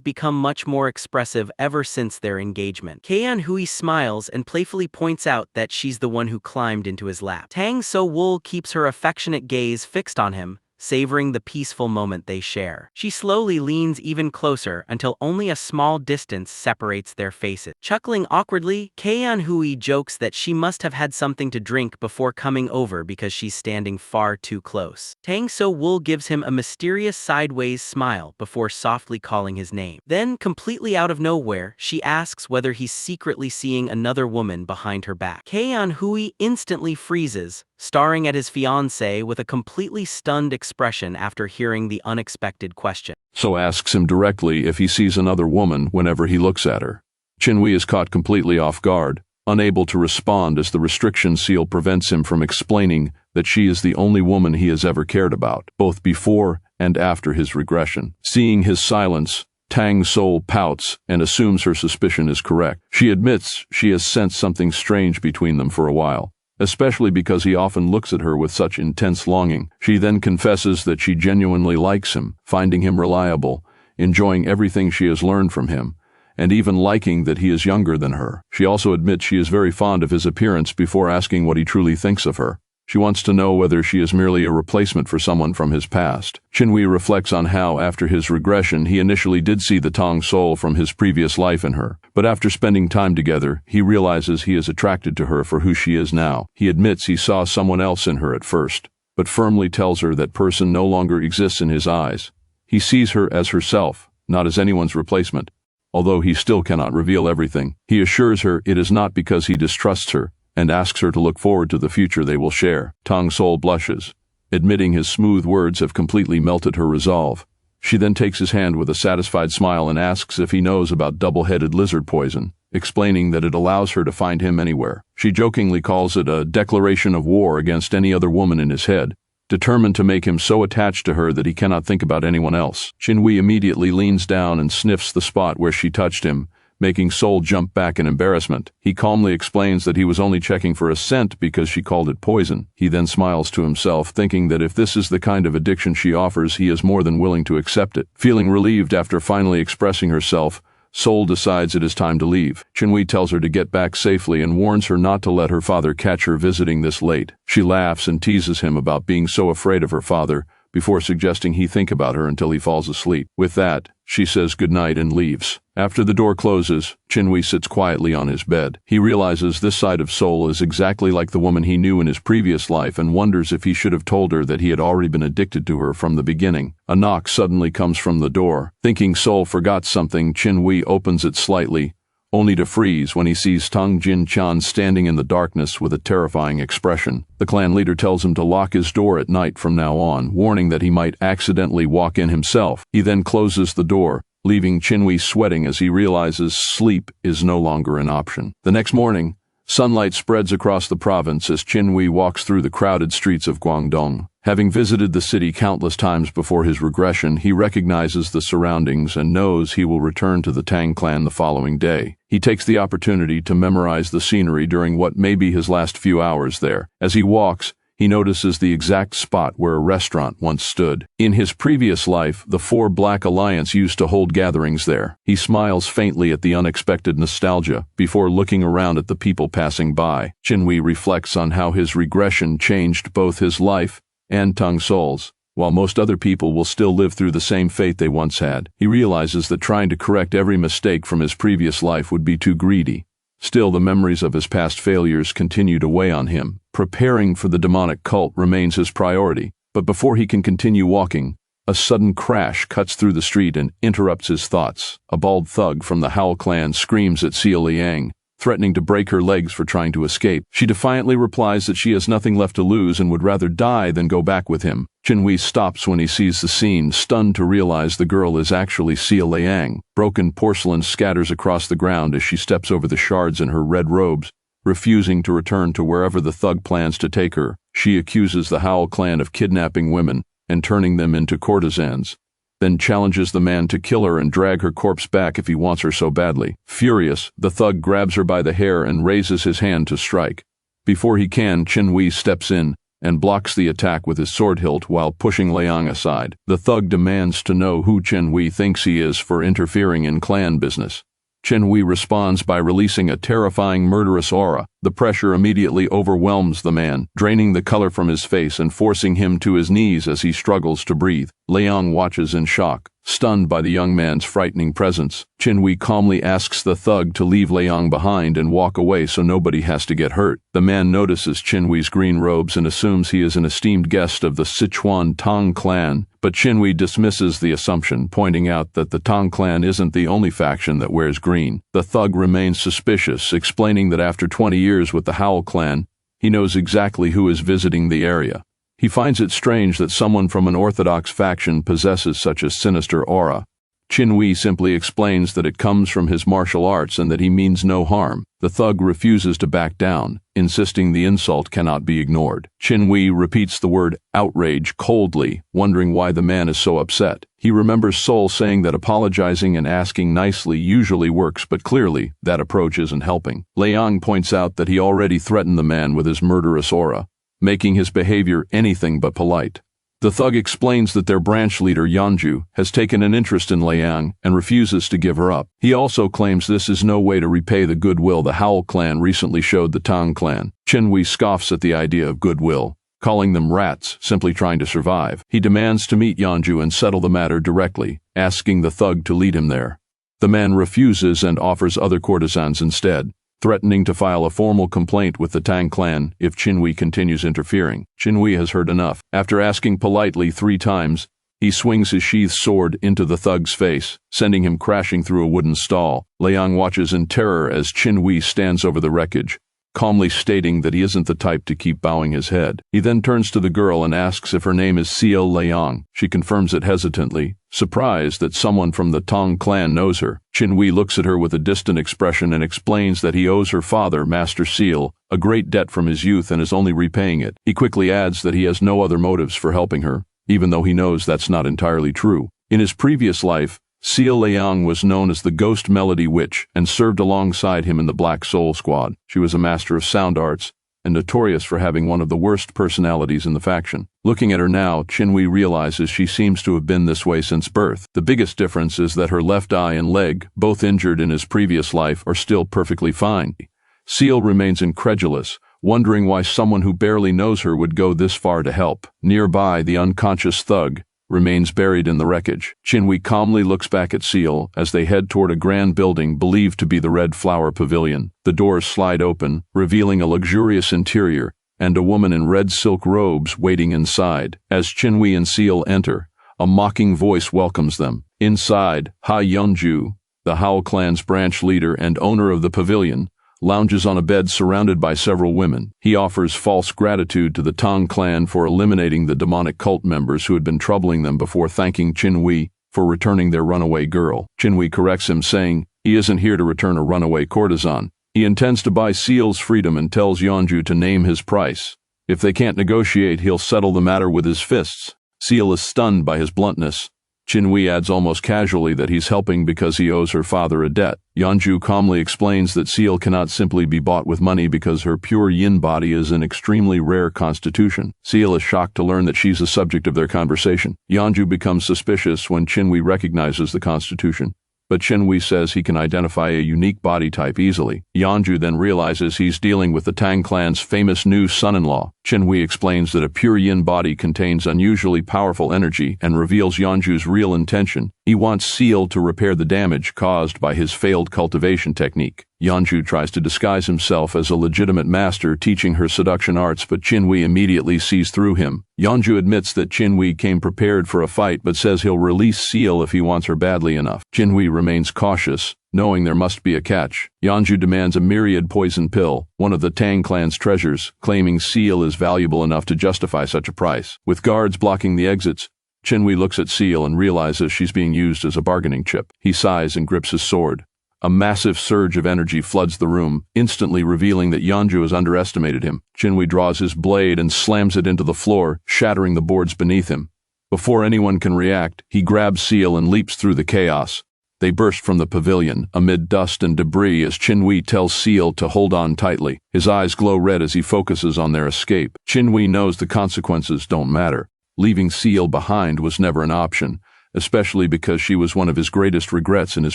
become much more expressive ever since their engagement. Cheon Hwi smiles and playfully points out that she's the one who climbed into his lap. Dang So-wol keeps her affectionate gaze fixed on him, savoring the peaceful moment they share. She slowly leans even closer until only a small distance separates their faces. Chuckling awkwardly, Cheon Hwi jokes that she must have had something to drink before coming over because she's standing far too close. Dang So-wol gives him a mysterious sideways smile before softly calling his name. Then, completely out of nowhere, she asks whether he's secretly seeing another woman behind her back. Cheon Hwi instantly freezes, staring at his fiancée with a completely stunned expression after hearing the unexpected question. So asks him directly if he sees another woman whenever he looks at her. Cheon Hwi is caught completely off guard, unable to respond as the restriction seal prevents him from explaining that she is the only woman he has ever cared about, both before and after his regression. Seeing his silence, Dang So-wol pouts and assumes her suspicion is correct. She admits she has sensed something strange between them for a while, especially because he often looks at her with such intense longing. She then confesses that she genuinely likes him, finding him reliable, enjoying everything she has learned from him, and even liking that he is younger than her. She also admits she is very fond of his appearance before asking what he truly thinks of her. She wants to know whether she is merely a replacement for someone from his past. Cheon Hwi reflects on how, after his regression, he initially did see the Tang soul from his previous life in her. But after spending time together, he realizes he is attracted to her for who she is now. He admits he saw someone else in her at first, but firmly tells her that person no longer exists in his eyes. He sees her as herself, not as anyone's replacement. Although he still cannot reveal everything, he assures her it is not because he distrusts her, and asks her to look forward to the future they will share. Dang So-wol blushes, admitting his smooth words have completely melted her resolve. She then takes his hand with a satisfied smile and asks if he knows about double-headed lizard poison, explaining that it allows her to find him anywhere. She jokingly calls it a declaration of war against any other woman in his head, determined to make him so attached to her that he cannot think about anyone else. Cheon Hwi immediately leans down and sniffs the spot where she touched him, making Sol jump back in embarrassment. He calmly explains that he was only checking for a scent because she called it poison. He then smiles to himself, thinking that if this is the kind of addiction she offers, he is more than willing to accept it. Feeling relieved after finally expressing herself, Sol decides it is time to leave. Cheon Hwi tells her to get back safely and warns her not to let her father catch her visiting this late. She laughs and teases him about being so afraid of her father, before suggesting he think about her until he falls asleep. With that, she says goodnight and leaves. After the door closes, Cheon Hwi sits quietly on his bed. He realizes this side of Sol is exactly like the woman he knew in his previous life and wonders if he should have told her that he had already been addicted to her from the beginning. A knock suddenly comes from the door. Thinking Sol forgot something, Cheon Hwi opens it slightly, only to freeze when he sees Tang Jin-chan standing in the darkness with a terrifying expression. The clan leader tells him to lock his door at night from now on, warning that he might accidentally walk in himself. He then closes the door, leaving Cheon Hwi sweating as he realizes sleep is no longer an option. The next morning, sunlight spreads across the province as Cheon Hwi walks through the crowded streets of Guangdong. Having visited the city countless times before his regression, he recognizes the surroundings and knows he will return to the Tang Clan the following day. He takes the opportunity to memorize the scenery during what may be his last few hours there. As he walks, he notices the exact spot where a restaurant once stood. In his previous life, the Four Black Alliance used to hold gatherings there. He smiles faintly at the unexpected nostalgia before looking around at the people passing by. Cheon Hwi reflects on how his regression changed both his life and Dang So-wol's. While most other people will still live through the same fate they once had, he realizes that trying to correct every mistake from his previous life would be too greedy. Still, the memories of his past failures continue to weigh on him. Preparing for the demonic cult remains his priority, but before he can continue walking, a sudden crash cuts through the street and interrupts his thoughts. A bald thug from the Howl clan screams at Sia Liang, threatening to break her legs for trying to escape. She defiantly replies that she has nothing left to lose and would rather die than go back with him. Cheon Hwi stops when he sees the scene, stunned to realize the girl is actually Sia Liang. Broken porcelain scatters across the ground as she steps over the shards in her red robes, refusing to return to wherever the thug plans to take her. She accuses the Howl clan of kidnapping women and turning them into courtesans, then challenges the man to kill her and drag her corpse back if he wants her so badly. Furious, the thug grabs her by the hair and raises his hand to strike. Before he can, Cheon Hwi steps in and blocks the attack with his sword hilt while pushing Liang aside. The thug demands to know who Cheon Hwi thinks he is for interfering in clan business. Cheon Hwi responds by releasing a terrifying murderous aura. The pressure immediately overwhelms the man, draining the color from his face and forcing him to his knees as he struggles to breathe. Liang watches in shock, stunned by the young man's frightening presence. Cheon Hwi calmly asks the thug to leave Liang behind and walk away so nobody has to get hurt. The man notices Cheon Hwi's green robes and assumes he is an esteemed guest of the Sichuan Tang Clan, but Cheon Hwi dismisses the assumption, pointing out that the Tang Clan isn't the only faction that wears green. The thug remains suspicious, explaining that after 20 years with the Howl clan, he knows exactly who is visiting the area. He finds it strange that someone from an orthodox faction possesses such a sinister aura. Cheon Hwi simply explains that it comes from his martial arts and that he means no harm. The thug refuses to back down, insisting the insult cannot be ignored. Cheon Hwi repeats the word outrage coldly, wondering why the man is so upset. He remembers Sol saying that apologizing and asking nicely usually works, but clearly that approach isn't helping. Liang points out that he already threatened the man with his murderous aura, making his behavior anything but polite. The thug explains that their branch leader, Yeonju, has taken an interest in Liang and refuses to give her up. He also claims this is no way to repay the goodwill the Howl clan recently showed the Tang clan. Cheon Hwi scoffs at the idea of goodwill, calling them rats simply trying to survive. He demands to meet Yeonju and settle the matter directly, asking the thug to lead him there. The man refuses and offers other courtesans instead, threatening to file a formal complaint with the Tang clan if Cheon Hwi continues interfering. Cheon Hwi has heard enough. After asking politely 3 times, he swings his sheathed sword into the thug's face, sending him crashing through a wooden stall. Liang watches in terror as Cheon Hwi stands over the wreckage, calmly stating that he isn't the type to keep bowing his head. He then turns to the girl and asks if her name is Sia Liang. She confirms it hesitantly, surprised that someone from the Tang clan knows her. Cheon Hwi looks at her with a distant expression and explains that he owes her father, Master Seal, a great debt from his youth and is only repaying it. He quickly adds that he has no other motives for helping her, even though he knows that's not entirely true. In his previous life, Sia Liang was known as the Ghost Melody Witch and served alongside him in the Black Soul Squad. She was a master of sound arts and notorious for having one of the worst personalities in the faction. Looking at her now, Cheon Hwi realizes she seems to have been this way since birth. The biggest difference is that her left eye and leg, both injured in his previous life, are still perfectly fine. Seal remains incredulous, wondering why someone who barely knows her would go this far to help. Nearby, the unconscious thug remains buried in the wreckage. Cheon Hwi calmly looks back at Seal as they head toward a grand building believed to be the Red Flower Pavilion. The doors slide open, revealing a luxurious interior and a woman in red silk robes waiting inside. As Cheon Hwi and Seal enter, a mocking voice welcomes them. Inside, Ha Yeonju, the Howl clan's branch leader and owner of the pavilion, lounges on a bed surrounded by several women. He offers false gratitude to the Tang clan for eliminating the demonic cult members who had been troubling them before thanking Cheon Hwi for returning their runaway girl. Cheon Hwi corrects him, saying he isn't here to return a runaway courtesan. He intends to buy Seal's freedom and tells Yeonju to name his price. If they can't negotiate, he'll settle the matter with his fists. Seal is stunned by his bluntness, Cheon Hwi adds almost casually that he's helping because he owes her father a debt. Yeonju calmly explains that Seal cannot simply be bought with money because her pure yin body is an extremely rare constitution. Seal is shocked to learn that she's the subject of their conversation. Yeonju becomes suspicious when Cheon Hwi recognizes the constitution, but Cheon Hwi says he can identify a unique body type easily. Yeonju then realizes he's dealing with the Tang Clan's famous new son-in-law. Cheon Hwi explains that a pure yin body contains unusually powerful energy and reveals Yeonju's real intention. He wants Seal to repair the damage caused by his failed cultivation technique. Yeonju tries to disguise himself as a legitimate master teaching her seduction arts, but Cheon Hwi immediately sees through him. Yeonju admits that Cheon Hwi came prepared for a fight but says he'll release Seal if he wants her badly enough. Cheon Hwi remains cautious, knowing there must be a catch. Yeonju demands a myriad poison pill, one of the Tang Clan's treasures, claiming Seal is valuable enough to justify such a price. With guards blocking the exits, Cheon Hwi looks at Seal and realizes she's being used as a bargaining chip. He sighs and grips his sword. A massive surge of energy floods the room, instantly revealing that Yeonju has underestimated him. Cheon Hwi draws his blade and slams it into the floor, shattering the boards beneath him. Before anyone can react, he grabs Seal and leaps through the chaos. They burst from the pavilion, amid dust and debris, as Cheon Hwi tells Seal to hold on tightly. His eyes glow red as he focuses on their escape. Cheon Hwi knows the consequences don't matter. Leaving Seal behind was never an option, especially because she was one of his greatest regrets in his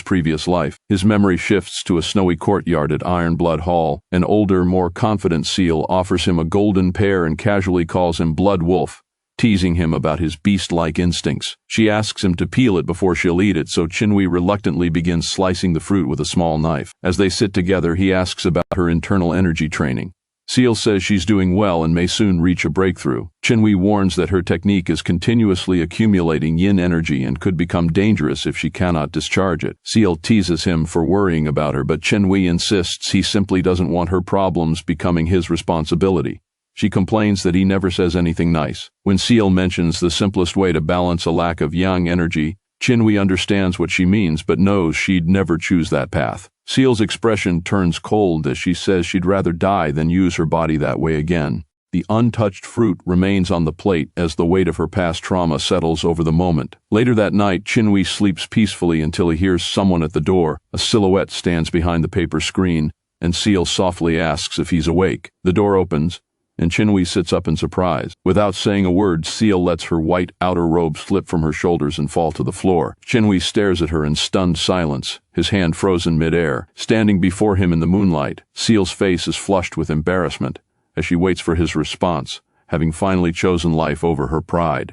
previous life. His memory shifts to a snowy courtyard at Ironblood Hall. An older, more confident Seal offers him a golden pear and casually calls him Blood Wolf, teasing him about his beast-like instincts. She asks him to peel it before she'll eat it, so Cheon Hwi reluctantly begins slicing the fruit with a small knife. As they sit together, he asks about her internal energy training. Seal says she's doing well and may soon reach a breakthrough. Cheon Hwi warns that her technique is continuously accumulating yin energy and could become dangerous if she cannot discharge it. Seal teases him for worrying about her, but Cheon Hwi insists he simply doesn't want her problems becoming his responsibility. She complains that he never says anything nice. When Seal mentions the simplest way to balance a lack of yang energy, Cheon Hwi understands what she means but knows she'd never choose that path. Seal's expression turns cold as she says she'd rather die than use her body that way again. The untouched fruit remains on the plate as the weight of her past trauma settles over the moment. Later that night, Cheon Hwi sleeps peacefully until he hears someone at the door. A silhouette stands behind the paper screen, and Seal softly asks if he's awake. The door opens, and Cheon Hwi sits up in surprise. Without saying a word, Seal lets her white outer robe slip from her shoulders and fall to the floor. Cheon Hwi stares at her in stunned silence, his hand frozen mid-air. Standing before him in the moonlight, Seal's face is flushed with embarrassment as she waits for his response, having finally chosen life over her pride.